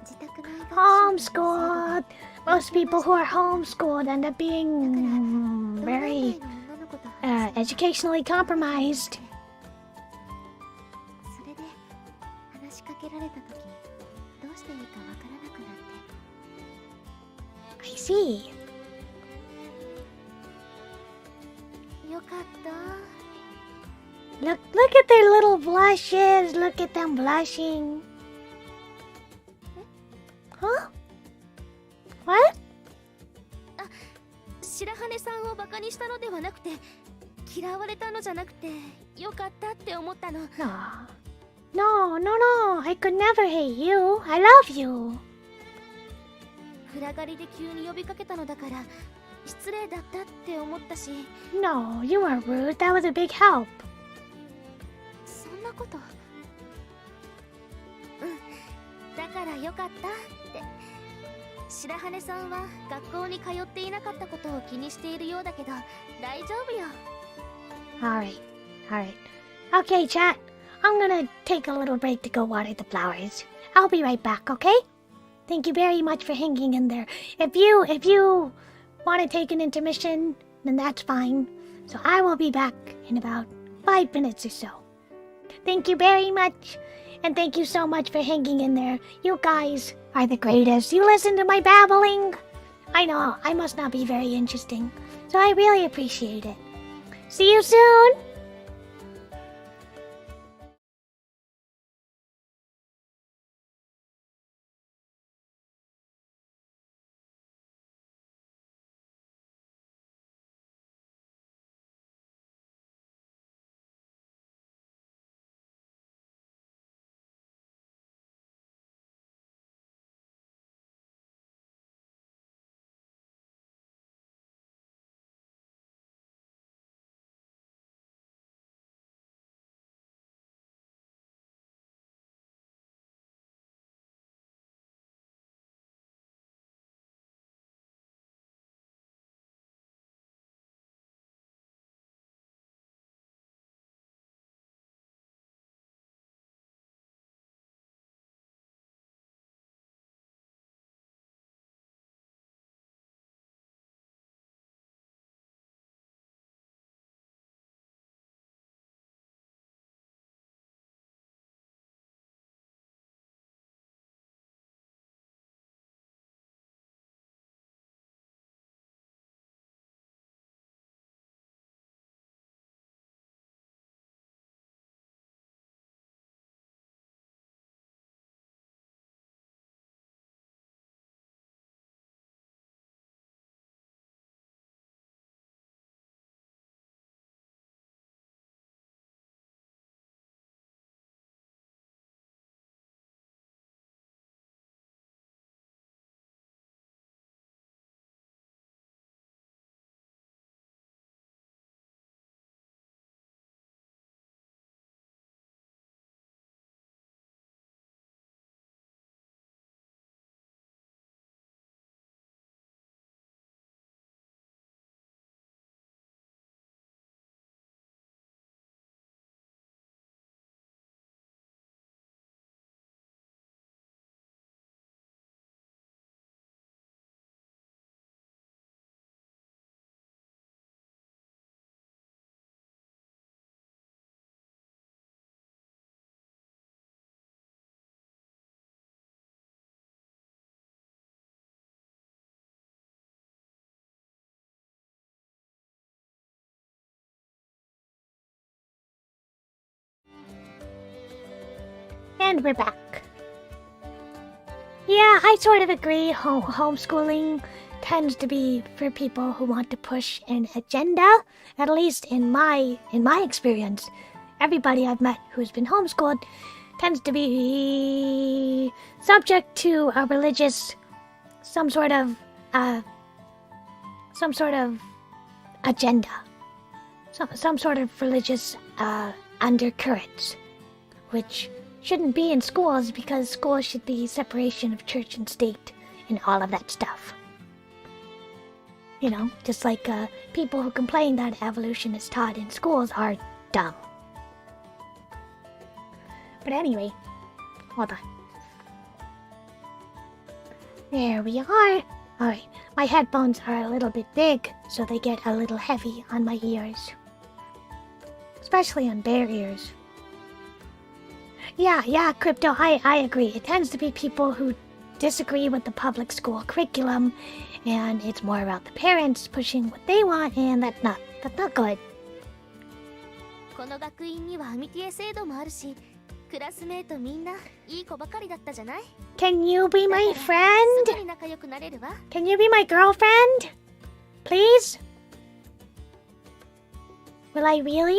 Speaker 3: 自宅内学習
Speaker 1: Homeschooled. Most people who are homeschooled end up being very educationally compromised.
Speaker 3: それで話しかけられた時どうしていいかわからなくなって。
Speaker 1: I see.
Speaker 3: よかった。
Speaker 1: Look at their little blushes. Look at them blushing. Huh? What?
Speaker 3: 白羽さんをバカにしたのではなくて嫌われたのじゃなくてよかったって思ったの。
Speaker 1: No. I could never hate you. I love you.
Speaker 3: フラガリで急に呼びかけたのだから失礼だったって思ったし。
Speaker 1: No, you weren't rude. That was a big help.
Speaker 3: そんなこと。だからよかったって。白羽さんは学校に通っていなかったことを気にしているようだけど大丈夫よ。
Speaker 1: Alright. Okay, chat. I'm gonna take a little break to go water the flowers. I'll be right back, okay? Thank you very much for hanging in there. If you want to take an intermission, then that's fine. So I will be back in about 5 minutes or so. Thank you very much. And thank you so much for hanging in there. You guys are the greatest. You listen to my babbling. I know, I must not be very interesting. So I really appreciate it. See you soon! And we're back. Yeah, I sort of agree. Homeschooling tends to be for people who want to push an agenda. At least in my experience, everybody I've met who's been homeschooled tends to be subject to a religious, some sort of agenda, some sort of religious undercurrents, which shouldn't be in schools because schools should be separation of church and state and all of that stuff. You know, just like people who complain that evolution is taught in schools are dumb. But anyway, hold on. There we are. Alright, my headphones are a little bit big, so they get a little heavy on my ears. Especially on bare ears. Yeah, Crypto, I agree. It tends to be people who disagree with the public school curriculum, and it's more about the parents pushing what they want, and that's not good.
Speaker 3: この学院にはアミティエ制度もあるし、クラスメートみんないい子ばかりだったじゃない?
Speaker 1: Can you be my friend?
Speaker 3: すぐに仲良くなれるわ。
Speaker 1: Can you be my girlfriend? Please? Will I really?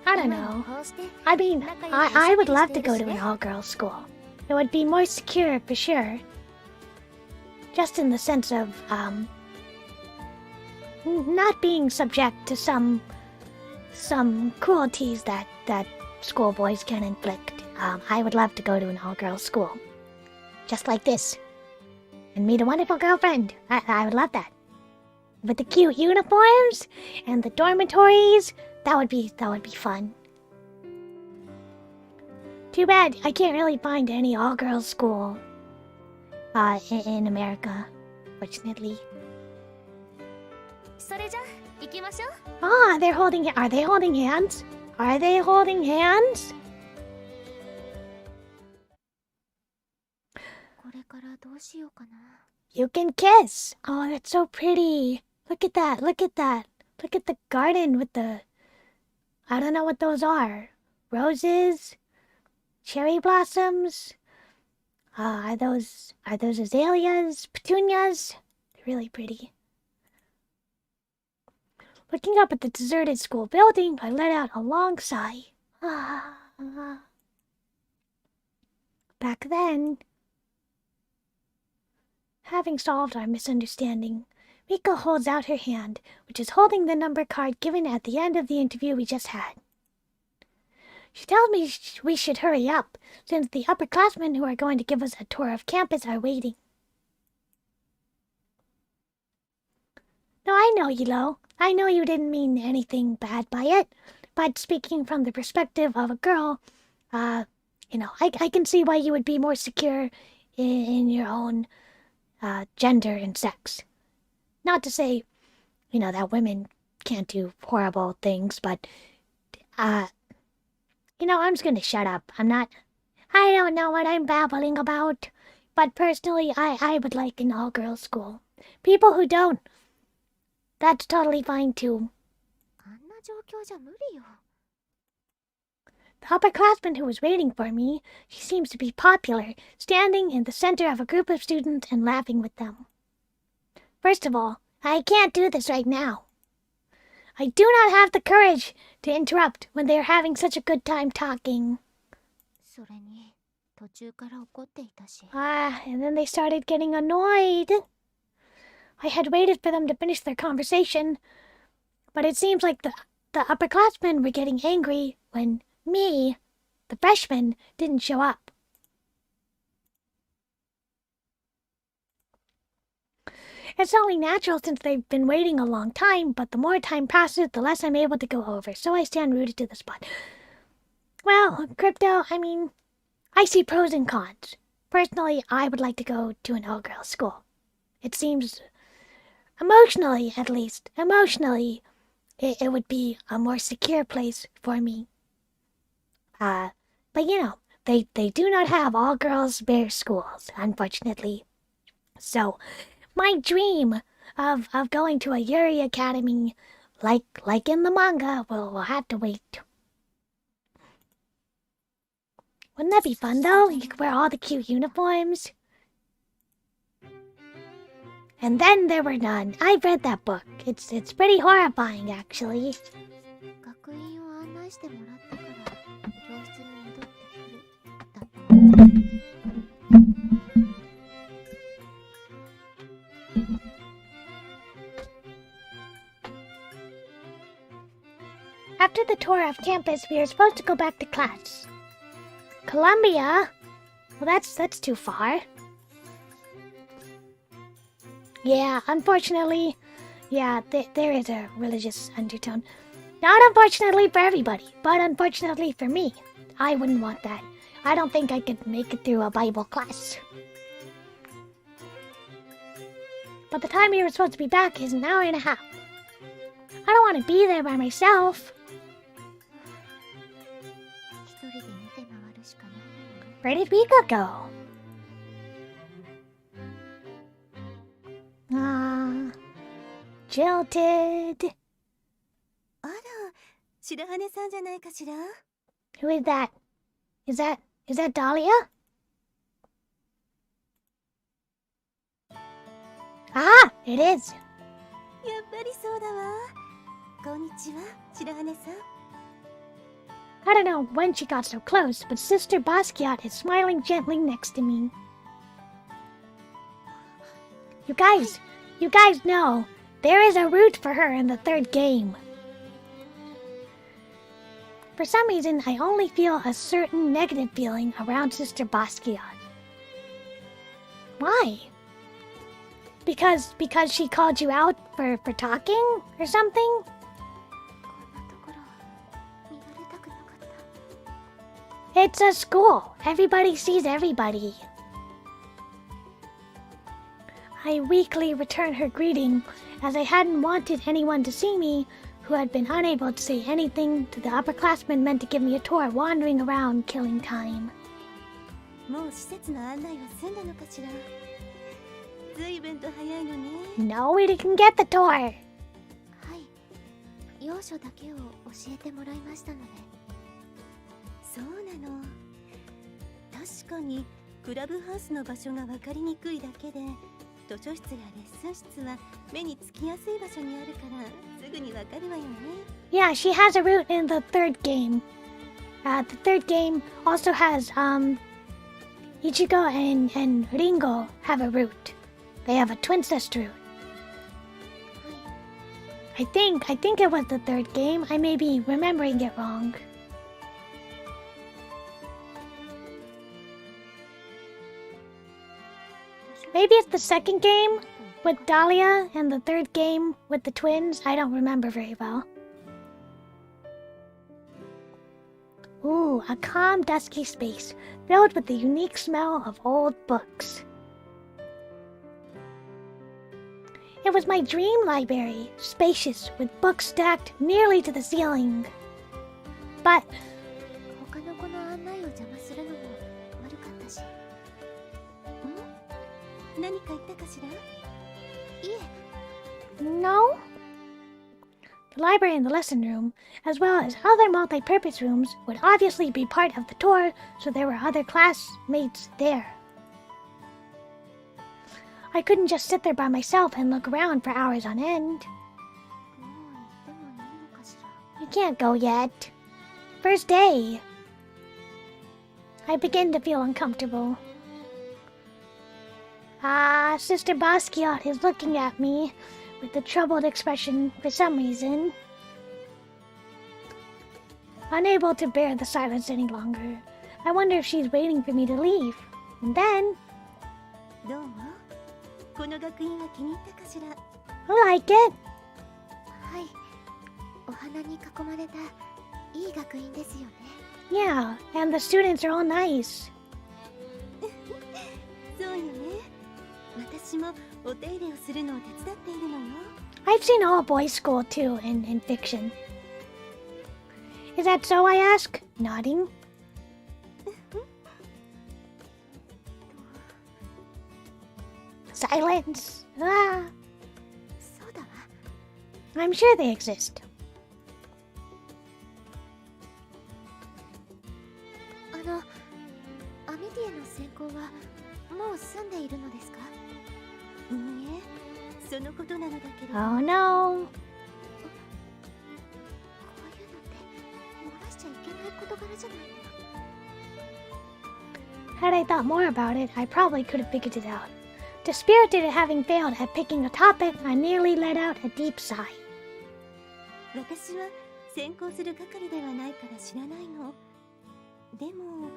Speaker 1: I don't know. I mean, I would love to go to an all-girls school. It would be more secure for sure. Just in the sense of, not being subject to some cruelties that schoolboys can inflict. I would love to go to an all-girls school. Just like this. And meet a wonderful girlfriend. I would love that. With the cute uniforms and the dormitories, that would be fun. Too bad I can't really find any all-girls school in America, fortunately.
Speaker 3: それじゃ行きましょう。
Speaker 1: Ah, they're holding it. Are they holding hands? Are they holding hands?
Speaker 3: これからどうしようかな。
Speaker 1: You can kiss. Oh, that's so pretty. Look at that. Look at that. Look at the garden with the... I don't know what those are. Roses? Cherry blossoms? Are those azaleas? Petunias? They're really pretty. Looking up at the deserted school building, I let out a long sigh. Back then... Having solved our misunderstanding, Mika holds out her hand, which is holding the number card given at the end of the interview we just had. She tells me we should hurry up, since the upperclassmen who are going to give us a tour of campus are waiting. No, I know, Yilo. I know you didn't mean anything bad by it, but speaking from the perspective of a girl, I can see why you would be more secure in your own gender and sex. Not to say, that women can't do horrible things, but, I'm just gonna shut up. I don't know what I'm babbling about, but personally, I would like an all-girls school. People who don't, that's totally fine too.
Speaker 3: あんな状況じゃ無理よ。
Speaker 1: The upperclassman who was waiting for me, she seems to be popular, standing in the center of a group of students and laughing with them. First of all, I can't do this right now. I do not have the courage to interrupt when they are having such a good time talking.
Speaker 3: それに途中から怒っていたし。
Speaker 1: And then they started getting annoyed. I had waited for them to finish their conversation, but it seems like the upperclassmen were getting angry when me, the freshman, didn't show up. It's only natural since they've been waiting a long time, but the more time passes, the less I'm able to go over, so I stand rooted to the spot. Well, Crypto, I see pros and cons. Personally, I would like to go to an all-girls school. It seems, emotionally at least, it would be a more secure place for me. But they do not have all-girls bear schools, unfortunately. So, my dream of going to a Yuri Academy, like in the manga, will have to wait. Wouldn't that be fun, though? You could wear all the cute uniforms. And then there were none. I've read that book. It's pretty horrifying, actually.
Speaker 3: 学院を案内してもらってから教室に戻ってくるだった。
Speaker 1: After the tour of campus, we are supposed to go back to class. Columbia? Well, that's too far. Yeah, unfortunately, there is a religious undertone. Not unfortunately for everybody, but unfortunately for me. I wouldn't want that. I don't think I could make it through a Bible class. But the time we were supposed to be back is an hour and a half. I don't want to be there by myself.
Speaker 3: 一人で見て回るしかないよね。
Speaker 1: Where did Mika go? Jilted.
Speaker 2: あら、白羽さんじゃないかしら。
Speaker 1: Who is that? Is that Dahlia? Ah, it is.
Speaker 2: やっぱりそうだわ。こんにちは、白羽さん。
Speaker 1: I don't know when she got so close, but Sister Basquiat is smiling gently next to me. You guys know there is a route for her in the third game. For some reason, I only feel a certain negative feeling around Sister Basquiat. Why? Because she called you out for talking or something?
Speaker 3: こんなところ見られたくなかった。
Speaker 1: It's a school. Everybody sees everybody. I weakly returned her greeting, as I hadn't wanted anyone to see me, who had been unable to say anything to the upperclassmen meant to give me a tour wandering around killing time.
Speaker 2: もう施設の案内は済んだのかしら。随分と早いのね。
Speaker 1: No, we didn't get the tour.
Speaker 3: はい、要所だけを教えてもらいましたので。
Speaker 2: そうなの。確かにクラブハウスの場所が分かりにくいだけで、図書室やレッスン室は目につきやすい場所にあるからすぐに分かるわよね。
Speaker 1: Yeah, she has a route in the third game. The third game also has Ichigo and Ringo have a route. They have a twin sister route. I think it was the third game. I may be remembering it wrong. Maybe it's the second game with Dahlia and the third game with the twins. I don't remember very well. Ooh, a calm, dusky space filled with the unique smell of old books. It was my dream library, spacious with books stacked nearly to the ceiling. But
Speaker 3: 他の子の案内を邪魔するのも悪かったし。
Speaker 2: 何か言ったかしら？
Speaker 3: いえ。
Speaker 1: no. The library and the lesson room, as well as other multi-purpose rooms, would obviously be part of the tour, so there were other classmates there. I couldn't just sit there by myself and look around for hours on end.
Speaker 3: もう行ってもいいのかしら。
Speaker 1: You can't go yet. First day. I begin to feel uncomfortable. Sister Basquiat is looking at me with a troubled expression for some reason. Unable to bear the silence any longer, I wonder if she's waiting for me to leave. And then...
Speaker 2: どうも。この学院は気に入ったかしら。
Speaker 1: I like it.
Speaker 3: はい、お花に囲まれたいい学院ですよね。
Speaker 1: Yeah, and the students are all nice.
Speaker 2: そうよね。私もお手入れをするのを手伝っているのよ。
Speaker 1: I've seen all boys school too in fiction. Is that so, I ask, nodding. Silence. Ah,
Speaker 3: そうだわ。
Speaker 1: I'm sure they exist.
Speaker 3: アミディエの専攻はもう済んでいるのですか？
Speaker 2: いいえ、そのことなのだけれど。
Speaker 1: Oh no.
Speaker 3: こういうのって漏らしちゃいけない事柄じゃないの。
Speaker 1: Had I thought more about it, I probably could have figured it out. Dispirited at having failed at picking a topic, I nearly let out a deep sigh.
Speaker 2: 私は専攻する係ではないから知らないの。でも、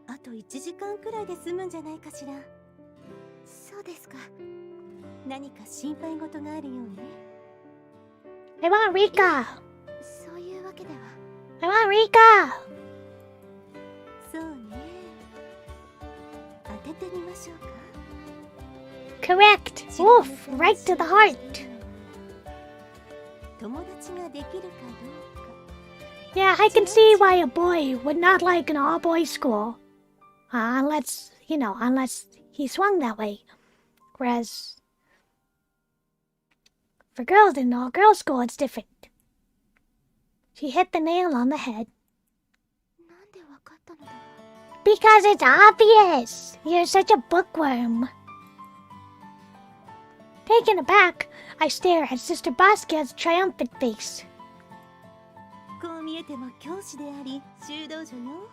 Speaker 2: あと1時間くらいで済むんじゃないかしら。
Speaker 3: そうですか。
Speaker 2: 何か心配事があるようね。
Speaker 1: I want Rika!
Speaker 3: そういうわけでは。
Speaker 1: I want Rika!
Speaker 2: そうね。当ててみましょうか。
Speaker 1: Correct! Oof! Right to the heart!
Speaker 2: 友達ができるかどうか。
Speaker 1: Yeah, I can see why a boy would not like an all-boys school. Unless he swung that way. Whereas, for girls in an all-girls school, it's different. She hit the nail on the head.
Speaker 3: なんでわかったのだろう。
Speaker 1: Because it's obvious! You're such a bookworm. Taken aback, I stare at Sister Basquiat's triumphant face.
Speaker 2: こう見えても教師であり修道女よ。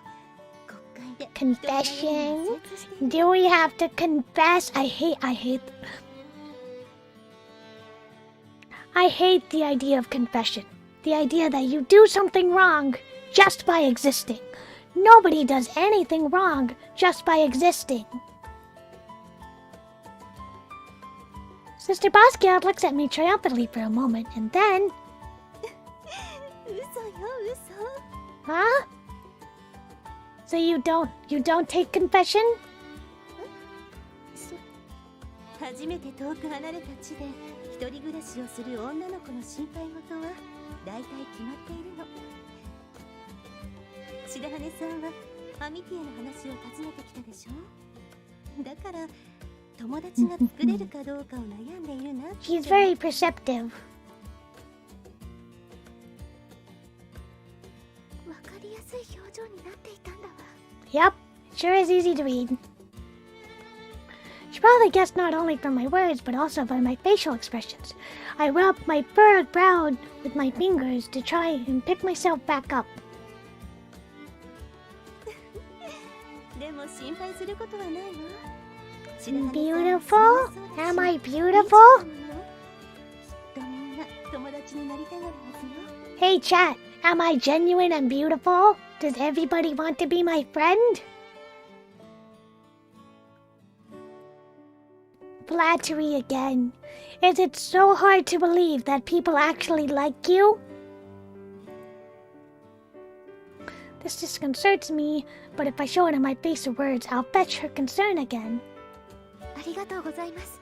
Speaker 2: 国会で
Speaker 1: Confession? Do we have to confess? I hate the idea of confession. The idea that you do something wrong just by existing. Nobody does anything wrong just by existing. Sister Basquiat looks at me triumphantly for a moment and then...
Speaker 2: 嘘よ嘘。
Speaker 1: Huh? So you don't take confession?
Speaker 2: 恥初めて遠く離れた地で一人暮らしをする女の子の心配事はだいたい決まっているの。白羽さんはアミティアの話を尋ねてきたでしょ。だから友達が作れるかどうかを悩んでいるなって。
Speaker 1: She's very perceptive.
Speaker 3: わかりやすい表情になっていたんだわ。
Speaker 1: Yep, sure is easy to read. She probably guessed not only from my words, but also by my facial expressions. I rubbed my furrowed brow with my fingers to try and pick myself back up.
Speaker 2: でも心配することはないわ。
Speaker 1: Beautiful? Am I beautiful?
Speaker 2: きっとみんな友達になりたがるはずよ。
Speaker 1: Hey chat, am I genuine and beautiful? Does everybody want to be my friend? Flattery again. Is it so hard to believe that people actually like you? This disconcerts me, but if I show it in my face or words, I'll fetch her concern again.
Speaker 3: ありがとうございます。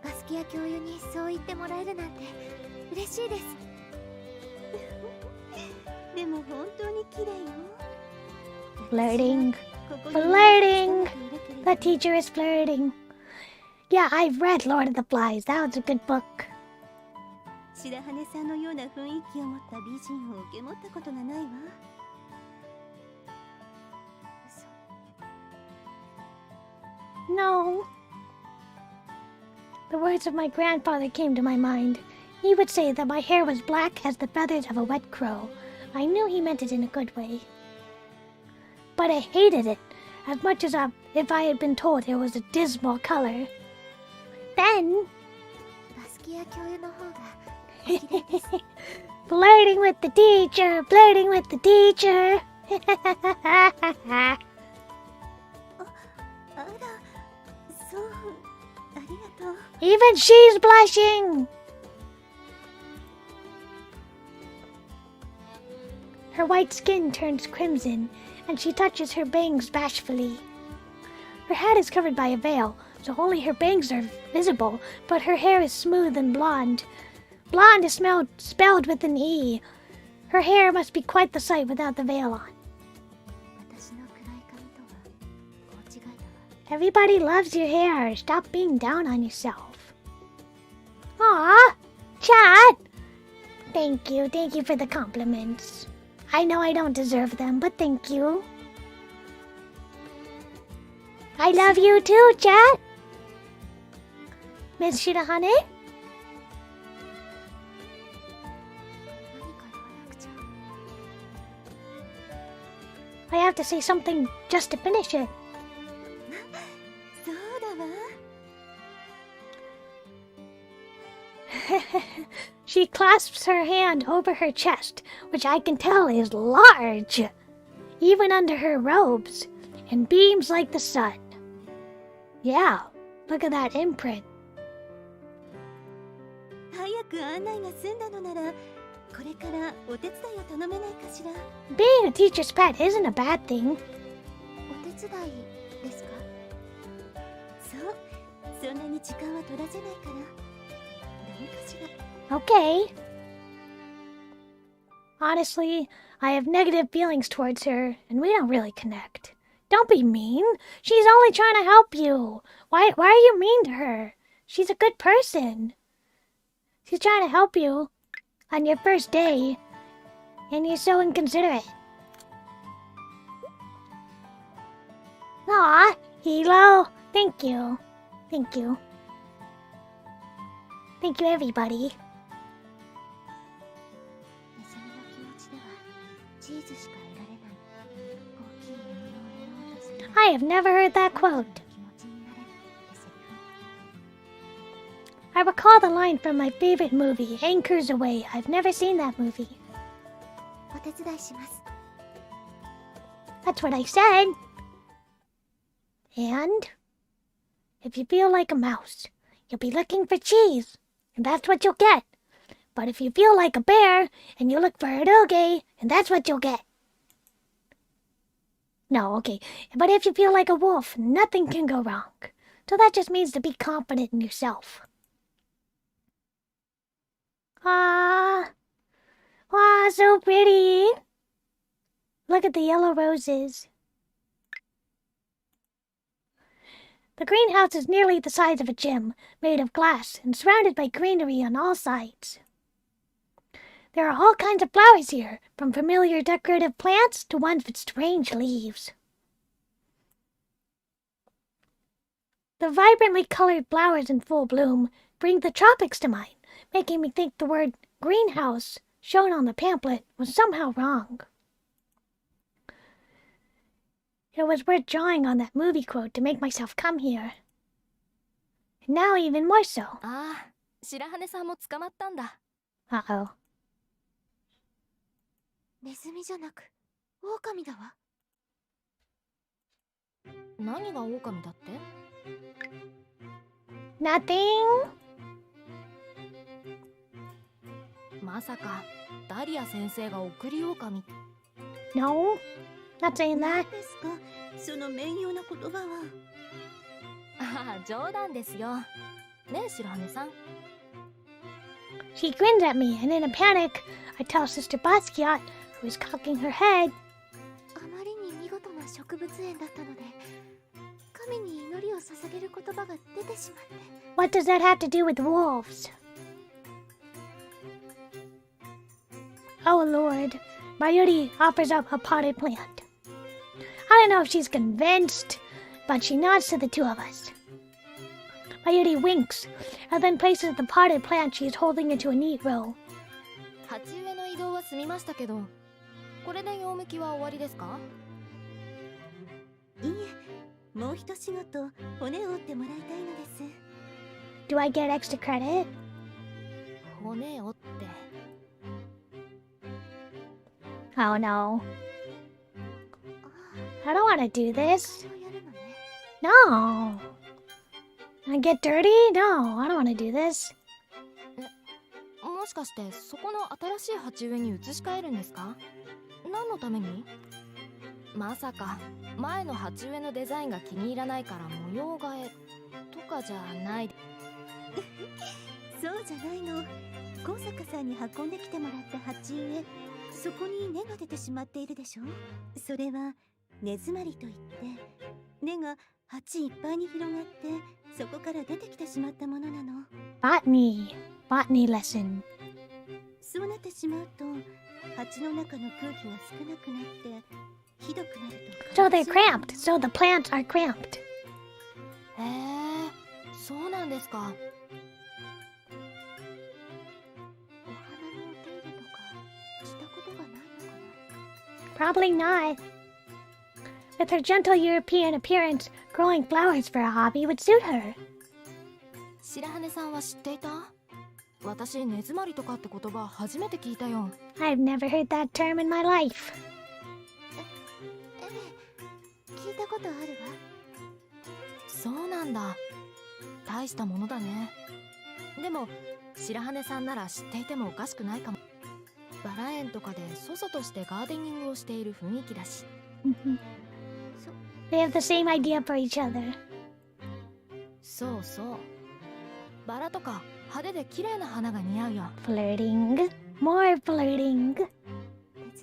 Speaker 3: バスキア教諭にそう言ってもらえるなんて嬉しいです。
Speaker 2: でも本当に綺麗よ。
Speaker 1: Flirting. Flirting. The teacher is flirting. Yeah, I've read Lord of the Flies. That was a good book.
Speaker 2: 白羽さんのような雰囲気を持った美人を受け持ったことがないわ。
Speaker 1: No. The words of my grandfather came to my mind. He would say that my hair was black as the feathers of a wet crow. I knew he meant it in a good way. But I hated it, as much as if I had been told it was a dismal color. Then,
Speaker 3: バスキア教諭の方がお綺麗です。
Speaker 1: flirting with the teacher, flirting with the teacher.
Speaker 2: あら、そう、ありがとう。
Speaker 1: Even she's blushing. Her white skin turns crimson, and she touches her bangs bashfully. Her head is covered by a veil, so only her bangs are visible, but her hair is smooth and blonde. Blonde is spelled with an E. Her hair must be quite the sight without the veil on.
Speaker 3: 私の暗い髪とは大違いだわ。
Speaker 1: Everybody loves your hair. Stop being down on yourself. Aw, Chad! Thank you for the compliments. I know I don't deserve them, but thank you. I love you too, Chad. Miss Shirahane?
Speaker 3: 何か言わなくちゃ。
Speaker 1: I have to say something just to finish it.
Speaker 2: そうだわ。
Speaker 1: She clasps her hand over her chest, which I can tell is large, even under her robes, and beams like the sun. Yeah, look at that imprint.
Speaker 2: 早く案内が済んだのなら、これからお手伝いを頼めないかしら。
Speaker 1: Being a teacher's pet isn't a bad thing.
Speaker 3: お手伝いですか？
Speaker 2: そう、そんなに時間は取らせないから。何かしら。
Speaker 1: Okay. Honestly, I have negative feelings towards her, and we don't really connect. Don't be mean. She's only trying to help you. Why are you mean to her? She's a good person. She's trying to help you on your first day, and you're so inconsiderate. Aw, Hilo. Thank you. Thank you. Thank you, everybody.
Speaker 3: ネズミの気持ちではチーズしか得られない。大きい獲物を得ようとする。
Speaker 1: I have never heard that quote.
Speaker 3: 気持ちになれってセリフ。
Speaker 1: I recall the line from my favorite movie, Anchors Away. I've never seen that movie.
Speaker 3: お手伝いします。
Speaker 1: That's what I said. And if you feel like a mouse, you'll be looking for cheese, and that's what you'll get. But if you feel like a bear, and you look for eroge, and that's what you'll get. No, okay. But if you feel like a wolf, nothing can go wrong. So that just means to be confident in yourself. Ah, wow, so pretty. Look at the yellow roses. The greenhouse is nearly the size of a gym, made of glass and surrounded by greenery on all sides. There are all kinds of flowers here, from familiar decorative plants to ones with strange leaves. The vibrantly colored flowers in full bloom bring the tropics to mind, making me think the word greenhouse shown on the pamphlet was somehow wrong. It was worth drawing on that movie quote to make myself come here. And now even more so.
Speaker 4: ああ、白羽さんも捕まったんだ。
Speaker 1: Uh-oh.
Speaker 3: ネズミじゃなく狼だわ。
Speaker 4: 何が狼だって？
Speaker 1: Nothing?
Speaker 4: まさかダリア先生が送り狼？
Speaker 1: No, not saying
Speaker 2: 何
Speaker 1: that.
Speaker 2: ですかその名誉な言葉は。
Speaker 4: ああ、冗談ですよ。ねえ、白羽さん。
Speaker 1: She grins at me, and in a panic, I tell Sister Basquiat, who is cocking her head,
Speaker 3: あまりに見事な植物園だったので、神に祈りを捧げる言葉が出てしまって。
Speaker 1: What does that have to do with wolves? Oh Lord, Mayuri offers up a potted plant. I don't know if she's convinced, but she nods to the two of us. Mayuri winks, and then places the potted plant she is holding into a neat row.
Speaker 4: 鉢植えの移動は済みましたけど、これで用向きは終わりですか？
Speaker 2: いいえ、もう一仕事骨を折ってもらいたいのです。
Speaker 1: Do I get extra credit?
Speaker 4: 骨折って。
Speaker 1: Oh no. I don't want to do this.
Speaker 3: それをやるのね。
Speaker 1: No. I get dirty? No, I don't want to do this.
Speaker 4: もしかしてそこの新しい鉢植えに移し替えるんですか？何のために？まさか前の鉢植えのデザインが気に入らないから模様替えとかじゃない？
Speaker 2: そうじゃないの。高坂さんに運んできてもらった鉢植え、そこに根が出てしまっているでしょ。それは根詰まりといって、根が鉢いっぱいに広がってそこから出てきてしまったものなの。
Speaker 1: Botany lesson.
Speaker 2: そうなってしまうと鉢の中の空気が少なくなってひどくなると。
Speaker 1: So they're cramped. So the plants are cramped.
Speaker 4: へえ、そうなんですか。
Speaker 3: お花のお手入れとかしたことがないのかな。
Speaker 1: Probably not. With her gentle European appearance, growing flowers for a hobby would suit her.
Speaker 4: 白羽さんは知っていた？私、根詰まりとかって言葉初めて聞いたよ。
Speaker 1: I've never heard that term in my life.
Speaker 3: 聞いたことあるわ。
Speaker 4: そうなんだ。大したものだね。でも白羽さんなら知っていてもおかしくないかも。バラ園とかでそそとしてガーデニングをしている雰囲気だし。
Speaker 1: They have the same idea for each other.
Speaker 4: そうそう。バラとか派手で綺麗な花が似合うよ。
Speaker 1: Flirting. More flirting.
Speaker 3: 手伝ってい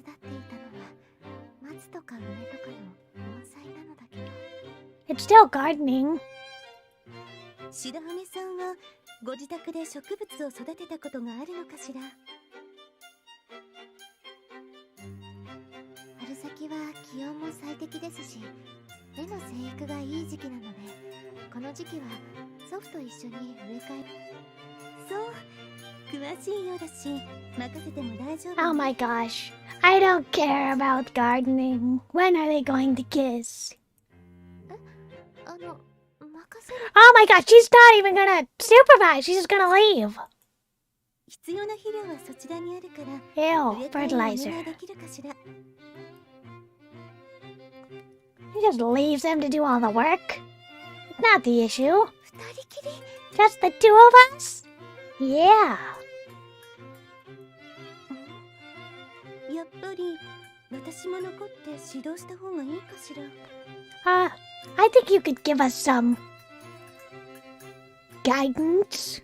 Speaker 3: たのは松とか梅とかの盆栽なのだけど。
Speaker 1: It's still gardening.
Speaker 2: 白羽さんはご自宅で植物を育てたことがあるのかしら。
Speaker 3: 春先は気温も最適ですし、根の生育がいい時期なので、この時期は祖父と一緒に植え替え。
Speaker 2: そう、詳しいようだし任せても大丈夫。
Speaker 1: Oh my gosh. I don't care about gardening. When are they going to kiss?
Speaker 3: 任せる。
Speaker 1: Oh my gosh, she's not even gonna supervise. She's just gonna leave.
Speaker 2: 必要な肥料はそちらにあるから。
Speaker 1: Ew,
Speaker 2: 植え替えをお
Speaker 1: fertilizer.
Speaker 2: 願いできるかしら。
Speaker 1: He just leaves them to do all the work. Not the issue.
Speaker 3: 二人きり。
Speaker 1: Just the two of us? Yeah.
Speaker 2: やっぱり私も残って指導した方がいいかしら。
Speaker 1: I think you could give us some guidance.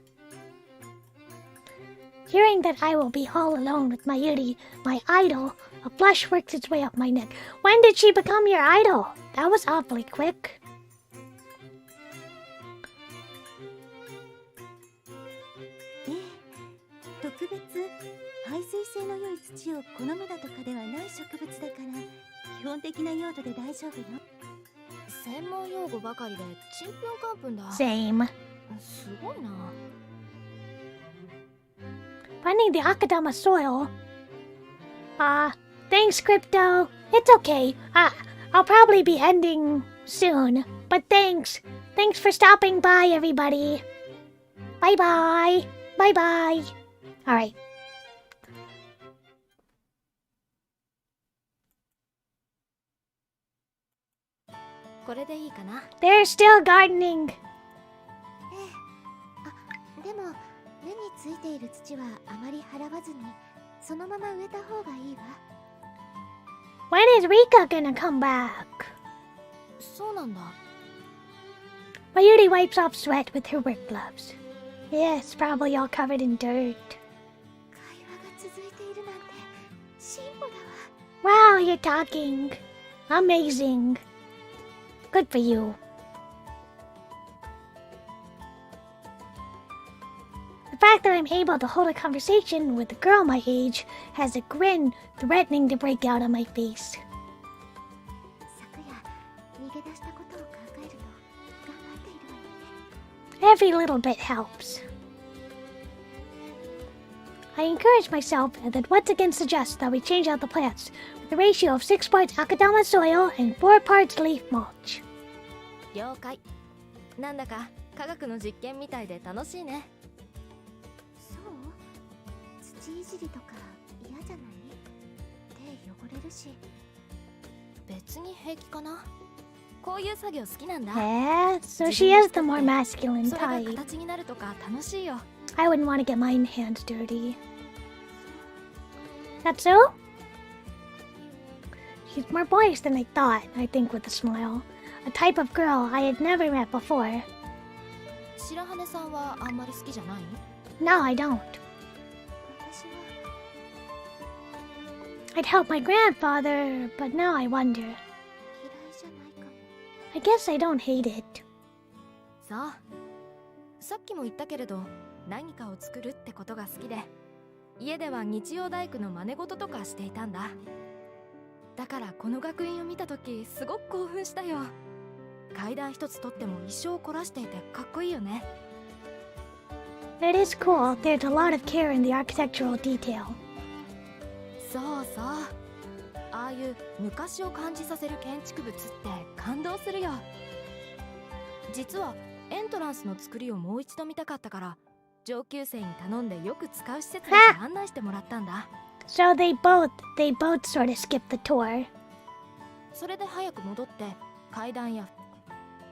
Speaker 1: Hearing that I will be all alone with my Yuri, my idol, a blush works its way up my neck. When did she become your idol? That was awfully quick.
Speaker 2: Eh, 特別排水性の良い土を好むだとかではない植物だから基本的な用途で大丈夫よ。
Speaker 4: 専門用語ばかりでちんぷんかんぷんだ。
Speaker 1: Same.
Speaker 4: すごいな。
Speaker 1: Finding the Akadama soil. Thanks, Crypto. It's okay. I'll probably be ending soon. But thanks. Thanks for stopping by, everybody. Bye-bye. Bye-bye. Alright.
Speaker 4: これでいいかな。
Speaker 1: They're still gardening.
Speaker 3: でも根についている土はあまり払わずにそのまま植えた方がいいわ。
Speaker 1: When is Rika gonna come back?
Speaker 4: そうなんだ。
Speaker 1: Mayuri wipes off sweat with her work gloves. Yes, probably all covered in dirt.
Speaker 3: 会話が続いているなんて進歩だわ。
Speaker 1: Wow, you're talking. Amazing. Good for you. The fact that I'm able to hold a conversation with a girl my age has a grin threatening to break out on my face.
Speaker 3: 昨夜逃げ出したことを考えると頑張っているわよね。
Speaker 1: Every little bit helps. I encourage myself that once again suggest that we change out the plants with a ratio of 6 parts Akadama soil and 4 parts leaf mulch.
Speaker 4: 了解。なんだか科学の実験みたいで楽しいね。
Speaker 3: そう？土いじりとか嫌じゃない？手汚れるし。
Speaker 4: 別に平気かな。こういう作業好きなんだ。
Speaker 1: Yeah, so she is the more masculine
Speaker 4: それが
Speaker 1: type.
Speaker 4: 形になるとか楽しいよ。
Speaker 1: I wouldn't want to get my hands dirty. That's so? She's more boyish than I thought, I think with a smile. A type of girl I had never met before.
Speaker 4: 白羽さんはあんまり好きじゃない？
Speaker 1: No, I don't.
Speaker 3: 私は
Speaker 1: I'd help my grandfather, but now I wonder.
Speaker 3: 嫌いじゃないかも。
Speaker 1: I guess I don't hate it.
Speaker 4: そう。さっきも言ったけれど、何かを作るってことが好きで、家では日曜大工の真似事とかしていたんだ。だからこの学院を見たときすごく興奮したよ。階段一つとっても一生を凝らしていてかっこいいよね。
Speaker 1: It is cool. There's a lot of care in the architectural detail.
Speaker 4: そうそう。ああいう昔を感じさせる建築物って感動するよ。実はエントランスの作りをもう一度見たかったから上級生に頼んでよく使う施設に案内してもらったんだ。
Speaker 1: So they both sort of skipped the tour.
Speaker 4: それで早く戻って階段や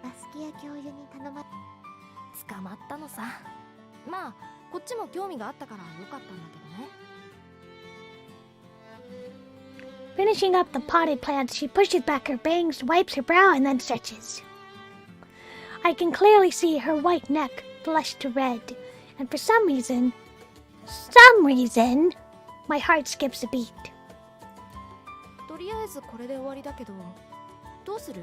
Speaker 3: バスキア教諭に頼ま
Speaker 4: 捕まったのさ。まあこっちも興味があったからよかったんだけどね。
Speaker 1: Finishing up the potted plants, she pushes back her bangs, wipes her brow, and then stretches. I can clearly see her white neck flushed to red, and for some reason, my heart skips a beat.
Speaker 4: とりあえずこれで終わりだけど、どうする？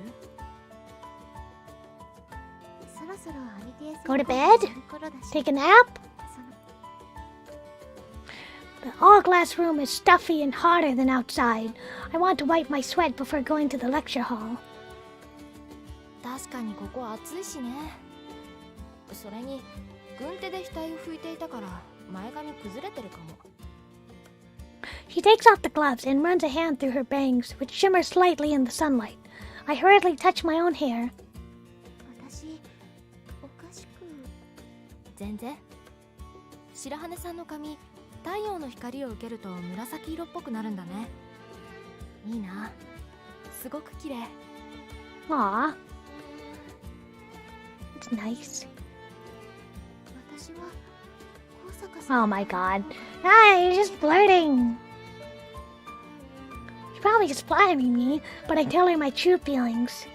Speaker 3: そろそろアニティエス
Speaker 1: Go to bed?
Speaker 3: する頃だし
Speaker 1: Take a nap?
Speaker 3: その
Speaker 1: The all-glass room is stuffy and hotter than outside. I want to wipe my sweat before going to the lecture hall.
Speaker 4: 確かにここ暑いしね。それに軍手で額を拭いていたから前髪崩れてるかも。
Speaker 1: She takes off the gloves and runs a hand through her bangs, which shimmer slightly in the sunlight. I hurriedly touch my own hair.
Speaker 3: 私おかしく
Speaker 4: 全然。白羽さんの髪、太陽の光を受けると紫色っぽくなるんだね。いいな。すごく綺麗。
Speaker 1: Aw. It's nice.
Speaker 3: 私は高坂さん
Speaker 1: Oh my god. Ah, you're just flirting. She's probably just flattering me, but I tell her my true feelings.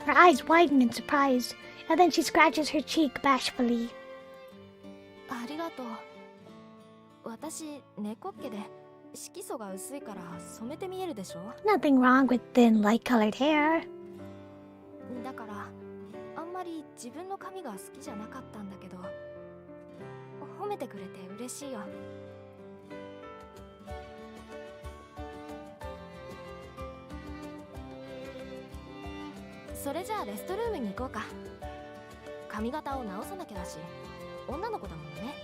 Speaker 1: Her eyes widen in surprise, And then she scratches her cheek bashfully.
Speaker 4: ありがとう。私、猫っ毛で色素が薄いから染めて見えるでしょ。
Speaker 1: Nothing wrong with thin, light-colored hair.
Speaker 4: だからあんまり自分の髪が好きじゃなかったんだけど、褒めてくれて嬉しいよ。それじゃあレストルームに行こうか。髪型を直さなきゃだし、女の子だもんね。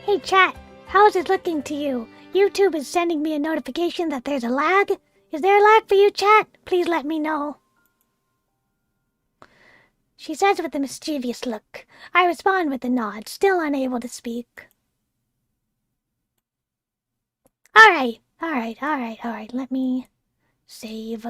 Speaker 1: Hey chat, how's it looking to you? YouTube is sending me a notification that there's a lag. Is there a lag for you, chat? Please let me know. She says with a mischievous look. I respond with a nod, still unable to speak. Alright. Let me save.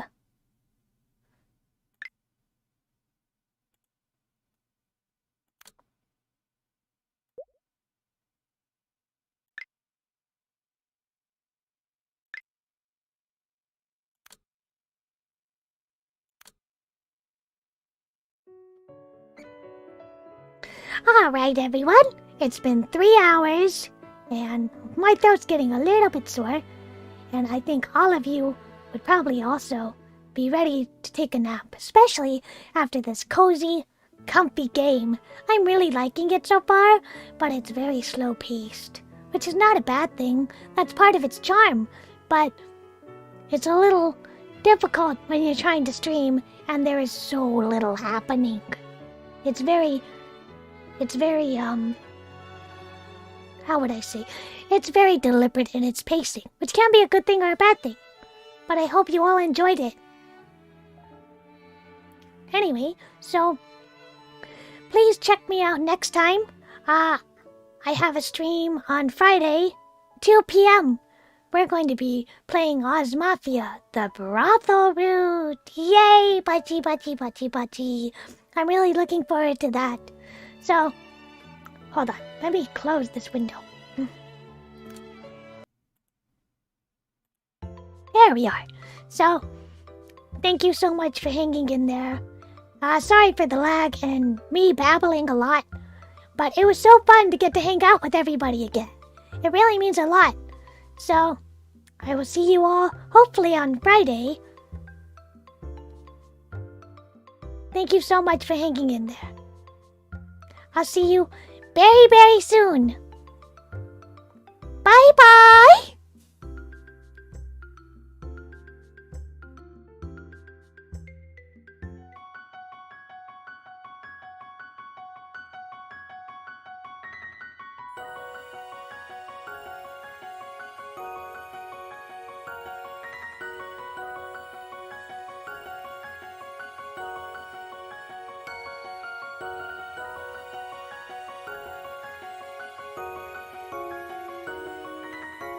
Speaker 1: Alright, everyone. It's been 3 hours, and my throat's getting a little bit sore, and I think all of you would probably also be ready to take a nap, especially after this cozy, comfy game. I'm really liking it so far, but it's very slow-paced, which is not a bad thing. That's part of its charm, but it's a little difficult when you're trying to stream and there is so little happening. It's very, how would I say? It's very deliberate in its pacing, which can be a good thing or a bad thing. But I hope you all enjoyed it. Anyway, so please check me out next time. I have a stream on Friday, 2 p.m. We're going to be playing Oz Mafia, the brothel route. Yay! Bachi. I'm really looking forward to that. So, hold on. Let me close this window. There we are. So, thank you so much for hanging in there. Sorry for the lag and me babbling a lot. But it was so fun to get to hang out with everybody again. It really means a lot. So, I will see you all hopefully on Friday. Thank you so much for hanging in there. I'll see you very, very soon. Bye-bye!